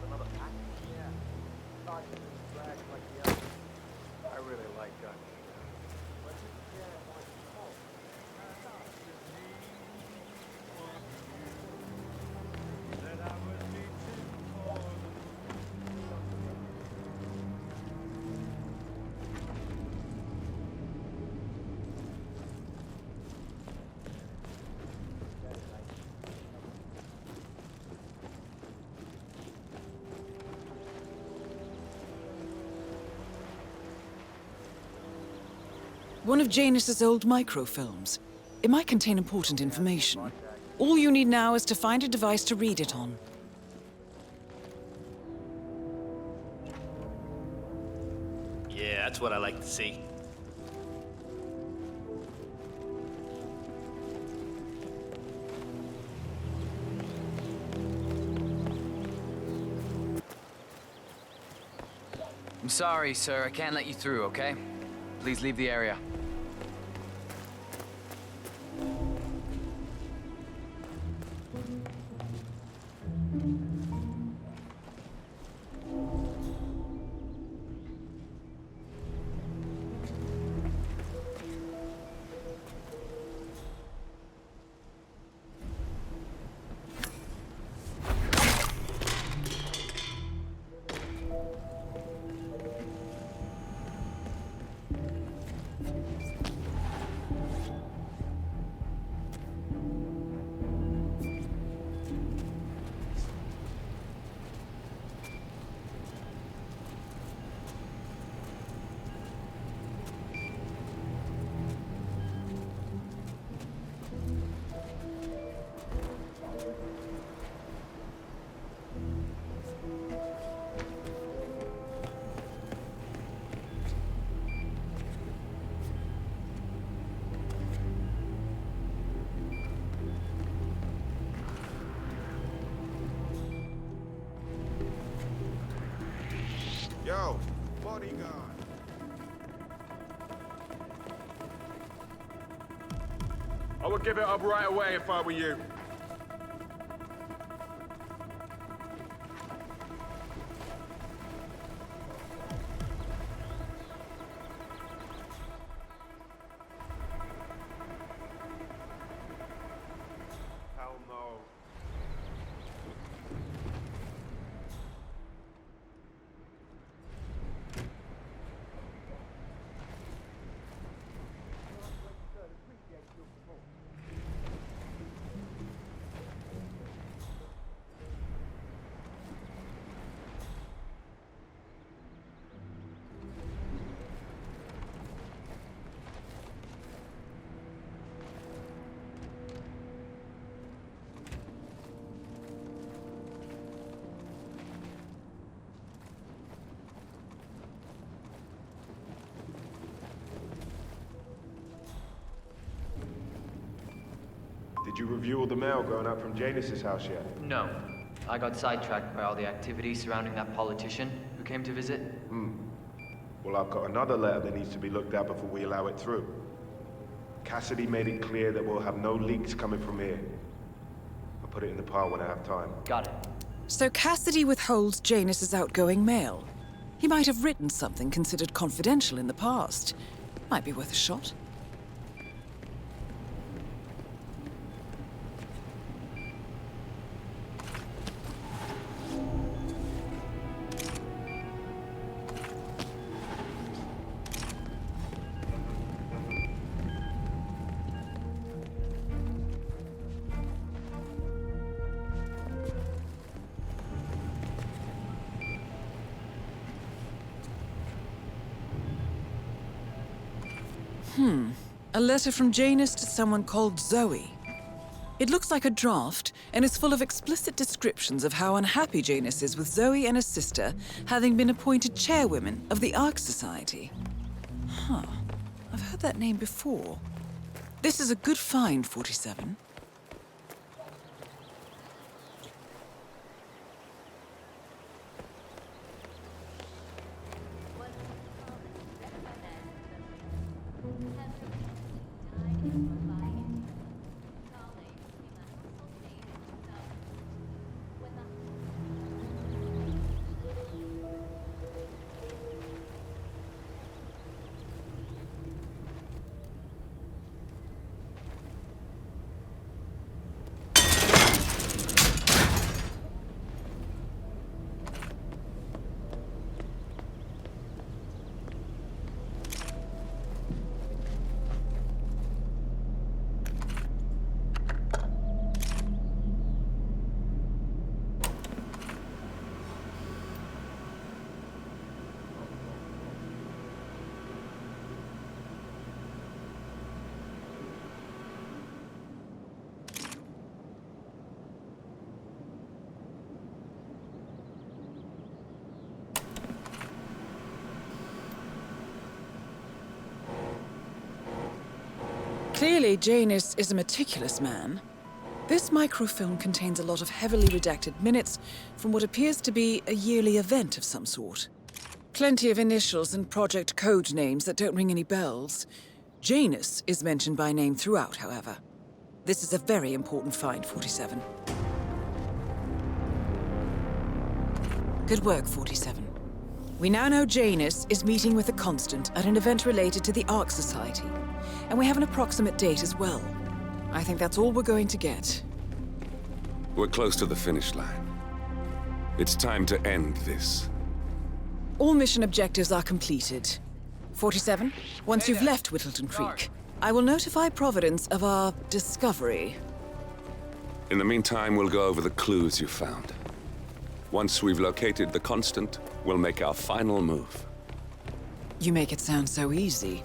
Another pack? Yeah. Not just drag like the others. I really like guns. One of Janus's old microfilms. It might contain important information. All you need now is to find a device to read it on. Yeah, that's what I like to see. I'm sorry, sir. I can't let you through, okay? Please leave the area. Yo, bodyguard. I would give it up right away if I were you. Hell no. Did you review all the mail going up from Janus's house yet? No. I got sidetracked by all the activity surrounding that politician who came to visit. Well, I've got another letter that needs to be looked at before we allow it through. Cassidy made it clear that we'll have no leaks coming from here. I'll put it in the pile when I have time. Got it. So Cassidy withholds Janus's outgoing mail. He might have written something considered confidential in the past. Might be worth a shot. A letter from Janus to someone called Zoe. It looks like a draft and is full of explicit descriptions of how unhappy Janus is with Zoe and his sister having been appointed chairwomen of the Ark Society. Huh. I've heard that name before. This is a good find, 47. Clearly, Janus is a meticulous man. This microfilm contains a lot of heavily redacted minutes from what appears to be a yearly event of some sort. Plenty of initials and project code names that don't ring any bells. Janus is mentioned by name throughout, however. This is a very important find, 47. Good work, 47. We now know Janus is meeting with the Constant at an event related to the Ark Society. And we have an approximate date as well. I think that's all we're going to get. We're close to the finish line. It's time to end this. All mission objectives are completed. 47, once you've left Whittleton Creek, I will notify Providence of our discovery. In the meantime, we'll go over the clues you found. Once we've located the Constant, we'll make our final move. You make it sound so easy.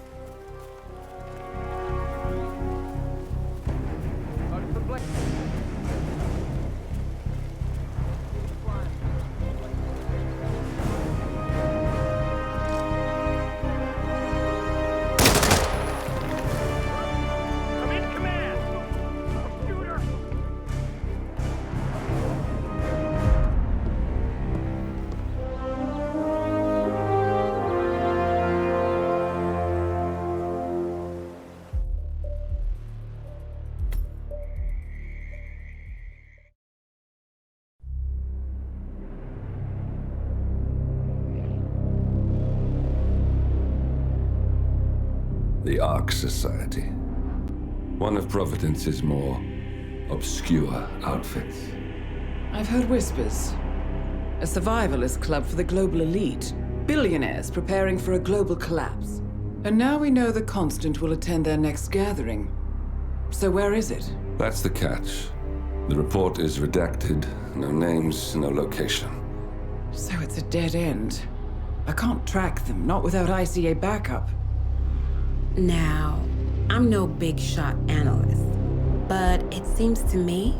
The Ark Society. One of Providence's more obscure outfits. I've heard whispers. A survivalist club for the global elite. Billionaires preparing for a global collapse. And now we know the Constant will attend their next gathering. So where is it? That's the catch. The report is redacted. No names, no location. So it's a dead end. I can't track them, not without ICA backup. Now, I'm no big shot analyst, but it seems to me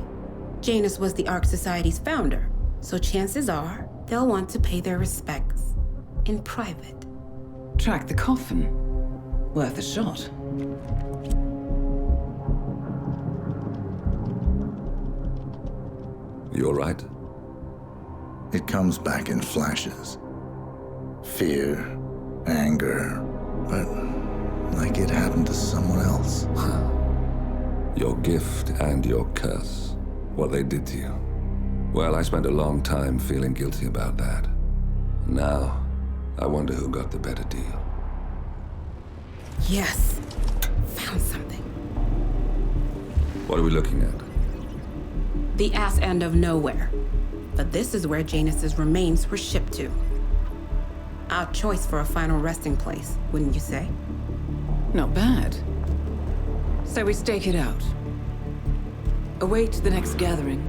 Janus was the Ark Society's founder, so chances are they'll want to pay their respects in private. Track the coffin. Worth a shot. You all right? It comes back in flashes. Fear, anger, but like it happened to someone else. Your gift and your curse. What they did to you. Well, I spent a long time feeling guilty about that. Now, I wonder who got the better deal. Yes. Found something. What are we looking at? The ass end of nowhere. But this is where Janus's remains were shipped to. Our choice for a final resting place, wouldn't you say? Not bad. So we stake it out. Await the next gathering.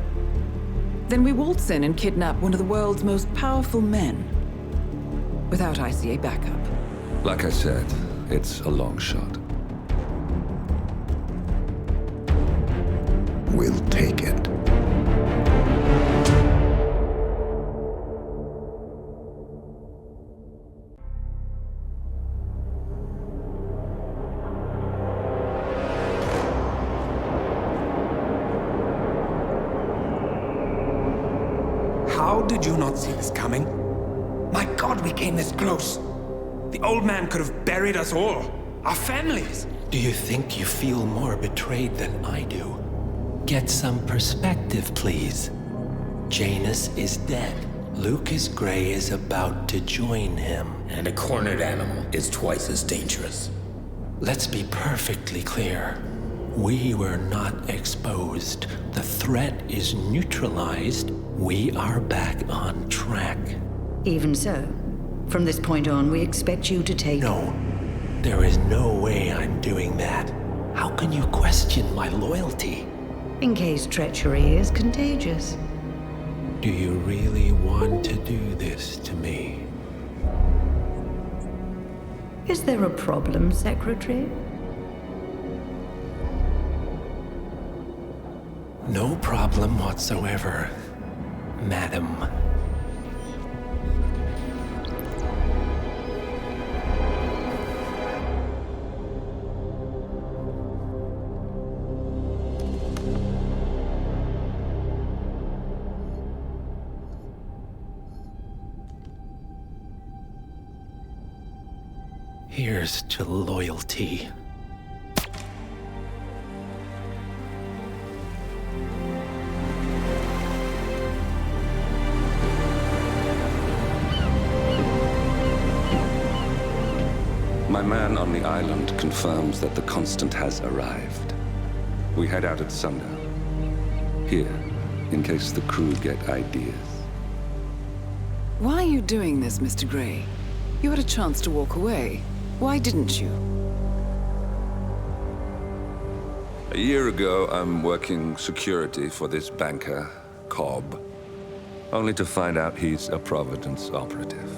Then we waltz in and kidnap one of the world's most powerful men. Without ICA backup. Like I said, it's a long shot. We'll take it. How did you not see this coming? My God, we came this close. The old man could have buried us all. Our families. Do you think you feel more betrayed than I do? Get some perspective, please. Janus is dead. Lucas Gray is about to join him. And a cornered animal is twice as dangerous. Let's be perfectly clear. We were not exposed. The threat is neutralized. We are back on track. Even so, from this point on, we expect you to take... No, there is no way I'm doing that. How can you question my loyalty? In case treachery is contagious. Do you really want to do this to me? Is there a problem, Secretary? No problem whatsoever, Madam. Here's to loyalty. My man on the island confirms that the Constant has arrived. We head out at sundown. Here, in case the crew get ideas. Why are you doing this, Mr. Gray? You had a chance to walk away. Why didn't you? A year ago, I'm working security for this banker, Cobb, only to find out he's a Providence operative.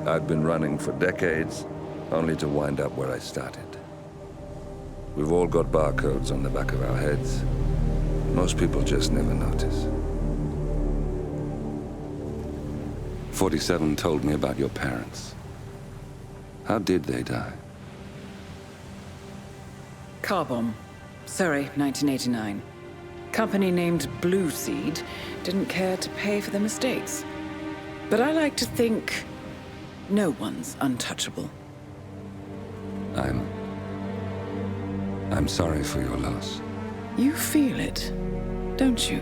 I'd been running for decades, only to wind up where I started. We've all got barcodes on the back of our heads. Most people just never notice. 47 told me about your parents. How did they die? Car bomb. Surrey, 1989. Company named Blue Seed didn't care to pay for their mistakes. But I like to think no one's untouchable. I'm sorry for your loss. You feel it, don't you?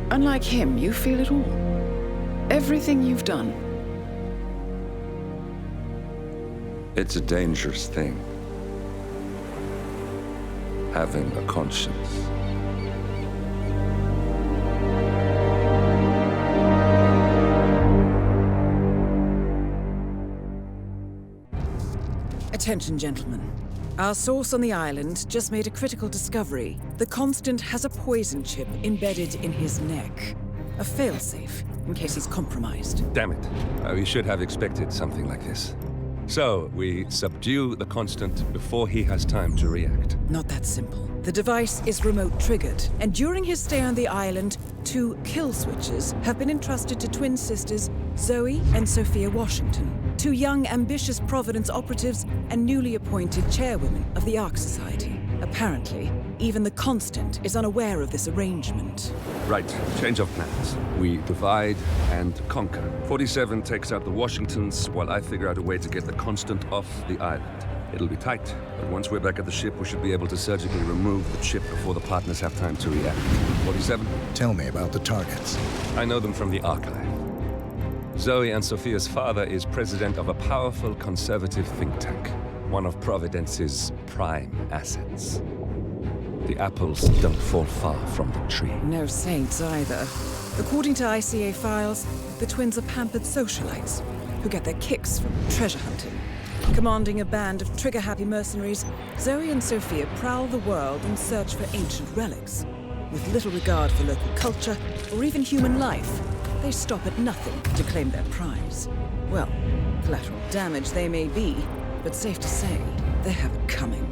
Unlike him, you feel it all. Everything you've done. It's a dangerous thing. Having a conscience. Attention, gentlemen. Our source on the island just made a critical discovery. The Constant has a poison chip embedded in his neck. A failsafe, in case he's compromised. Damn it. We should have expected something like this. So, we subdue the Constant before he has time to react. Not that simple. The device is remote triggered, and during his stay on the island, 2 kill switches have been entrusted to twin sisters Zoe and Sophia Washington, 2 young, ambitious Providence operatives and newly appointed chairwomen of the Ark Society. Apparently, even the Constant is unaware of this arrangement. Right, change of plans. We divide and conquer. 47 takes out the Washingtons, while I figure out a way to get the Constant off the island. It'll be tight, but once we're back at the ship, we should be able to surgically remove the chip before the partners have time to react. 47? Tell me about the targets. I know them from the archive. Zoe and Sophia's father is president of a powerful conservative think tank, one of Providence's prime assets. The apples don't fall far from the tree. No saints either. According to ICA files, the twins are pampered socialites who get their kicks from treasure hunting. Commanding a band of trigger-happy mercenaries, Zoe and Sophia prowl the world in search for ancient relics. With little regard for local culture or even human life, they stop at nothing to claim their prize. Well, collateral damage they may be, but safe to say, they have it coming.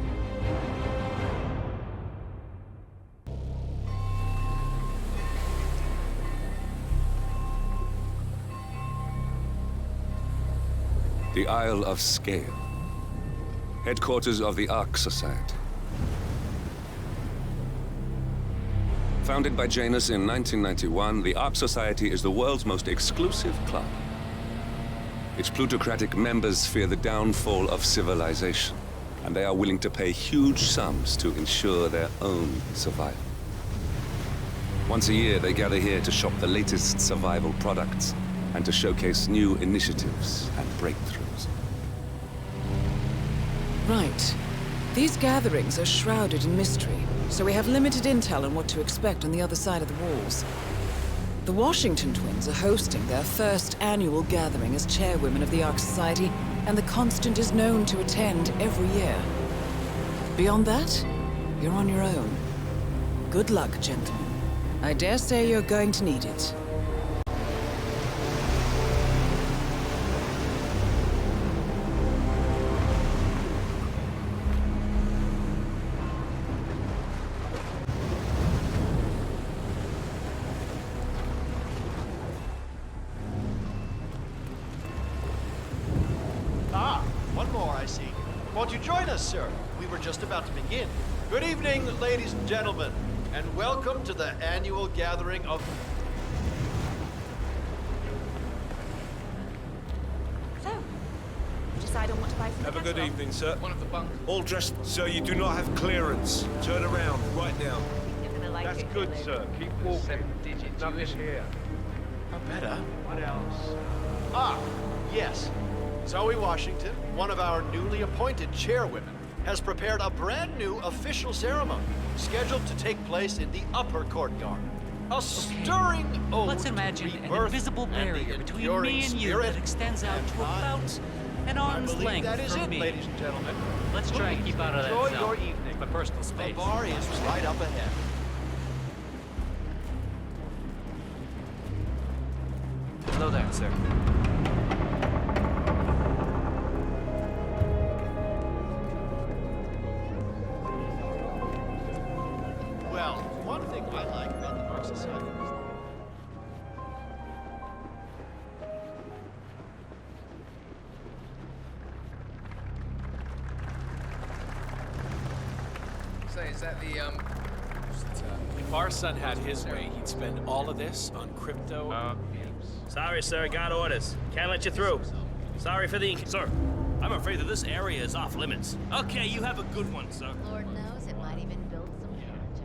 The Isle of Scale. Headquarters of the Ark Society. Founded by Janus in 1991, the Ark Society is the world's most exclusive club. Its plutocratic members fear the downfall of civilization, and they are willing to pay huge sums to ensure their own survival. Once a year, they gather here to shop the latest survival products and to showcase new initiatives and breakthroughs. Right. These gatherings are shrouded in mystery, so we have limited intel on what to expect on the other side of the walls. The Washington twins are hosting their first annual gathering as chairwomen of the Ark Society, and the Constant is known to attend every year. Beyond that, you're on your own. Good luck, gentlemen. I dare say you're going to need it. Won't you join us, sir? We were just about to begin. Good evening, ladies and gentlemen, and welcome to the annual gathering of... So, decide on what to buy for the Have a good casserole? evening, sir. One of the bunks. All dressed so you do not have clearance. Turn around, right now. You're gonna like That's it, good, Caleb. sir. Keep walking. Seven-digit Nothing tuition. here. Better. What else? Ah, yes. Zoe Washington, one of our newly appointed chairwomen, has prepared a brand new official ceremony scheduled to take place in the upper courtyard. A stirring ode Let's imagine to an rebirth invisible barrier and the between enduring me and you spirit that extends out and to time. about an arm's I believe length that is from it, me. ladies and gentlemen. Let's try and Please keep out of that enjoy zone. your evening. It's my personal The space. bar is right up ahead. Hello there, sir. Well, one thing I like about the Ark Society is... Say, is that the, If our son had his way, he'd spend all of this on crypto. Sorry, sir. Got orders. Can't let you through. Sorry for the Sir, I'm afraid that this area is off limits. Okay, you have a good one, sir. Lord knows it might even build some character.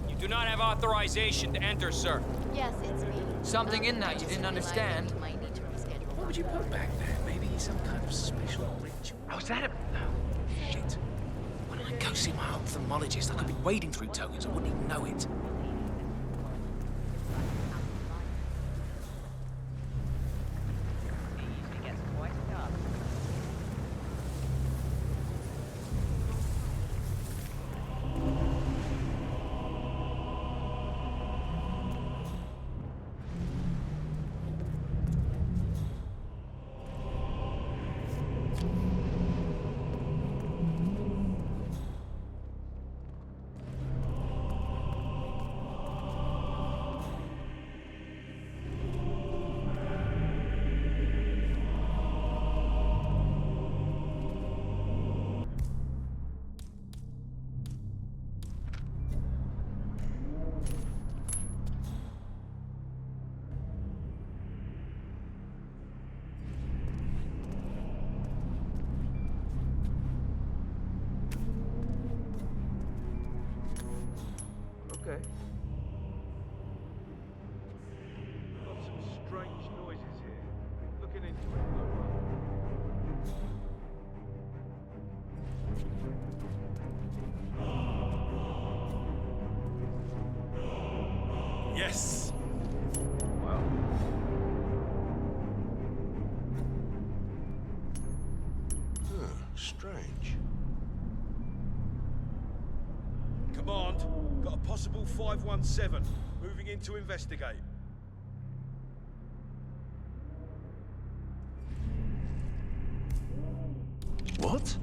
You do not have authorization to enter, sir. Yes, it's me. Something in that you didn't understand. Might need to reschedule. What would you put back there? Maybe some kind of special ritual. Oh, is that it? Oh, shit. When I go see my ophthalmologist, I could be wading through tokens. I wouldn't even know it. Yes. Well. Strange. Command, got a possible 517. Moving in to investigate. What?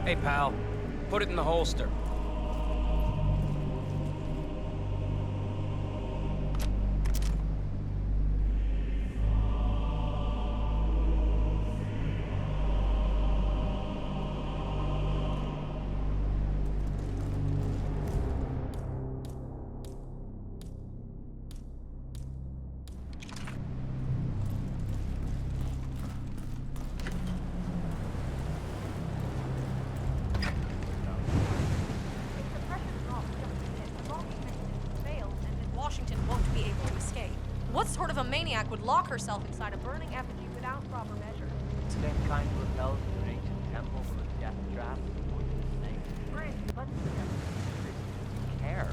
Hey, pal. Put it in the holster. What sort of a maniac would lock herself inside a burning effigy without proper measure? Same kind who repels an ancient temple from a death trap. Care.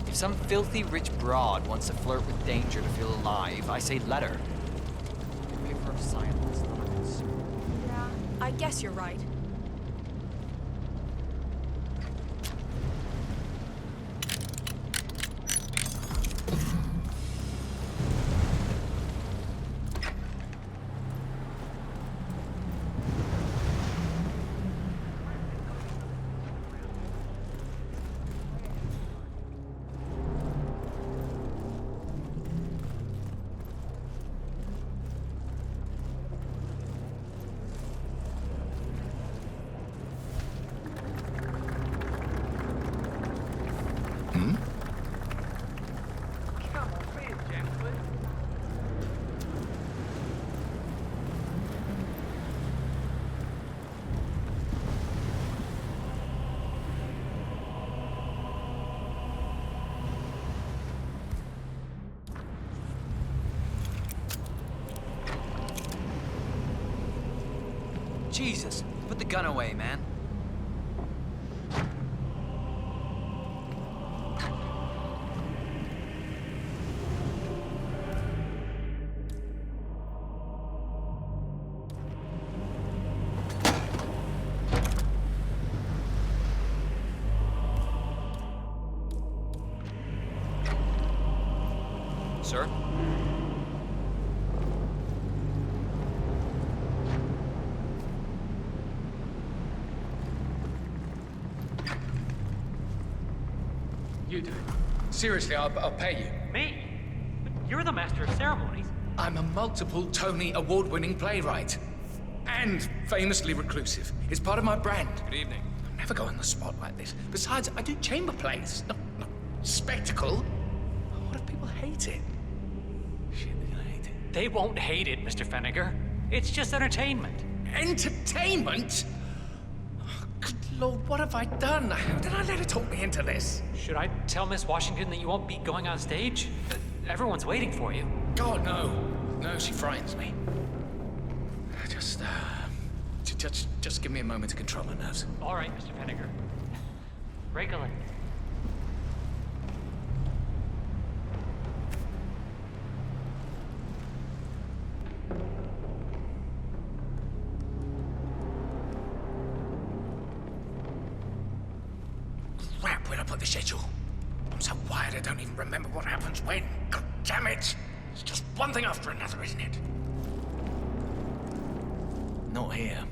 If some filthy rich broad wants to flirt with danger to feel alive, I say let her. I give her silence, not a concern. Yeah, I guess you're right. Jesus, put the gun away, man. Sir? You do it. Seriously, I'll pay you. Me? But you're the master of ceremonies. I'm a multiple Tony award-winning playwright. And famously reclusive. It's part of my brand. Good evening. I'll never go on the spot like this. Besides, I do chamber plays, not spectacle. What if people hate it? Shit, they're gonna hate it. They won't hate it, Mr. Fenniger. It's just entertainment. Entertainment? Oh, good Lord, what have I done? How did I let her talk me into this? Should I tell Miss Washington that you won't be going on stage? Everyone's waiting for you. God, no. No, she frightens me. Just give me a moment to control my nerves. All right, Mr. Fenniger. Break a leg. Crap, where'd I put the schedule? I'm so wired I don't even remember what happens when. God damn it! It's just one thing after another, isn't it? Not here.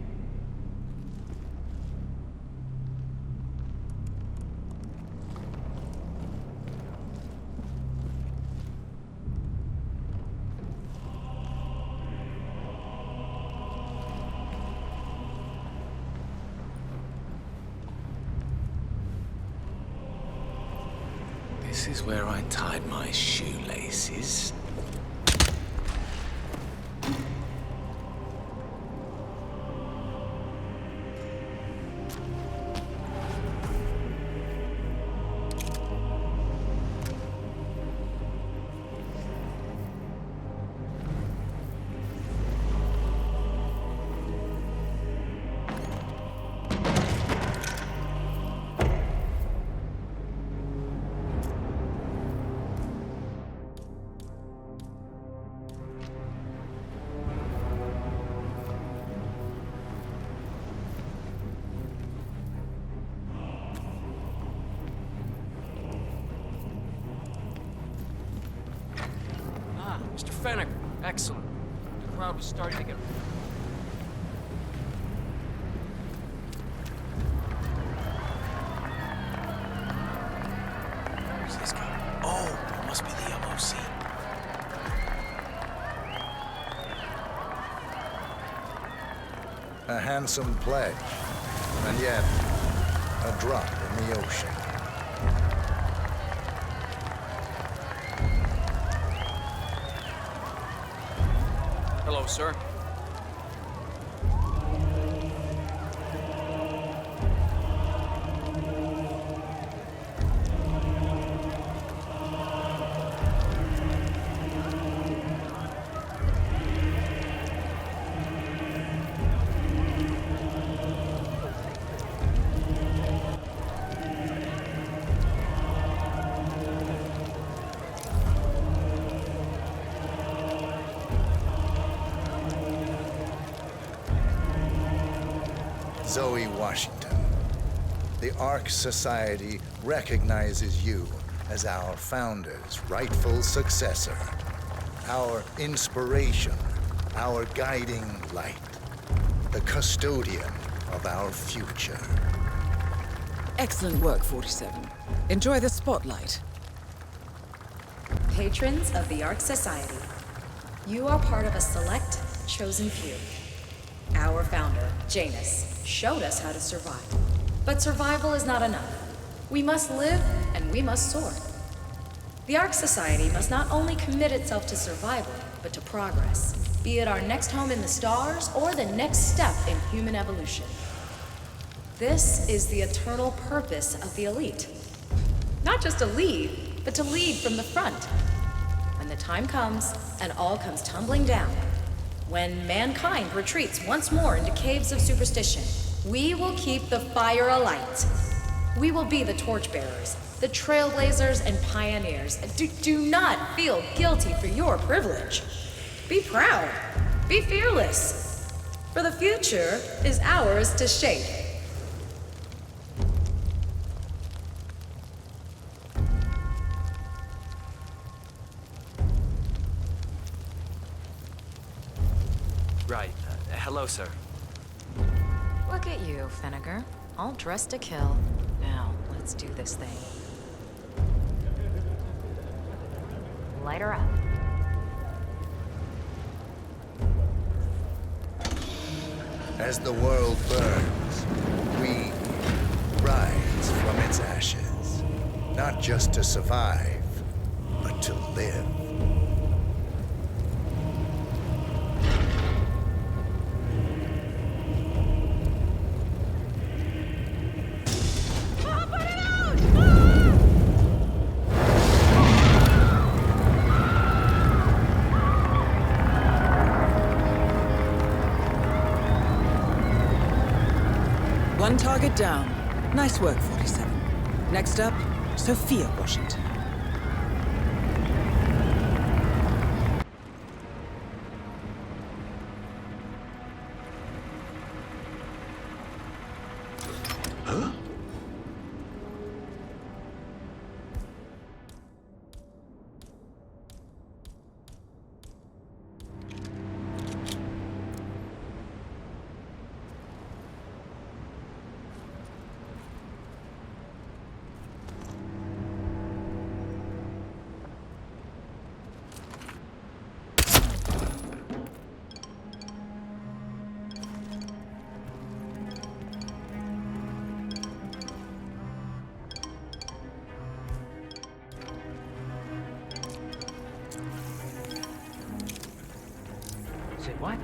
This is where I tied my shoelaces. Mr. Fennec, excellent. The crowd was starting to get... Where's this guy? Oh, it must be the MOC. A handsome pledge, and yet a drop in the ocean. Hello, sir. Zoe Washington, the Ark Society recognizes you as our founder's rightful successor, our inspiration, our guiding light, the custodian of our future. Excellent work, 47. Enjoy the spotlight. Patrons of the Ark Society, you are part of a select, chosen few. Our founder, Janus, showed us how to survive. But survival is not enough. We must live and we must soar. The Ark Society must not only commit itself to survival, but to progress, be it our next home in the stars or the next step in human evolution. This is the eternal purpose of the elite. Not just to lead, but to lead from the front. When the time comes and all comes tumbling down, when mankind retreats once more into caves of superstition, we will keep the fire alight. We will be the torchbearers, the trailblazers and pioneers. Do not feel guilty for your privilege. Be proud. Be fearless. For the future is ours to shape. Right. Hello, sir. Look at you, Finnegar. All dressed to kill. Now, let's do this thing. Light her up. As the world burns, we rise from its ashes, not just to survive, but to live. One target down. Nice work, 47. Next up, Sophia Washington. Huh? What?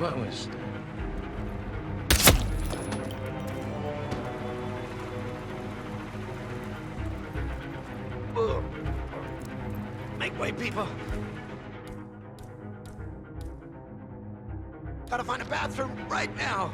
What was... Make way, people. Gotta find a bathroom right now.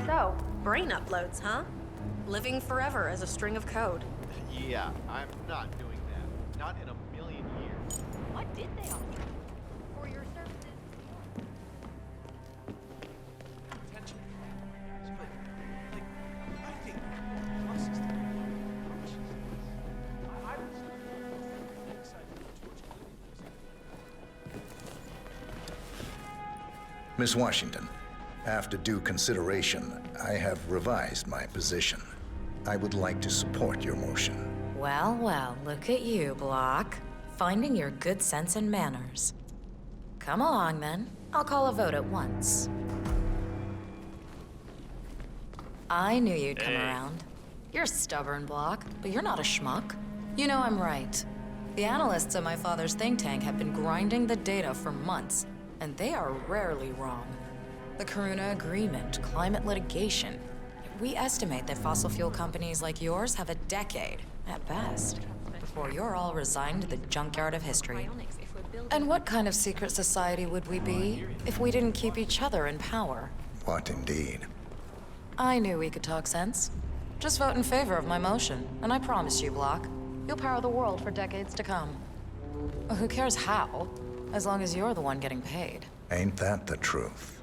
So, brain uploads, huh? Living forever as a string of code. Yeah, I'm not doing that. Not in a million years. What did they offer you? For your services? Attention. Split. Like, I think plus is the I was excited to Miss Washington, after due consideration, I have revised my position. I would like to support your motion. Well, well, look at you, Block. Finding your good sense and manners. Come along, then. I'll call a vote at once. I knew you'd come around. You're stubborn, Block, but you're not a schmuck. You know I'm right. The analysts at my father's think tank have been grinding the data for months, and they are rarely wrong. The Karuna Agreement, climate litigation. We estimate that fossil fuel companies like yours have a decade, at best, before you're all resigned to the junkyard of history. And what kind of secret society would we be if we didn't keep each other in power? What indeed? I knew we could talk sense. Just vote in favor of my motion, and I promise you, Block, you'll power the world for decades to come. Who cares how, as long as you're the one getting paid. Ain't that the truth?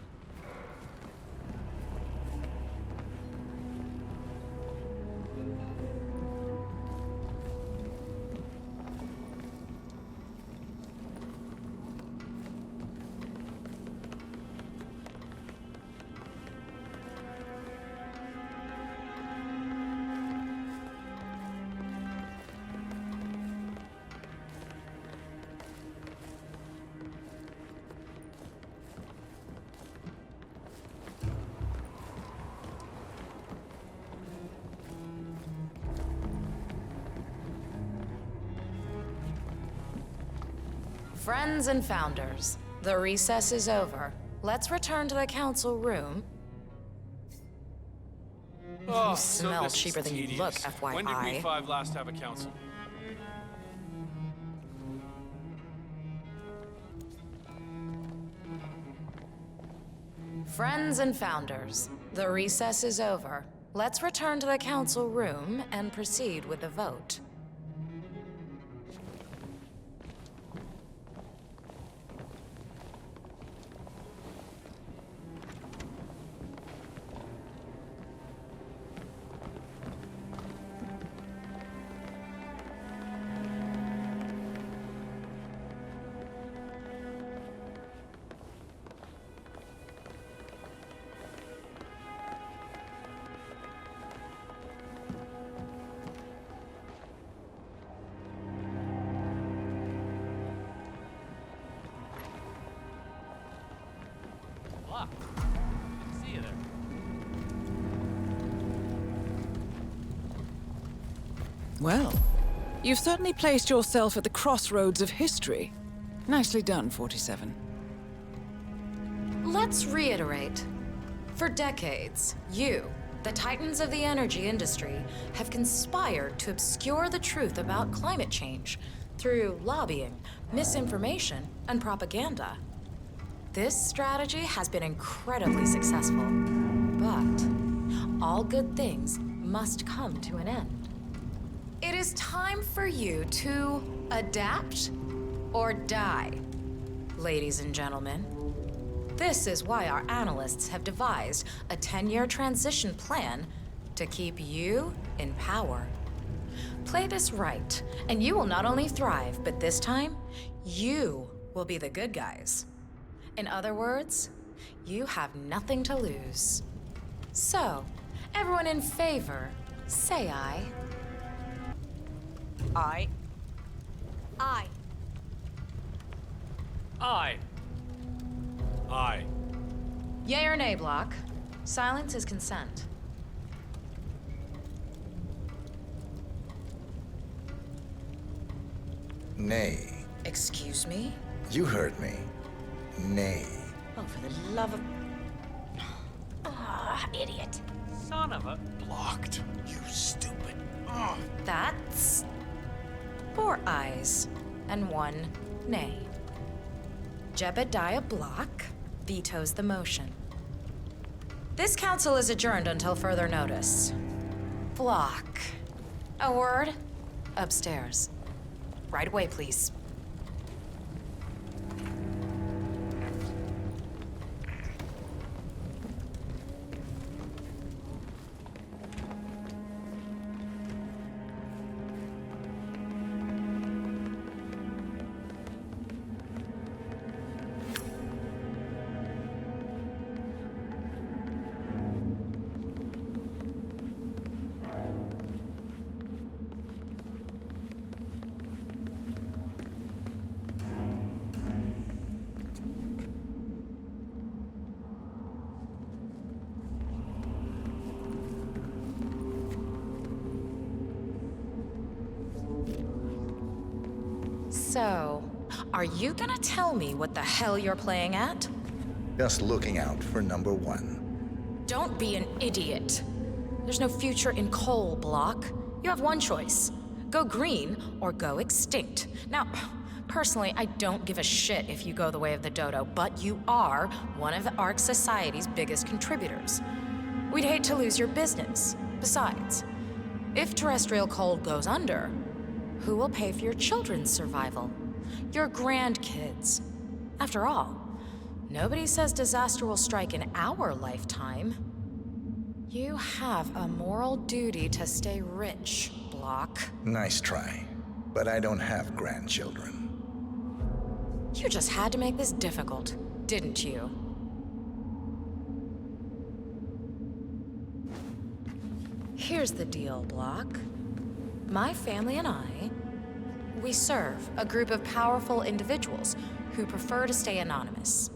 Friends and founders, the recess is over. Let's return to the council room. Oh, You smell this is cheaper than you tedious. look, FYI. When did we five last have a council? Friends and founders, the recess is over. Let's return to the council room and proceed with the vote. Good to see you there. Well, you've certainly placed yourself at the crossroads of history. Nicely done, 47. Let's reiterate. For decades, you, the titans of the energy industry, have conspired to obscure the truth about climate change through lobbying, misinformation, and propaganda. This strategy has been incredibly successful, but all good things must come to an end. It is time for you to adapt or die, ladies and gentlemen. This is why our analysts have devised a 10-year transition plan to keep you in power. Play this right, and you will not only thrive, but this time, you will be the good guys. In other words, you have nothing to lose. So, everyone in favor, say aye. Aye. Aye. Aye. Aye. Yay or nay, Block? Silence is consent. Nay. Excuse me? You heard me. Nay. Oh, for the love of... Ah, idiot. Son of a... Blocked. You stupid. Ugh. That's 4 ayes and 1 nay. Jebediah Block vetoes the motion. This council is adjourned until further notice. Block. A word? Upstairs. Right away, please. So, are you gonna tell me what the hell you're playing at? Just looking out for number 1. Don't be an idiot. There's no future in coal, Block. You have one choice. Go green or go extinct. Now, personally, I don't give a shit if you go the way of the dodo, but you are one of the Ark Society's biggest contributors. We'd hate to lose your business. Besides, if terrestrial coal goes under, who will pay for your children's survival? Your grandkids. After all, nobody says disaster will strike in our lifetime. You have a moral duty to stay rich, Block. Nice try. But I don't have grandchildren. You just had to make this difficult, didn't you? Here's the deal, Block. My family and I, we serve a group of powerful individuals who prefer to stay anonymous.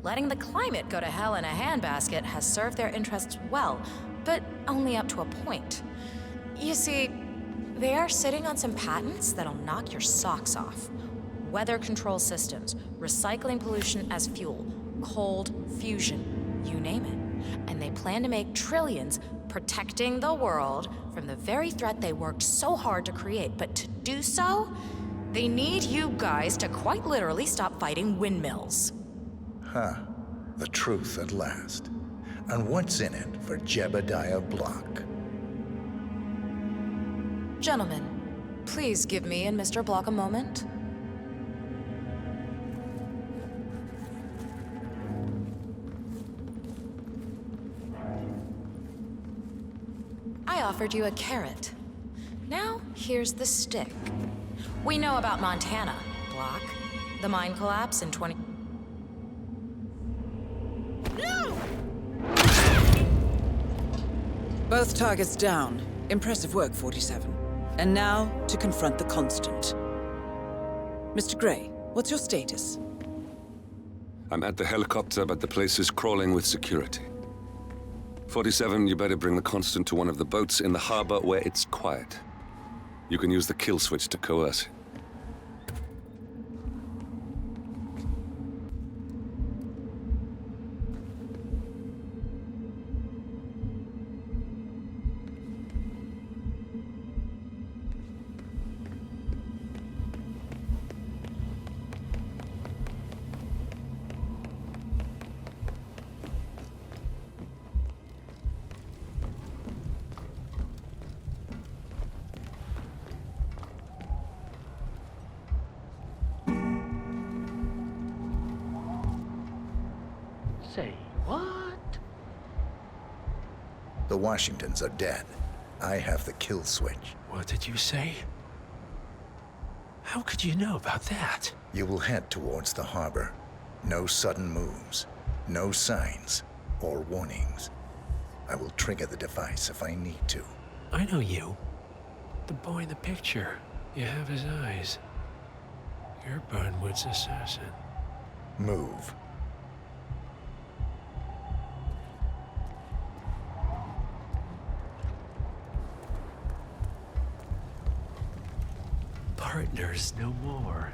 Letting the climate go to hell in a handbasket has served their interests well, but only up to a point. You see, they are sitting on some patents that'll knock your socks off. Weather control systems, recycling pollution as fuel, cold fusion, you name it. And they plan to make trillions protecting the world from the very threat they worked so hard to create. But to do so, they need you guys to quite literally stop fighting windmills. Huh. The truth at last. And what's in it for Jebediah Block? Gentlemen, please give me and Mr. Block a moment. I offered you a carrot. Now, here's the stick. We know about Montana, Block. The mine collapse in 20... No! Both targets down. Impressive work, 47. And now, to confront the Constant. Mr. Gray, what's your status? I'm at the helicopter, but the place is crawling with security. 47, you better bring the Constant to one of the boats in the harbor where it's quiet. You can use the kill switch to coerce. Say what? The Washingtons are dead. I have the kill switch. What did you say? How could you know about that? You will head towards the harbor. No sudden moves, no signs or warnings. I will trigger the device if I need to. I know you. The boy in the picture. You have his eyes. You're Burnwood's assassin. Move. Partners no more.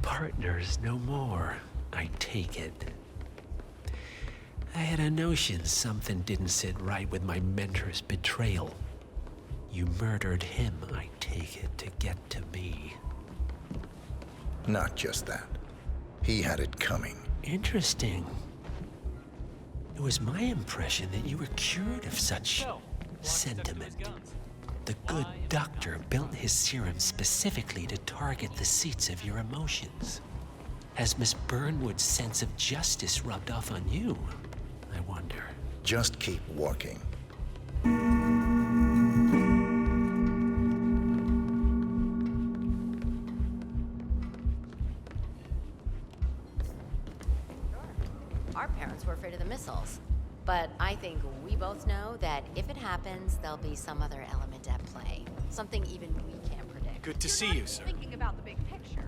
Partners no more, I take it. I had a notion something didn't sit right with my mentor's betrayal. You murdered him, I take it, to get to me. Not just that. He had it coming. Interesting. It was my impression that you were cured of such sentiment. The good doctor built his serum specifically to target the seats of your emotions. Has Miss Burnwood's sense of justice rubbed off on you, I wonder? Just keep walking. Our parents were afraid of the missiles. But I think we both know that if it happens, there'll be some other element at play. Something even we can't predict. Good to see you, sir. Thinking about the big picture.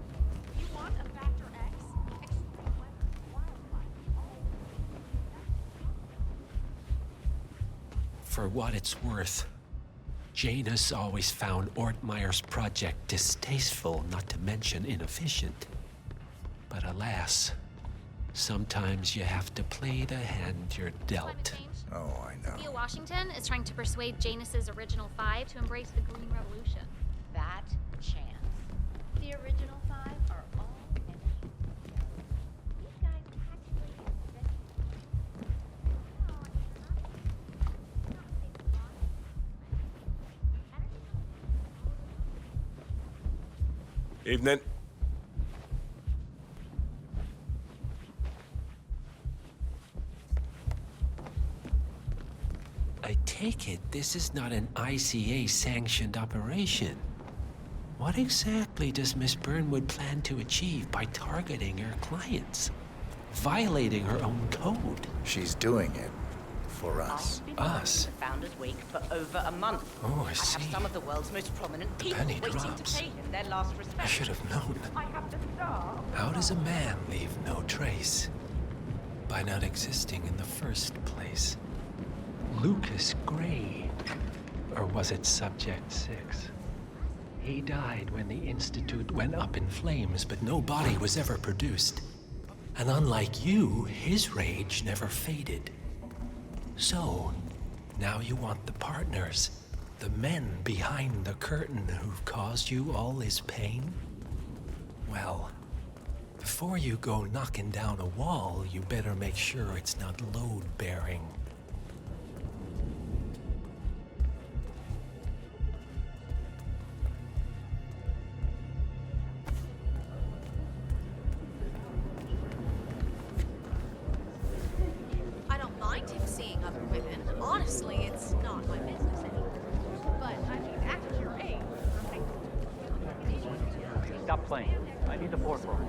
You want a Factor X? Extreme weather, wildfire. For what it's worth, Janus always found Ortmeyer's project distasteful, not to mention inefficient. But alas, sometimes you have to play the hand you're dealt. Oh, I know. Theo Washington is trying to persuade Janus's original five to embrace the Green Revolution. That chance. The original five are all enemies. These guys Evening. I take it this is not an ICA-sanctioned operation. What exactly does Miss Burnwood plan to achieve by targeting her clients? Violating her own code? She's doing it for us. Us? The Founders Week for over a month. Oh, I see. have some of the world's most prominent people penny waiting drops. to pay him their last respect. I should have known. I have the star. How does a man leave no trace? By not existing in the first place. Lucas Gray. Or was it Subject 6? He died when the Institute went up in flames, but no body was ever produced. And unlike you, his rage never faded. So, now you want the partners, the men behind the curtain who've caused you all this pain? Well, before you go knocking down a wall, you better make sure it's not load-bearing. I don't mind him seeing other women. Honestly, it's not my business anymore. But I mean, at your age, Stop playing. I need the board for it.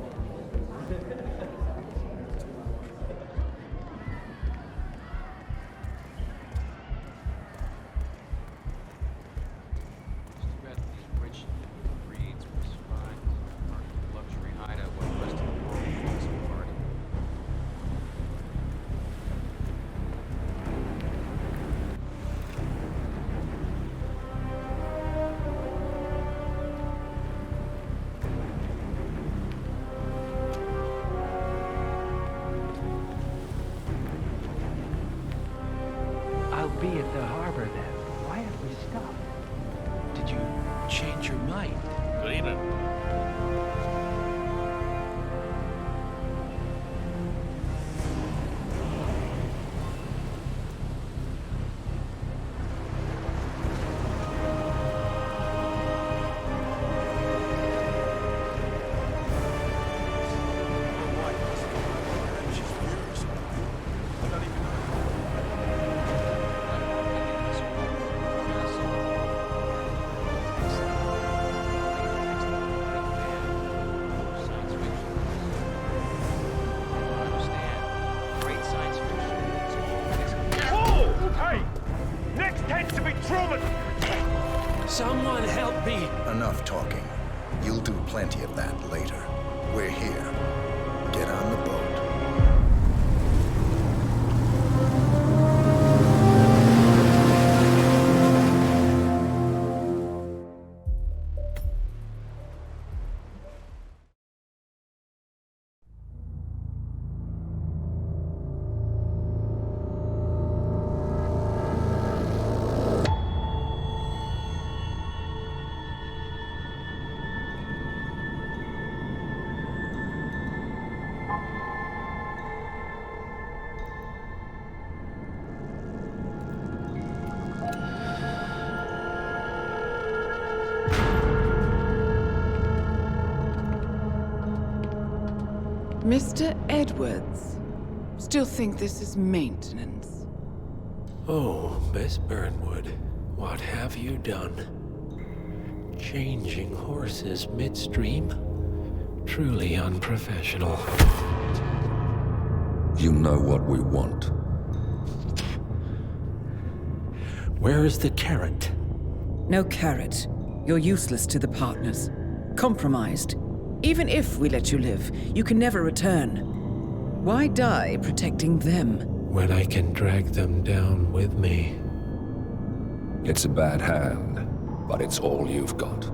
about that later. We're here. Get on the boat. Mr. Edwards, still think this is maintenance? Oh, Miss Burnwood, what have you done? Changing horses midstream? Truly unprofessional. You know what we want. Where is the carrot? No carrot. You're useless to the partners. Compromised. Even if we let you live, you can never return. Why die protecting them? When I can drag them down with me. It's a bad hand, but it's all you've got.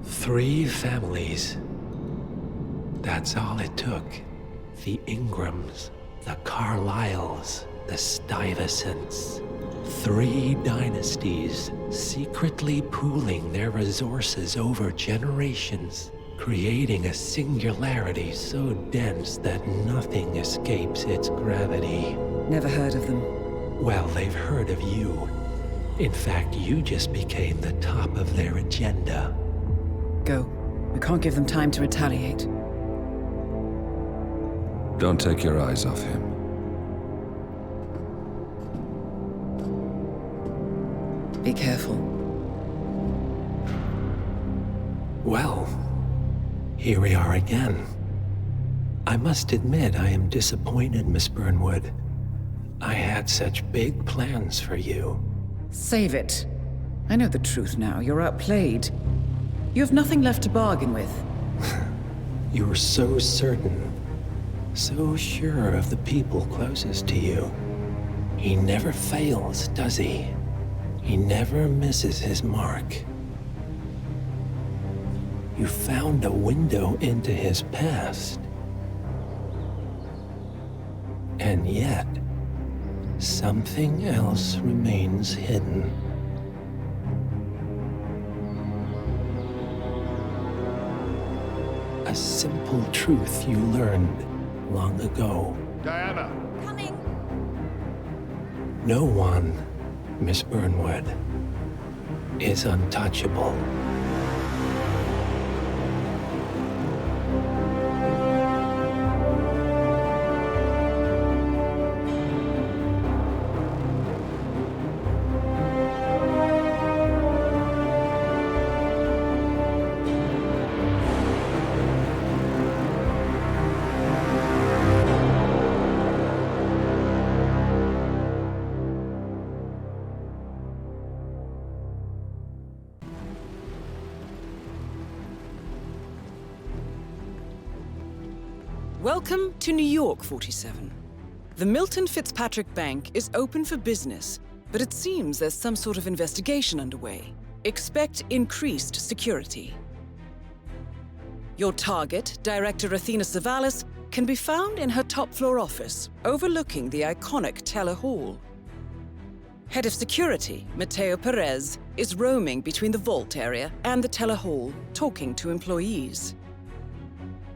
Three families. That's all it took. The Ingrams, the Carlyles, the Stuyvesants. 3 dynasties, secretly pooling their resources over generations, creating a singularity so dense that nothing escapes its gravity. Never heard of them. Well, they've heard of you. In fact, you just became the top of their agenda. Go. We can't give them time to retaliate. Don't take your eyes off him. Be careful. Well, here we are again. I must admit I am disappointed, Miss Burnwood. I had such big plans for you. Save it. I know the truth now. You're outplayed. You have nothing left to bargain with. You were so certain, so sure of the people closest to you. He never fails, does he? He never misses his mark. You found a window into his past. And yet, something else remains hidden. A simple truth you learned long ago. Diana! Coming! No one, Miss Burnwood, is untouchable. Welcome to New York, 47. The Milton Fitzpatrick Bank is open for business, but it seems there's some sort of investigation underway. Expect increased security. Your target, Director Athena Savalas, can be found in her top-floor office, overlooking the iconic Teller Hall. Head of Security, Mateo Perez, is roaming between the vault area and the Teller Hall, talking to employees.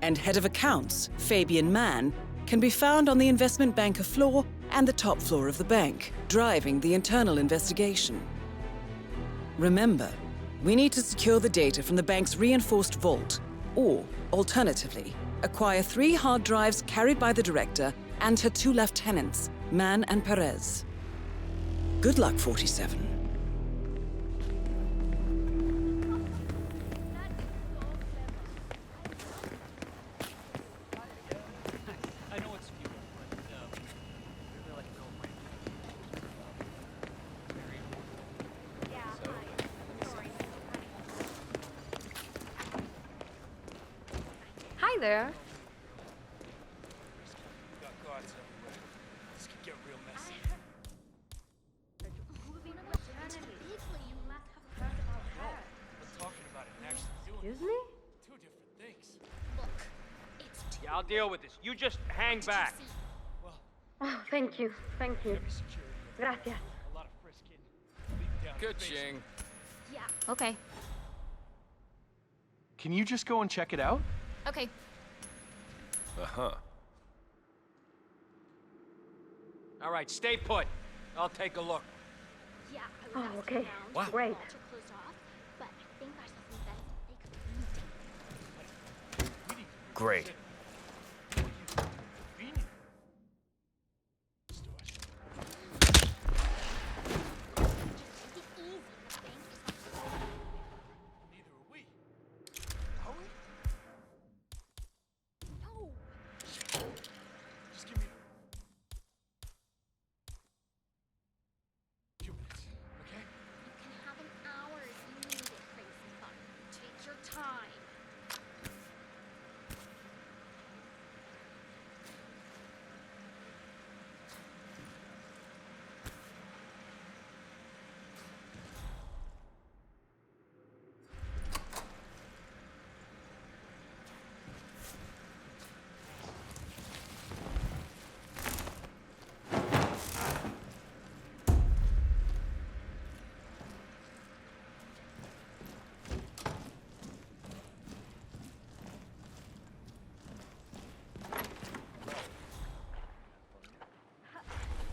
And Head of Accounts, Fabian Mann, can be found on the investment banker floor and the top floor of the bank, driving the internal investigation. Remember, we need to secure the data from the bank's reinforced vault, or, alternatively, acquire 3 hard drives carried by the director and her 2 lieutenants, Mann and Perez. Good luck, 47. there. Got guards everywhere. This could get real messy. We're talking about it and actually doing it. Excuse me? Two different things. Yeah, I'll deal with this. You just hang back. Oh, thank you. Thank you. Gracias. A lot of frisking. Leave down Good, the basement. Shing. Yeah. Okay. Can you just go and check it out? Okay. Uh-huh. All right, stay put. I'll take a look. Yeah. Oh, okay. What? Great. Closed off, but I think I saw some vents. Great.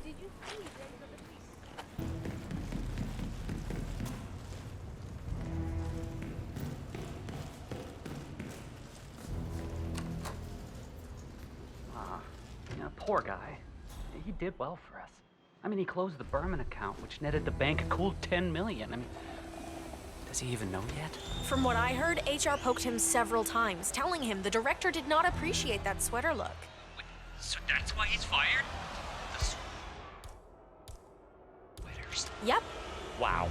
Did you see days of the feast? Yeah, poor guy. He did well for us. I mean, he closed the Berman account, which netted the bank a cool $10 million. I mean, does he even know yet? From what I heard, HR poked him several times, telling him the director did not appreciate that sweater look. Wait, so that's why he's fired? The sweaters? Yep. Wow.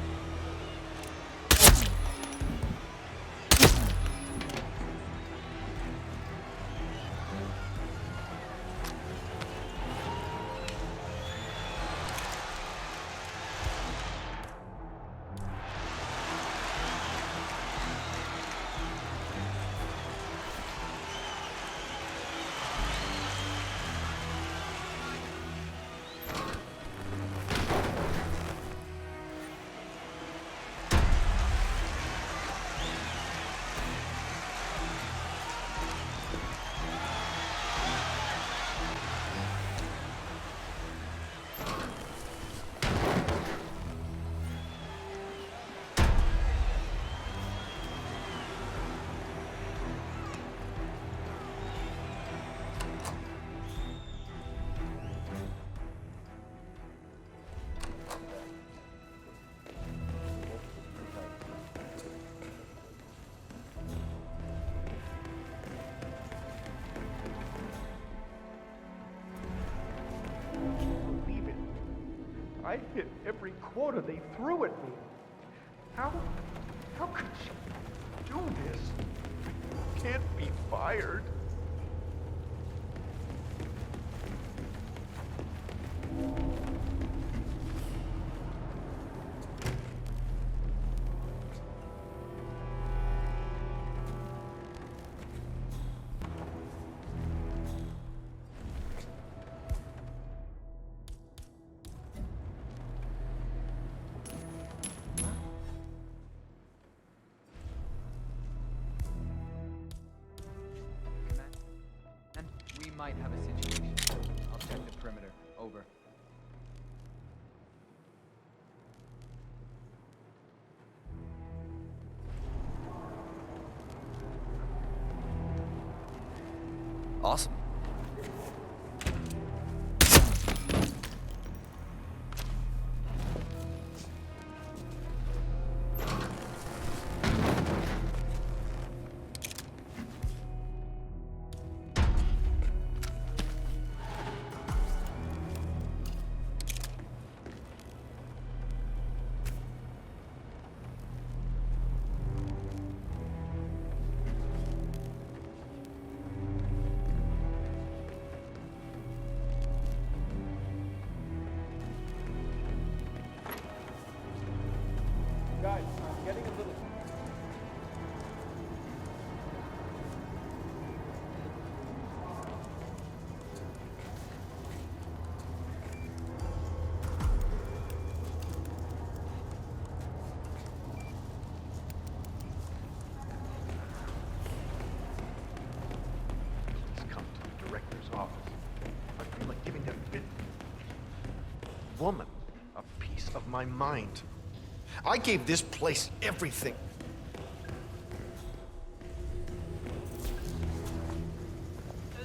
I hit every quota they threw at me. How could she do this? You can't be fired. Might have a situation. I'll check the perimeter. Over. Awesome. Guys, I'm getting a little... Woman, a piece of my mind. I gave this place everything.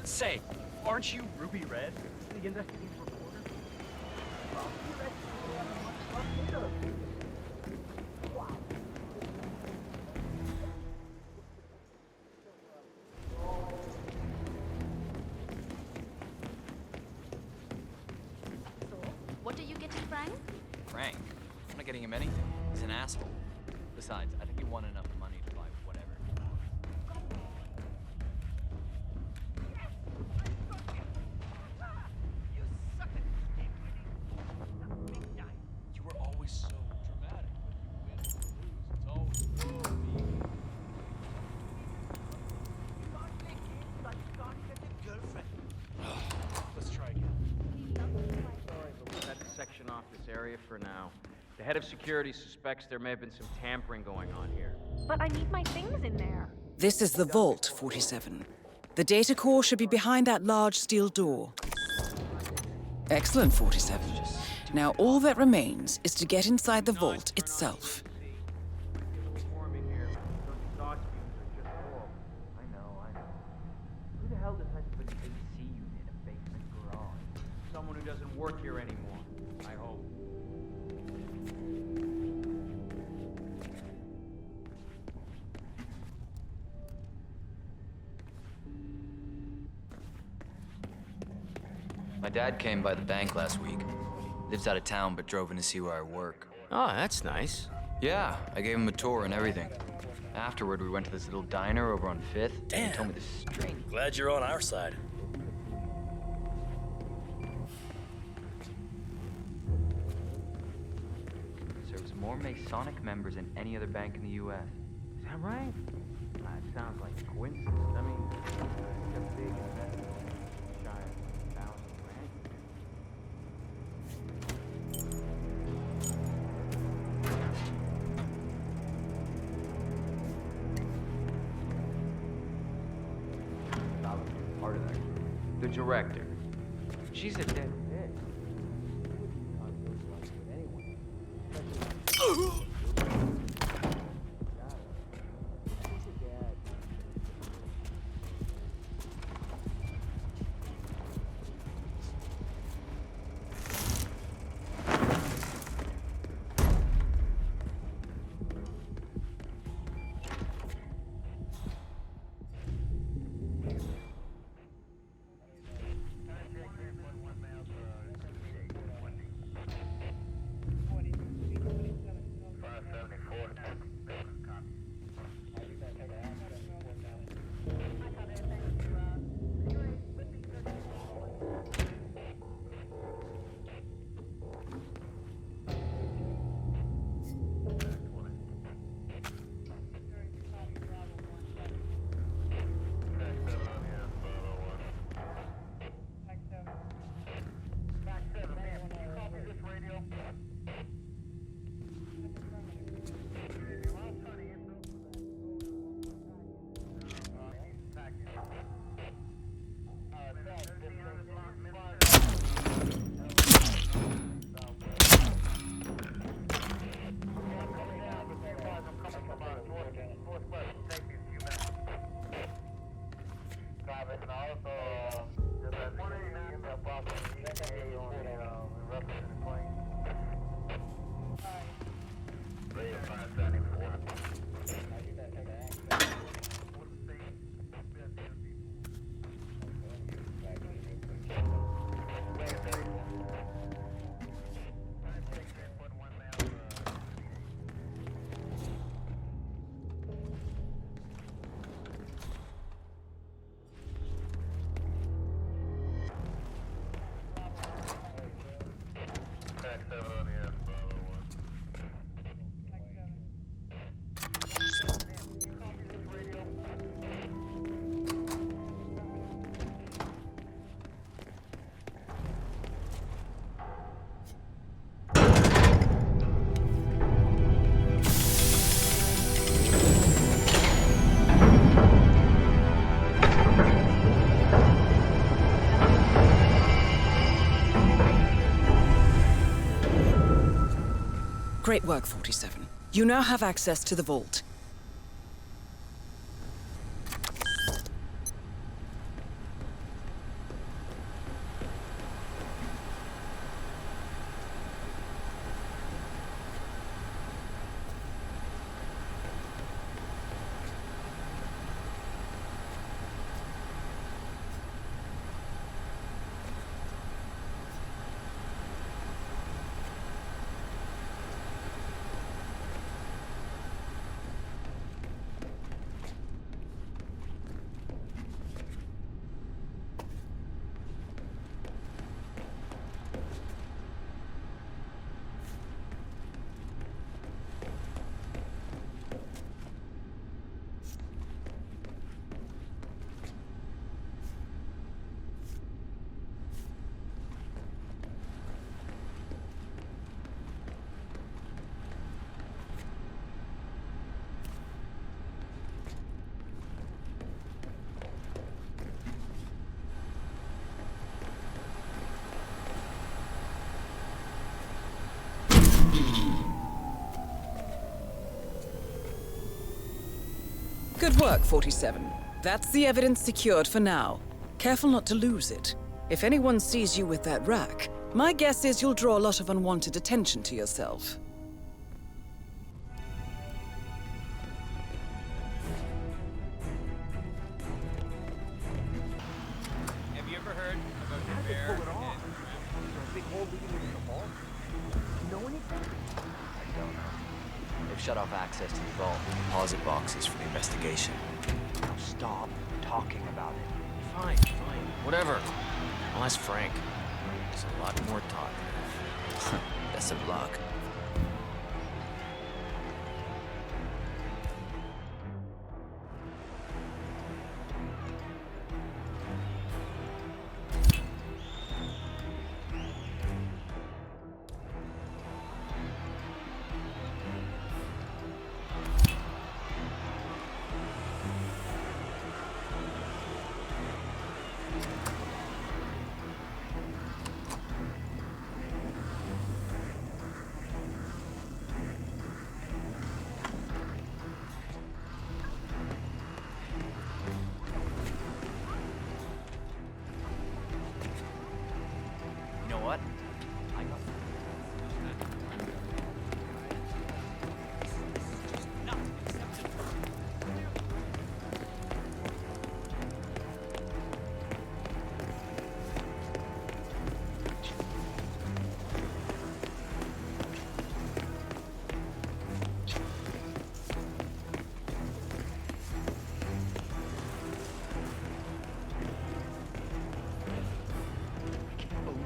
Say, aren't you Ruby Red, the investigative reporter? What are you getting, Frank? Frank? I'm not getting him anything. He's an asshole. Besides, I think he won enough money to buy whatever. You were always so dramatic. When you win or lose, it's always Let's try again. Sorry, but we've had to section off this area for now. The head of security suspects there may have been some tampering going on here. But I need my things in there. This is the vault, 47. The data core should be behind that large steel door. Excellent, 47. Now all that remains is to get inside the vault itself. Warming here. Those exhaust fumes are just horrible. I know. Who the hell decides to put an AC unit in a basement garage? Someone who doesn't work here anymore, I hope. My dad came by the bank last week. Lives out of town, but drove in to see where I work. Oh, that's nice. Yeah, I gave him a tour and everything. Afterward, we went to this little diner over on 5th. Damn. He told me this strange... Glad you're on our side. Serves more Masonic members than any other bank in the U.S. Is that right? That sounds like a coincidence. I mean, a big investment. Shy of 1,000 grand. Part of that group. The director. She's a dead bitch. Great work, 47. You now have access to the vault. Good work, 47. That's the evidence secured for now. Careful not to lose it. If anyone sees you with that rack, my guess is you'll draw a lot of unwanted attention to yourself. Have you ever heard about the bear? Pull it off. Is there a big hole leading into the vault? You know anything? I don't know. They've shut off access to the vault. Deposit boxes for the investigation. Now stop talking about it. Fine, fine. Whatever. I'll ask Frank. There's a lot more talkative. Best of luck. You know what? I got...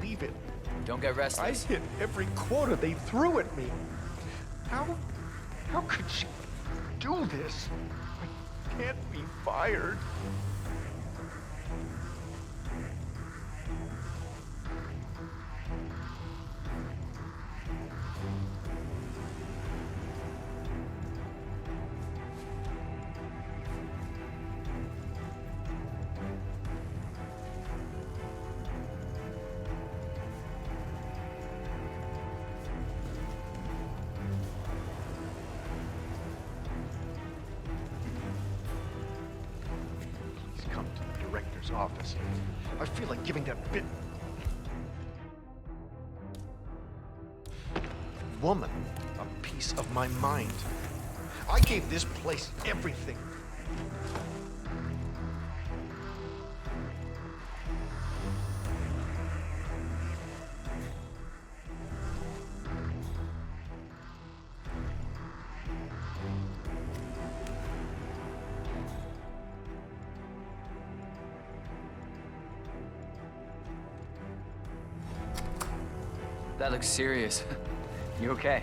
Believe it. Don't get I restless. hit every quarter they threw at me. How could she do this? I can't be fired. Come to the director's office. I feel like giving that woman a piece of my mind. I gave this place everything. That looks serious. You okay?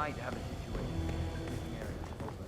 might have a situation in the area. Over.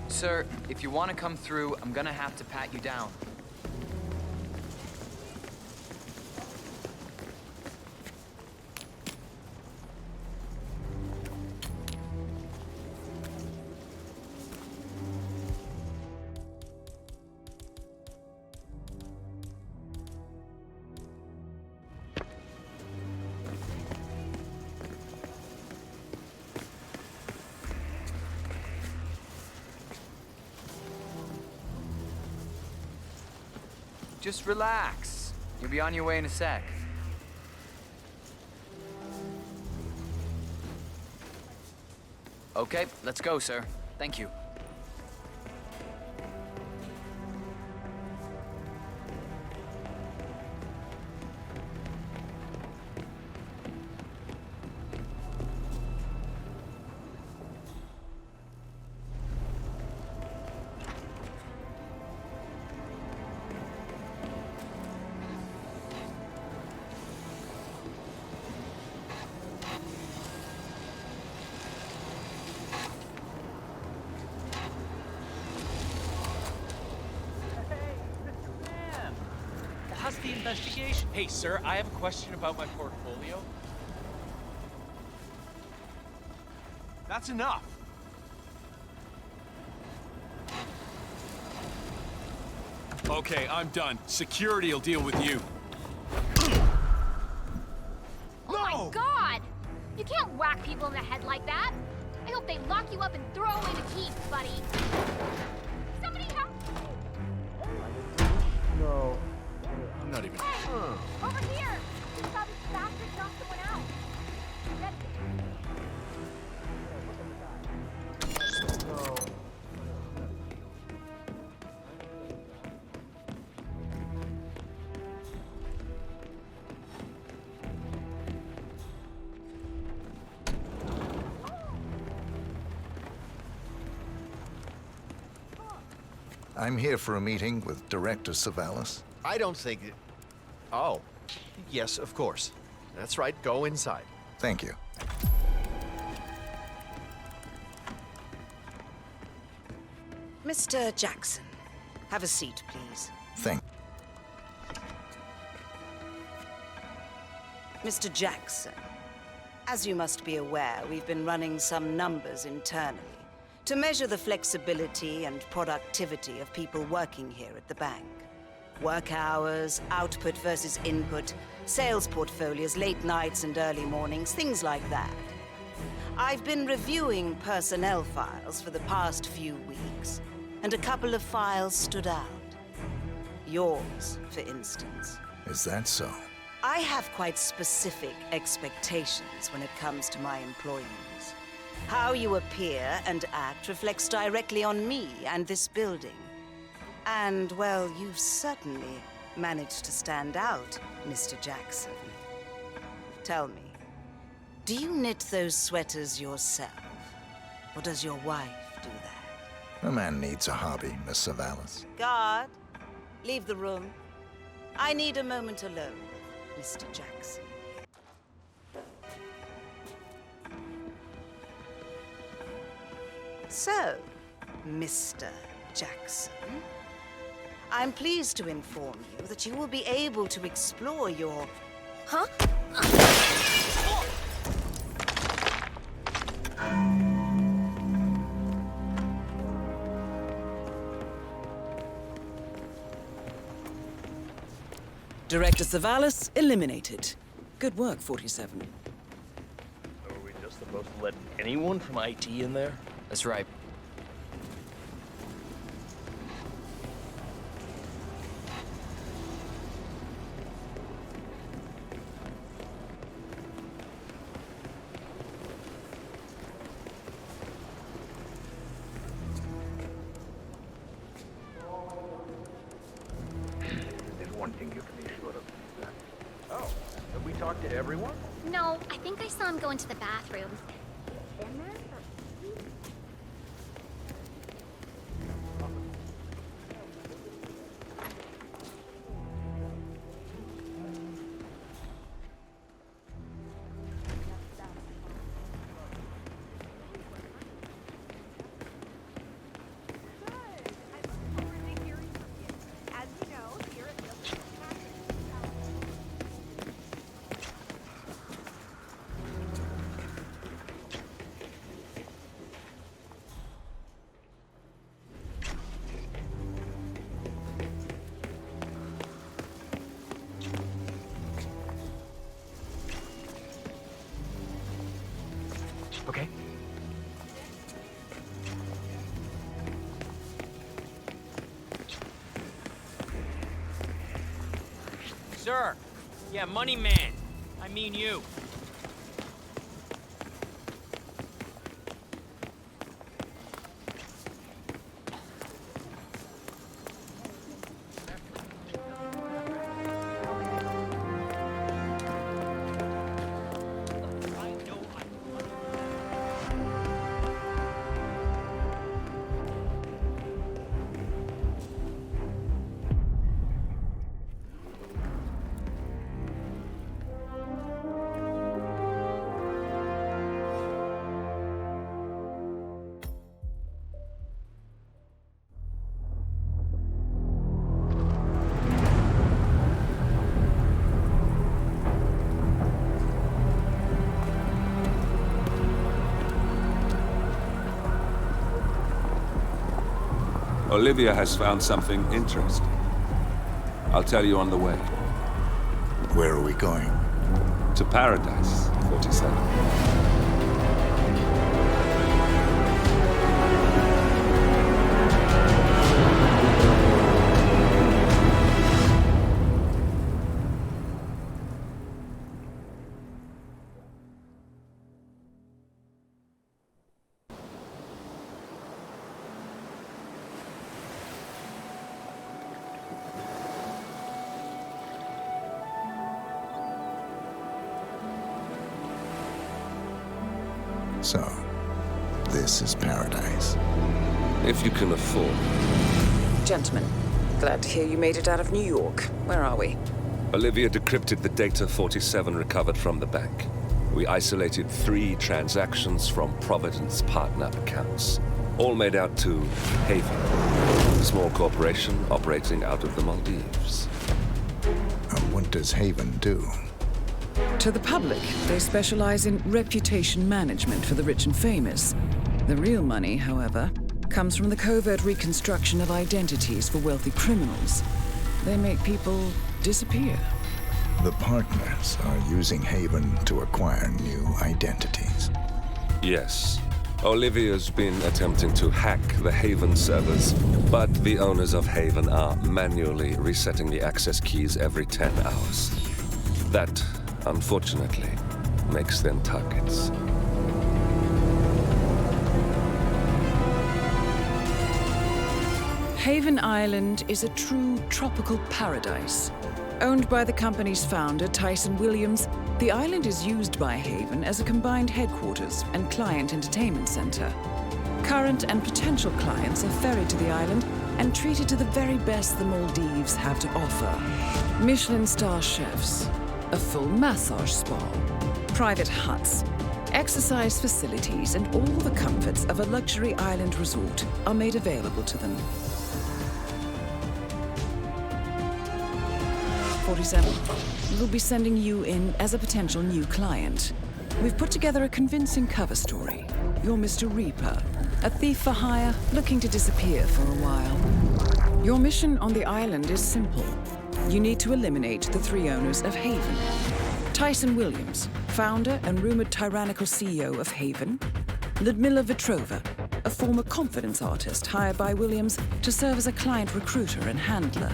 Sir, if you want to come through, I'm gonna have to pat you down. Just relax. You'll be on your way in a sec. Okay, let's go, sir. Thank you. How's the investigation? Hey, sir, I have a question about my portfolio. That's enough. Okay, I'm done. Security will deal with you. Oh my god! You can't whack people in the head like that. I hope they lock you up and throw away the keys, buddy. Somebody help me! No. I'm not even... Hey! Over here! We saw this bastard knock someone out. No. I'm here for a meeting with Director Savalas. I don't think... Oh. Yes, of course. That's right. Go inside. Thank you. Mr. Jackson, have a seat, please. Thank Mr. Jackson, as you must be aware, we've been running some numbers internally to measure the flexibility and productivity of people working here at the bank. Work hours, output versus input, sales portfolios, late nights and early mornings, things like that. I've been reviewing personnel files for the past few weeks, and a couple of files stood out. Yours, for instance. Is that so? I have quite specific expectations when it comes to my employees. How you appear and act reflects directly on me and this building. And, well, you've certainly managed to stand out, Mr. Jackson. Tell me, do you knit those sweaters yourself? Or does your wife do that? A man needs a hobby, Miss Savalas. Guard, leave the room. I need a moment alone, Mr. Jackson. So, Mr. Jackson, I'm pleased to inform you that you will be able to explore your... Huh? Director Savalas eliminated. Good work, 47. Are we just supposed to let anyone from IT in there? That's right. think you can be sure of that. Oh, have we talked to everyone? No, I think I saw him go into the bathroom. In there? Okay. Sir! Yeah, money man. I mean you. Olivia has found something interesting. I'll tell you on the way. Where are we going? To Paradise, 47. So, this is Paradise. If you can afford. Gentlemen, glad to hear you made it out of New York. Where are we? Olivia decrypted the data 47 recovered from the bank. We isolated 3 transactions from Providence partner accounts, all made out to Haven, a small corporation operating out of the Maldives. And what does Haven do? To the public, they specialize in reputation management for the rich and famous. The real money, however, comes from the covert reconstruction of identities for wealthy criminals. They make people disappear. The partners are using Haven to acquire new identities. Yes. Olivia's been attempting to hack the Haven servers, but the owners of Haven are manually resetting the access keys every 10 hours. That, unfortunately, makes them targets. Haven Island is a true tropical paradise. Owned by the company's founder, Tyson Williams, the island is used by Haven as a combined headquarters and client entertainment center. Current and potential clients are ferried to the island and treated to the very best the Maldives have to offer. Michelin star chefs, a full massage spa, private huts, exercise facilities, and all the comforts of a luxury island resort are made available to them. 47. We'll be sending you in as a potential new client. We've put together a convincing cover story. You're Mr. Reaper, a thief for hire looking to disappear for a while. Your mission on the island is simple. You need to eliminate the 3 owners of Haven. Tyson Williams, founder and rumored tyrannical CEO of Haven. Ludmila Vetrova, a former confidence artist hired by Williams to serve as a client recruiter and handler.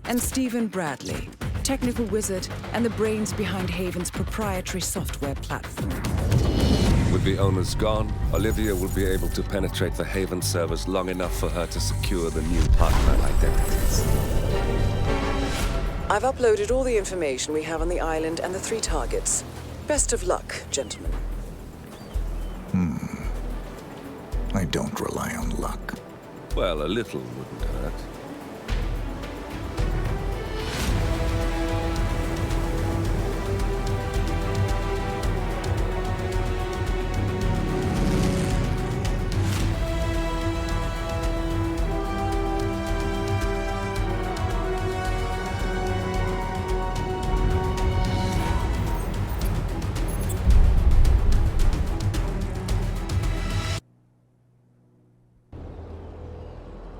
And Stephen Bradley, technical wizard and the brains behind Haven's proprietary software platform. With the owners gone, Olivia will be able to penetrate the Haven servers long enough for her to secure the new partner identities. I've uploaded all the information we have on the island and the 3 targets. Best of luck, gentlemen. I don't rely on luck. Well, a little wouldn't hurt.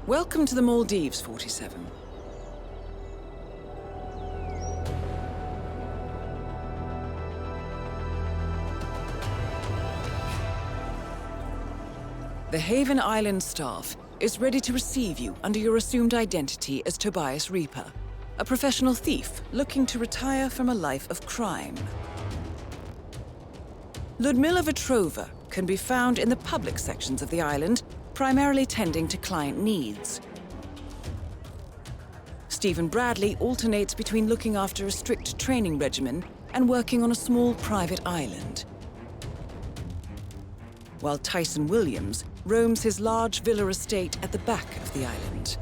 Welcome to the Maldives, 47. The Haven Island staff is ready to receive you under your assumed identity as Tobias Reaper, a professional thief looking to retire from a life of crime. Ludmilla Vetrova can be found in the public sections of the island, primarily tending to client needs. Stephen Bradley alternates between looking after a strict training regimen and working on a small private island, while Tyson Williams roams his large villa estate at the back of the island.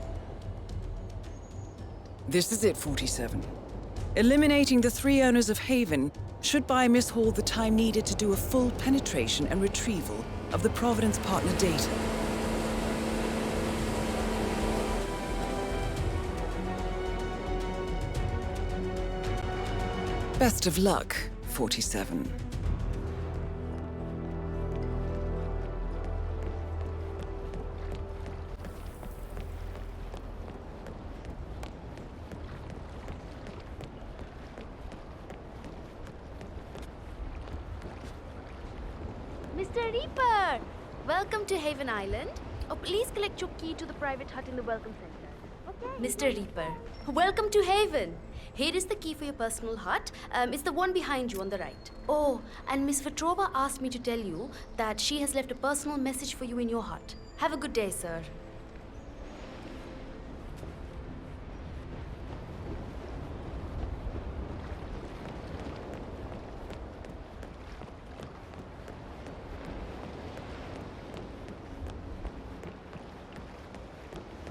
This is it, 47. Eliminating the 3 owners of Haven should buy Miss Hall the time needed to do a full penetration and retrieval of the Providence partner data. Best of luck, 47. Mr. Reaper! Welcome to Haven Island. Oh, please collect your key to the private hut in the welcome center. Okay. Mr. Reaper, welcome to Haven. Here is the key for your personal hut. It's the one behind you on the right. Oh, and Miss Vetrova asked me to tell you that she has left a personal message for you in your hut. Have a good day, sir.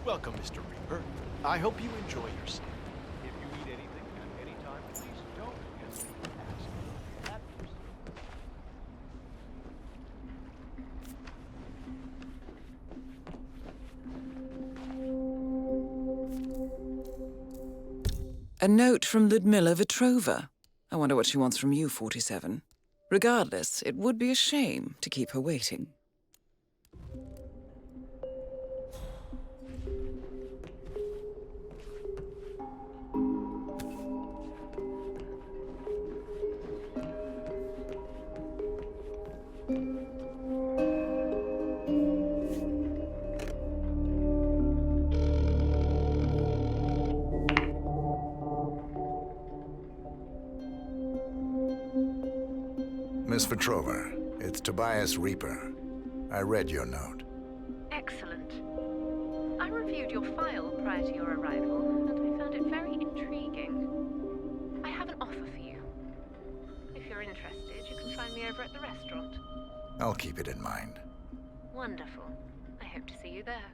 Welcome, Mr. Reaper. I hope you enjoy your stay. If you need anything at any time, please don't hesitate to ask. That person. A note from Ludmilla Vetrova. I wonder what she wants from you, 47. Regardless, it would be a shame to keep her waiting. Miss Vetrova, it's Tobias Reaper. I read your note. Excellent. I reviewed your file prior to your arrival, and I found it very intriguing. I have an offer for you. If you're interested, you can find me over at the restaurant. I'll keep it in mind. Wonderful. I hope to see you there.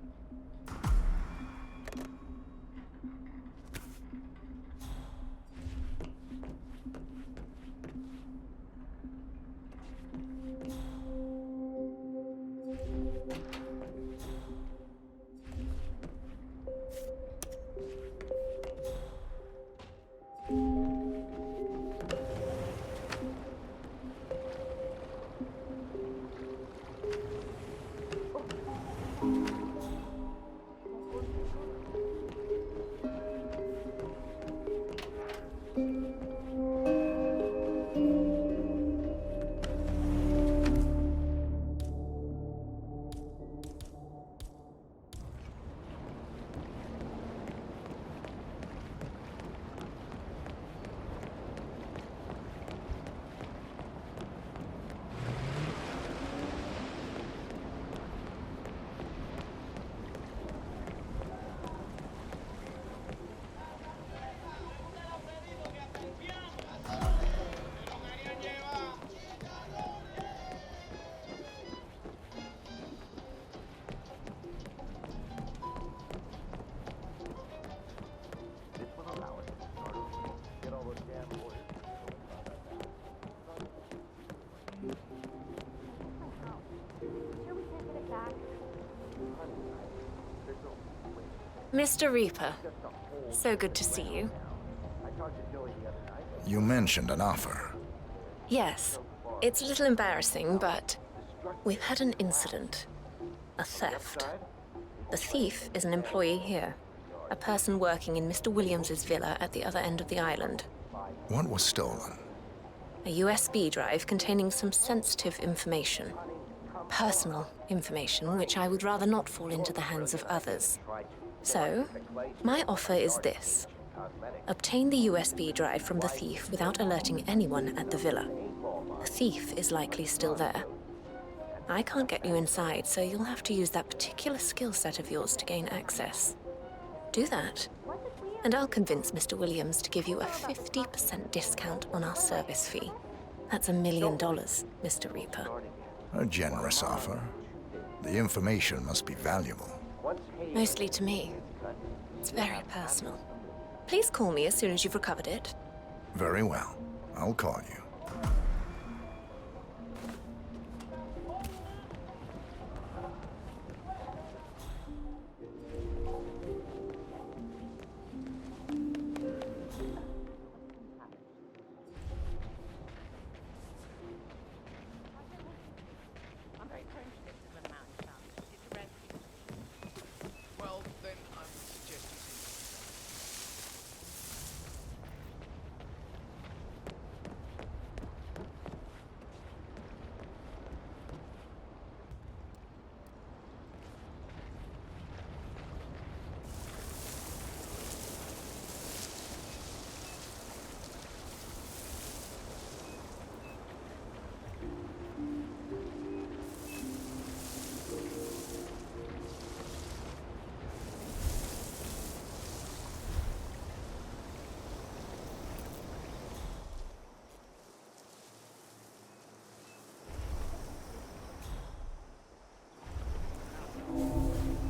Mr. Reaper, so good to see you. You mentioned an offer. Yes, it's a little embarrassing, but we've had an incident. A theft. The thief is an employee here. A person working in Mr. Williams's villa at the other end of the island. What was stolen? A USB drive containing some sensitive information. Personal information, which I would rather not fall into the hands of others. So, my offer is this. Obtain the USB drive from the thief without alerting anyone at the villa. The thief is likely still there. I can't get you inside, so you'll have to use that particular skill set of yours to gain access. Do that, and I'll convince Mr. Williams to give you a 50% discount on our service fee. That's $1 million, Mr. Reaper. A generous offer. The information must be valuable. Mostly to me. It's very personal. Please call me as soon as you've recovered it. Very well. I'll call you. Well, then I'm suggesting.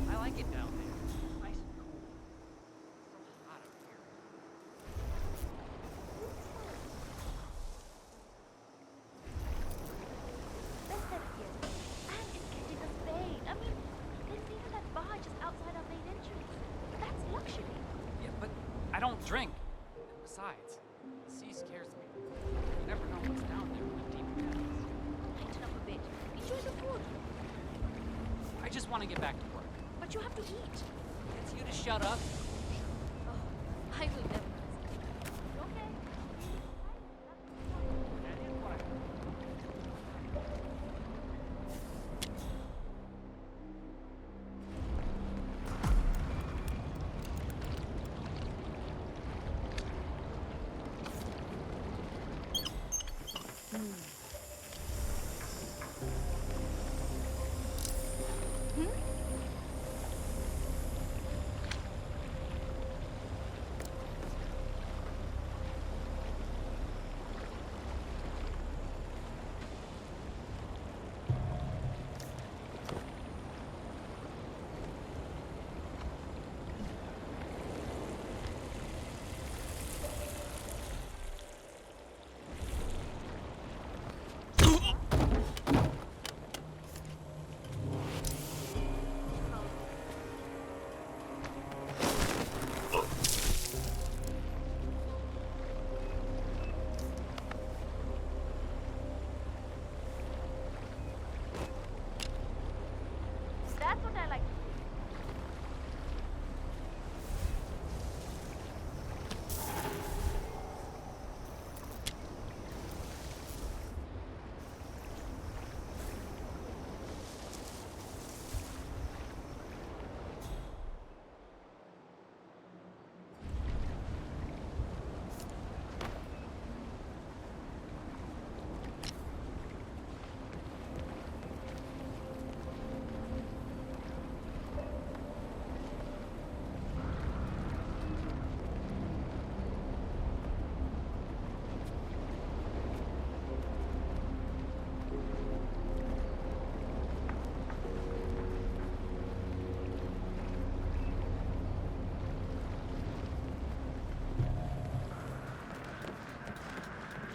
I like it down there. Nice and cool. So hot up here. Let's head here. And it's getting us paid. I mean, there's even that bar just outside our main entrance. That's luxury. Yeah, but I don't drink. Besides, the sea scares me. You never know what's down there in the deep depths. Lighten up a bit. Enjoy the food. I just want to get back to work. But you have to eat. It's you to shut up. Oh, I will never. Okay. That's what I like.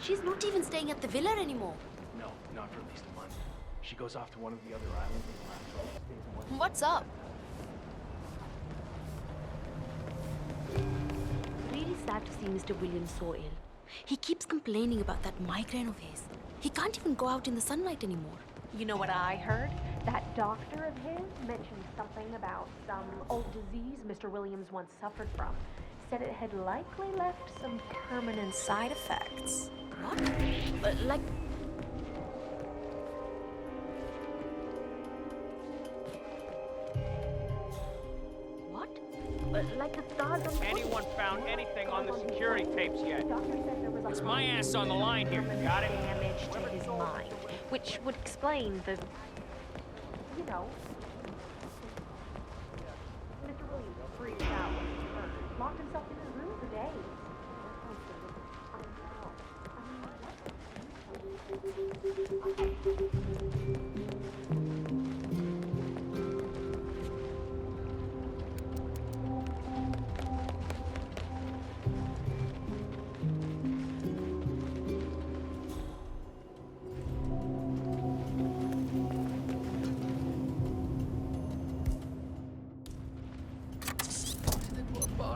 She's not even staying at the villa anymore. No, not for at least a month. She goes off to one of the other islands and stays in one. What's up? glad to see Mr. Williams so ill. He keeps complaining about that migraine of his. He can't even go out in the sunlight anymore. You know what I heard? That doctor of his mentioned something about some old disease Mr. Williams once suffered from. Said it had likely left some permanent side effects. What? Like... What? Like the stars on... Anyone found anything on the security tapes yet? It's my ass on the line here, got it? Damage to his mind, which would explain the... You know... Mr. Williams freaked out when he heard. Locked himself in his room for days.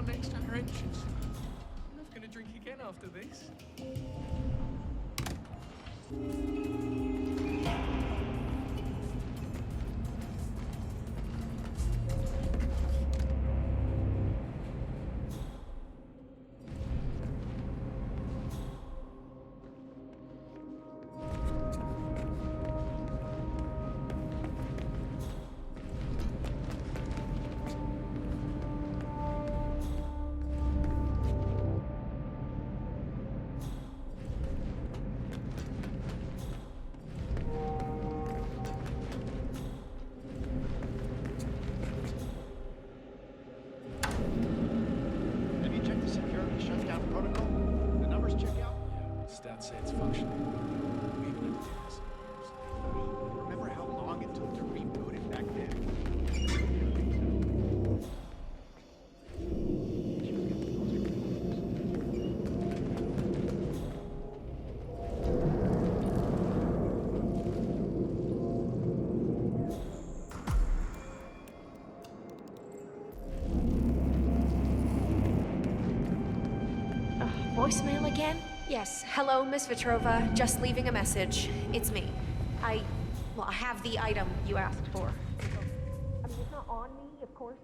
Next to our entrance. I'm not gonna drink again after this. Stats say it's functioning. Even if it is. Remember how long it took to reboot it back then? Voicemail again? Yes. Hello, Miss Petrova. Just leaving a message. It's me. I have the item you asked for. I mean, it's not on me, of course.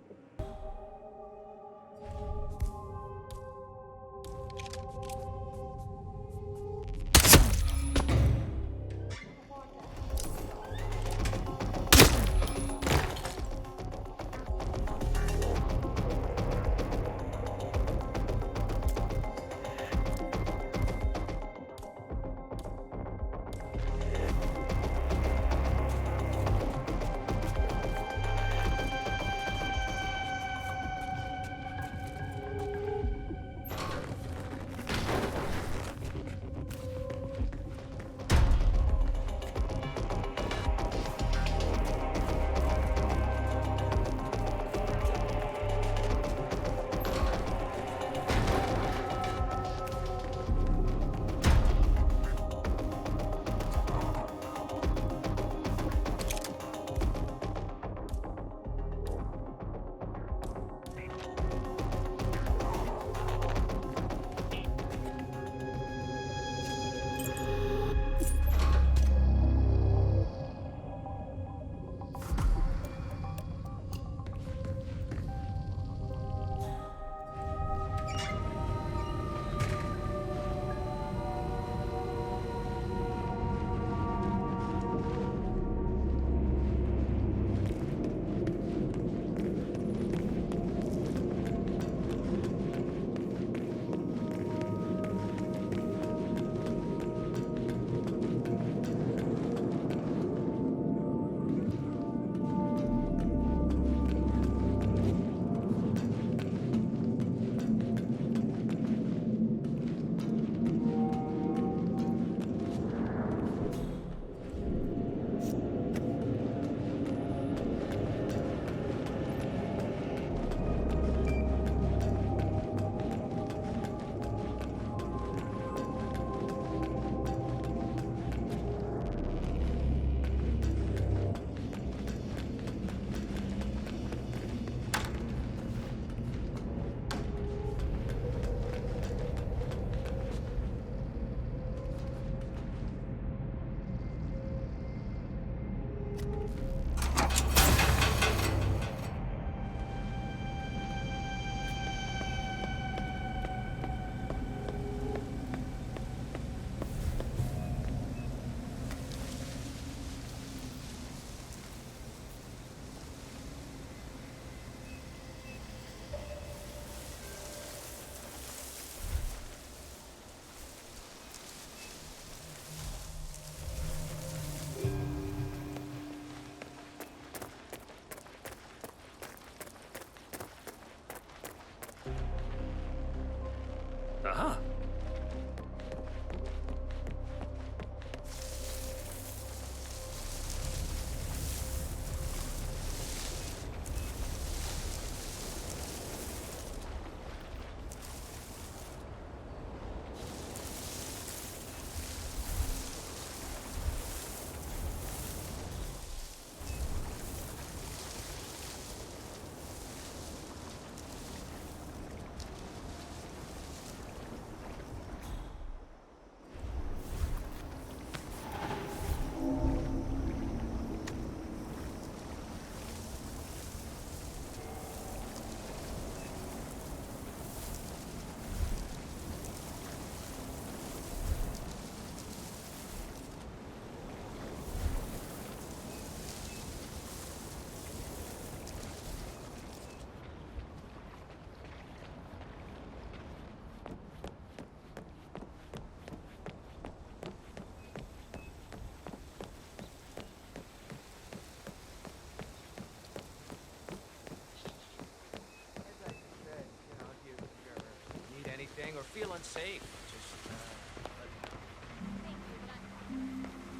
anything or feel unsafe, just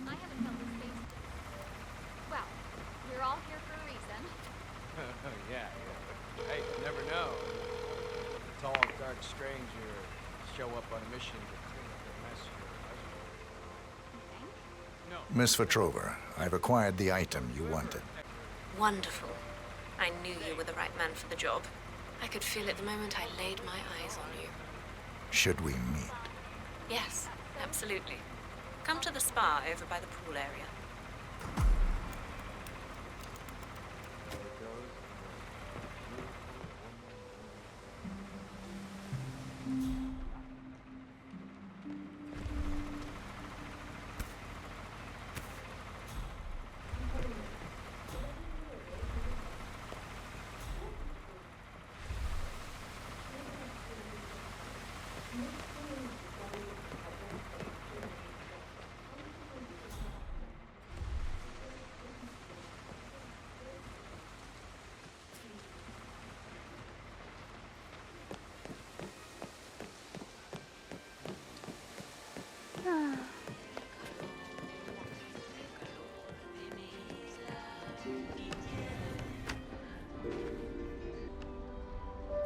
I haven't felt this space. Well, we're all here for a reason. yeah. But, hey, you never know. A tall, dark stranger show up on a mission to clean up the mess your husband. Miss Petrova, I've acquired the item you wanted. Wonderful. I knew you were the right man for the job. I could feel it the moment I laid my eyes on you. Should we meet? Yes, absolutely. Come to the spa over by the pool area.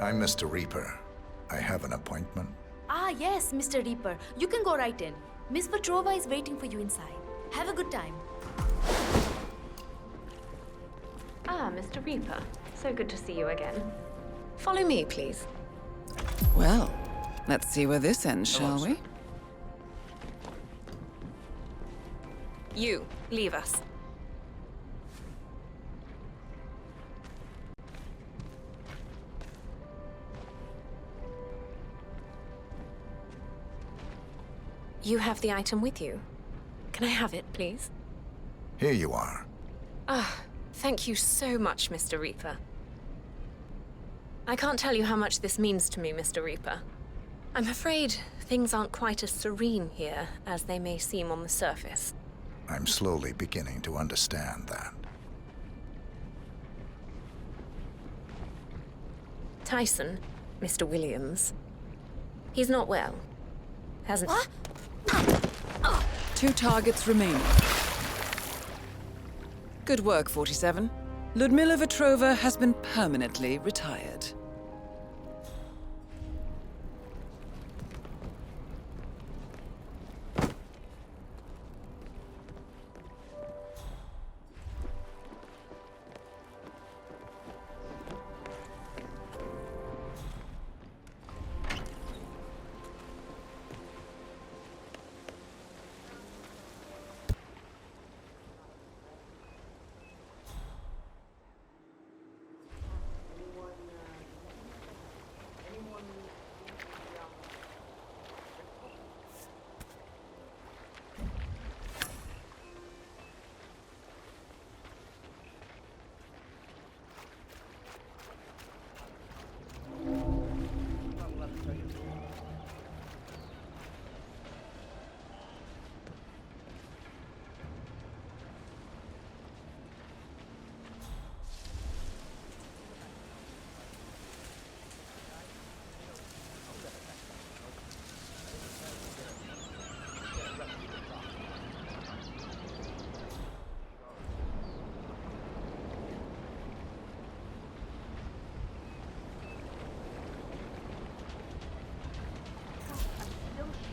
I'm Mr. Reaper. I have an appointment. Ah, yes, Mr. Reaper. You can go right in. Miss Petrova is waiting for you inside. Have a good time. Ah, Mr. Reaper. So good to see you again. Follow me, please. Well, let's see where this ends, shall we? You, leave us. You have the item with you. Can I have it, please? Here you are. Ah, thank you so much, Mr. Reaper. I can't tell you how much this means to me, Mr. Reaper. I'm afraid things aren't quite as serene here as they may seem on the surface. I'm slowly beginning to understand that. Tyson, Mr. Williams, he's not well. Hasn't... What? 2 targets remaining. Good work, 47. Ludmila Vetrova has been permanently retired.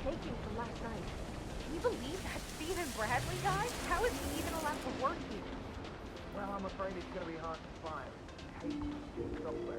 Shaking from last night. Can you believe that Stephen Bradley guy? How is he even allowed to work here? Well, I'm afraid it's gonna be hard to find. Hey, software.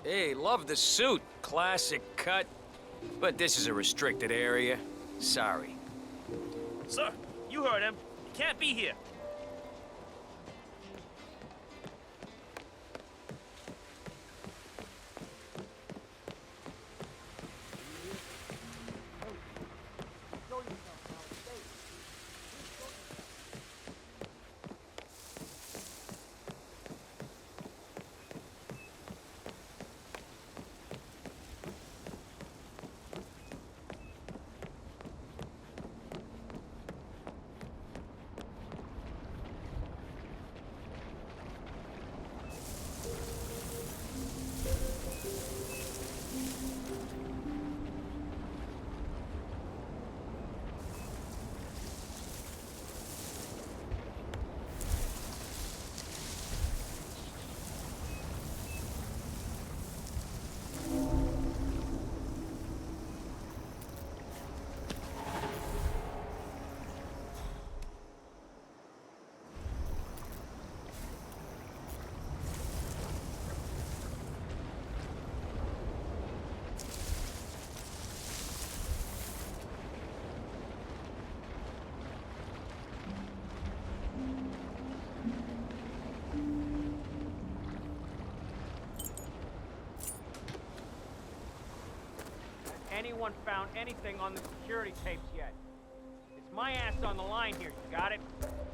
Hey, love the suit. Classic cut. But this is a restricted area. Sorry. Sir, you heard him. He can't be here. anyone found anything on the security tapes yet. It's my ass on the line here, you got it?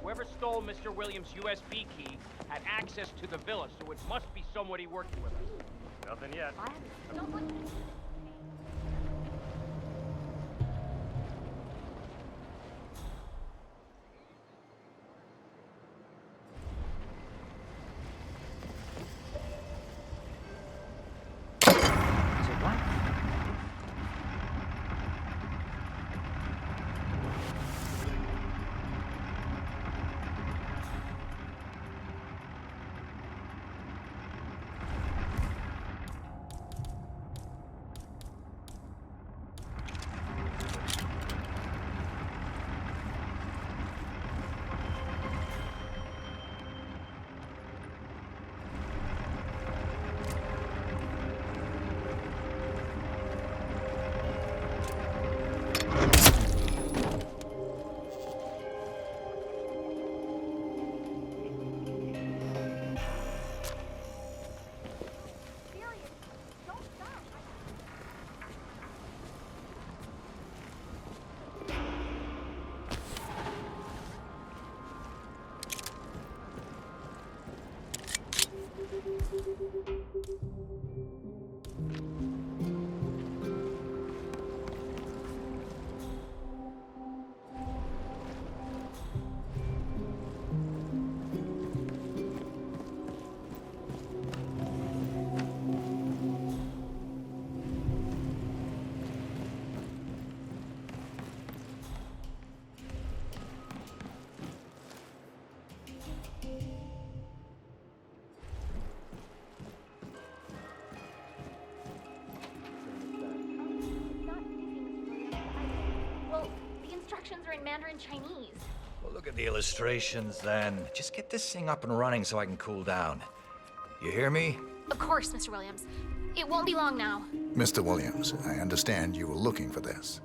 Whoever stole Mr. Williams' USB key had access to the villa, so it must be somebody working with us. Nothing yet. Are in Mandarin Chinese. Well, look at the illustrations then. Just get this thing up and running so I can cool down. You hear me? Of course, Mr. Williams. It won't be long now. Mr. Williams, I understand you were looking for this.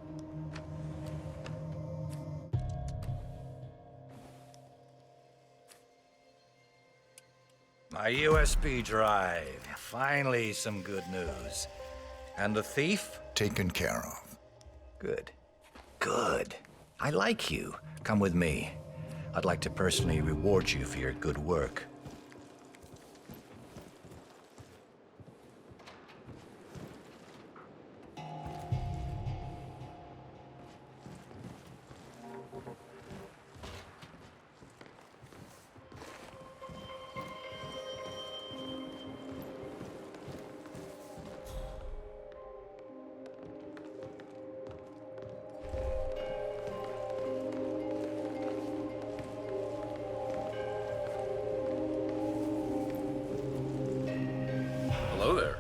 My USB drive. Finally, some good news. And the thief? Taken care of. Good. Good. I like you. Come with me. I'd like to personally reward you for your good work. Hello there.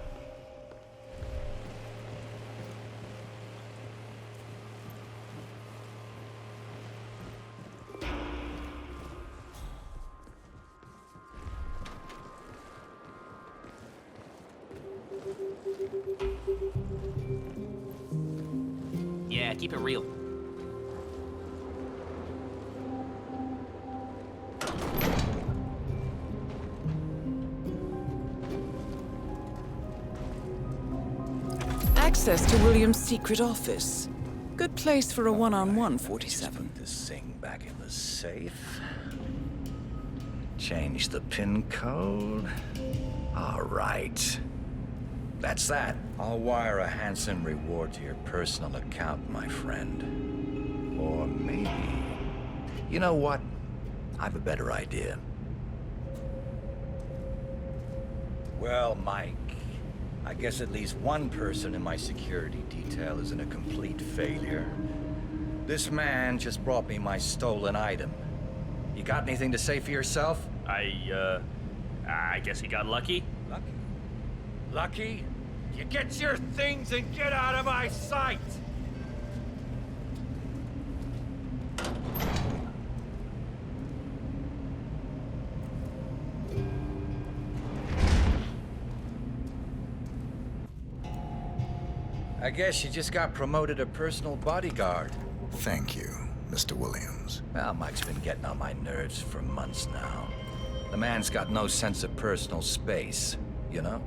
Yeah, keep it real. Access to William's secret office. Good place for a one-on-one, 47. Put this thing back in the safe. Change the PIN code. All right. That's that. I'll wire a handsome reward to your personal account, my friend. Or maybe... You know what? I have a better idea. Well, Mike, I guess at least one person in my security detail isn't a complete failure. This man just brought me my stolen item. You got anything to say for yourself? I guess he got lucky. Lucky? Lucky? You get your things and get out of my sight! I guess you just got promoted to personal bodyguard. Thank you, Mr. Williams. Well, Mike's been getting on my nerves for months now. The man's got no sense of personal space, you know?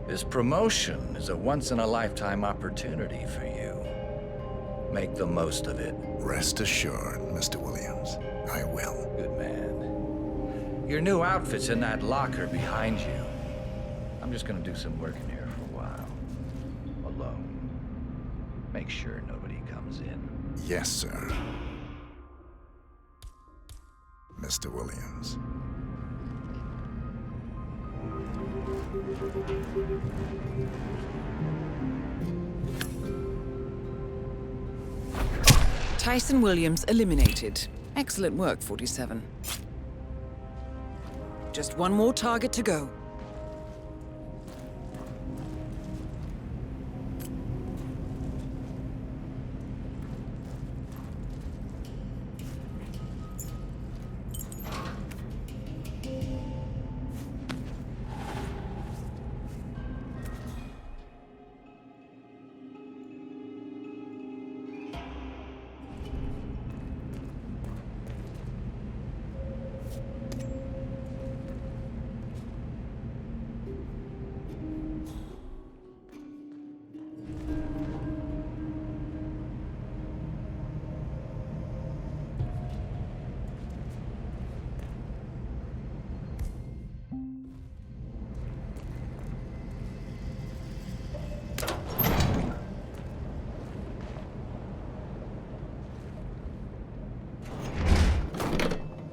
This promotion is a once-in-a-lifetime opportunity for you. Make the most of it. Rest assured, Mr. Williams. I will. Good man. Your new outfit's in that locker behind you. I'm just gonna do some work in here for a while. Alone. Make sure nobody comes in. Yes, sir. Mr. Williams. Tyson Williams eliminated. Excellent work, 47. Just one more target to go.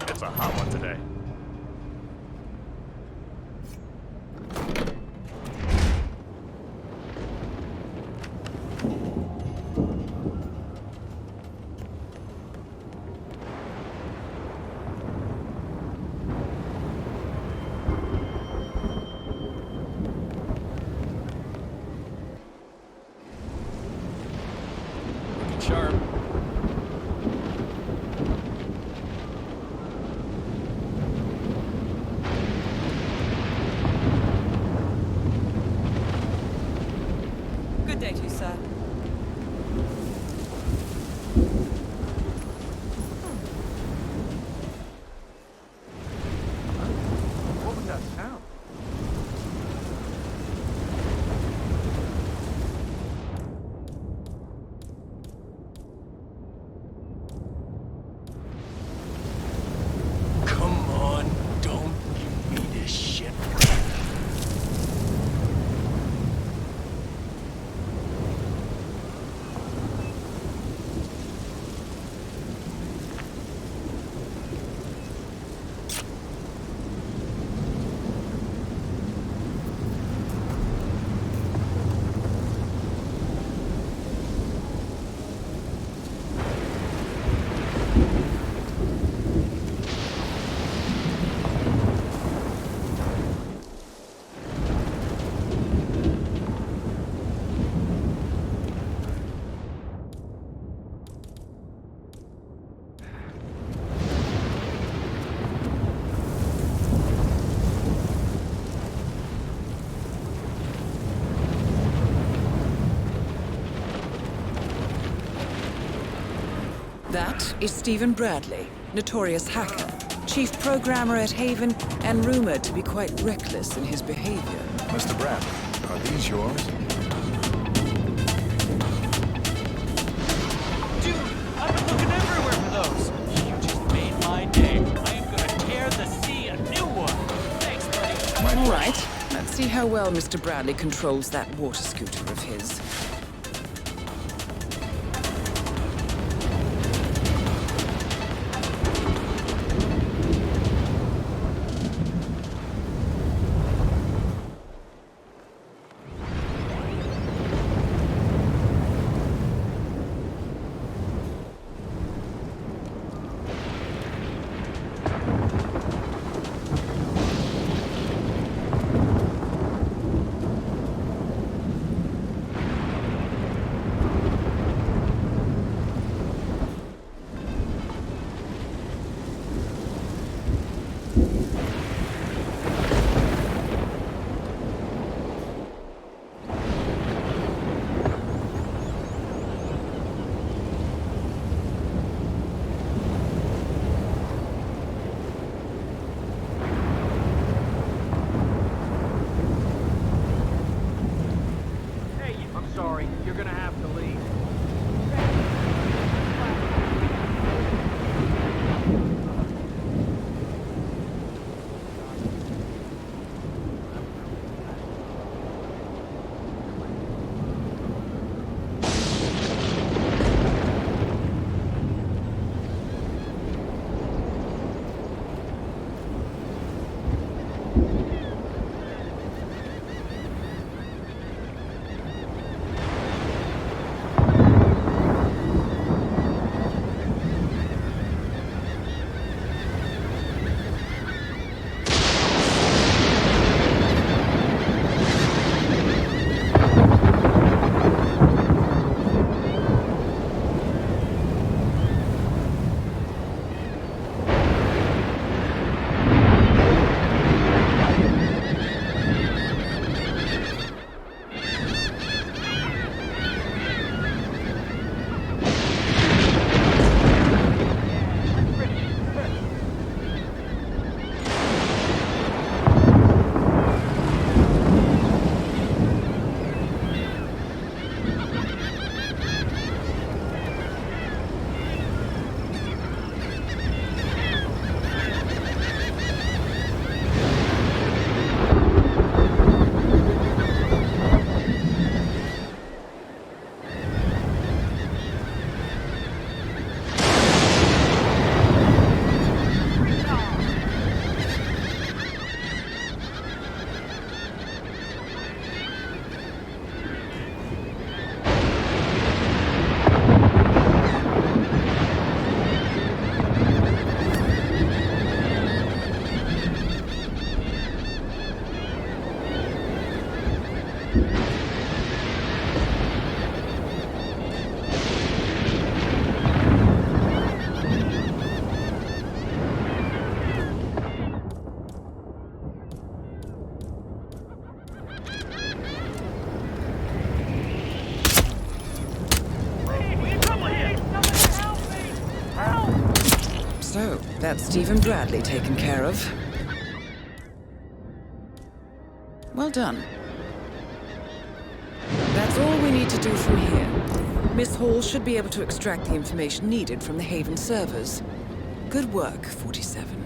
It's a hot one today. Looking sharp. Good day to you, sir. What was that sound? Come on, don't give me this shit. That is Stephen Bradley, notorious hacker, chief programmer at Haven, and rumored to be quite reckless in his behavior. Mr. Bradley, are these yours? Dude, I've been looking everywhere for those. You just made my day. I am gonna tear the sea a new one. Thanks, buddy. All right, let's see how well Mr. Bradley controls that water scooter of his. So, that's Stephen Bradley taken care of. Well done. That's all we need to do from here. Miss Hall should be able to extract the information needed from the Haven servers. Good work, 47.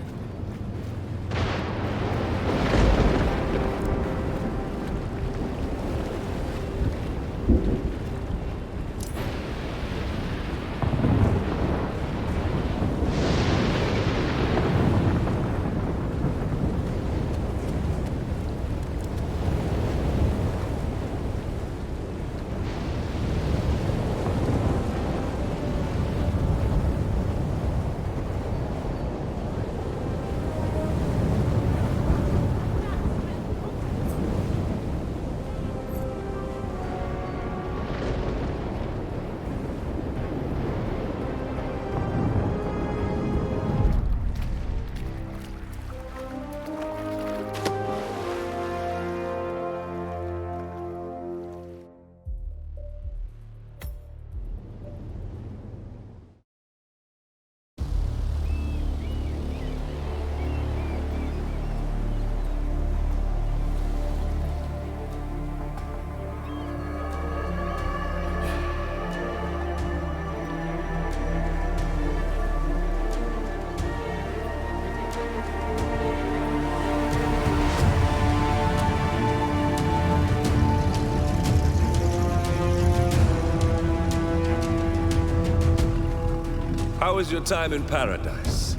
How was your time in paradise?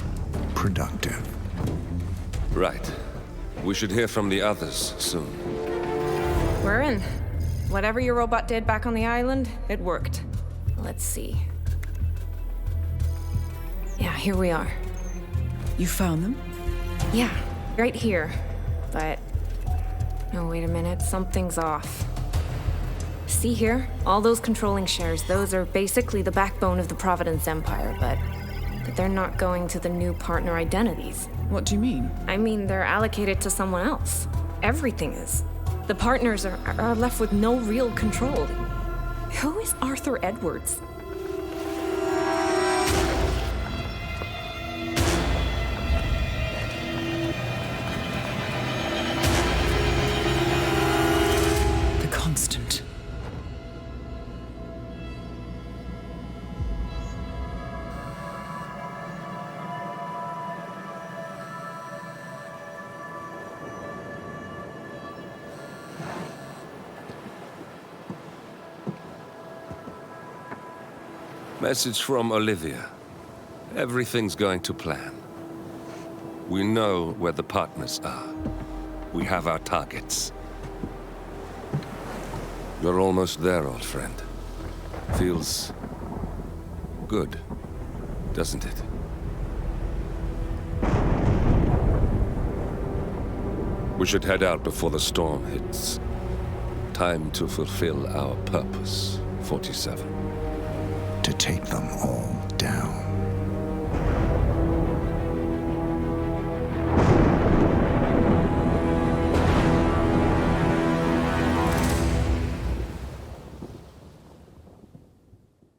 Productive. Right. We should hear from the others soon. We're in. Whatever your robot did back on the island, it worked. Let's see. Yeah, here we are. You found them? Yeah, right here. But... oh, wait a minute. Something's off. See here? All those controlling shares, those are basically the backbone of the Providence Empire, but they're not going to the new partner identities. What do you mean? I mean, they're allocated to someone else. Everything is. The partners are left with no real control. Who is Arthur Edwards? The Constant. Message from Olivia. Everything's going to plan. We know where the partners are. We have our targets. You're almost there, old friend. Feels good, doesn't it? We should head out before the storm hits. Time to fulfill our purpose, 47. To take them all down.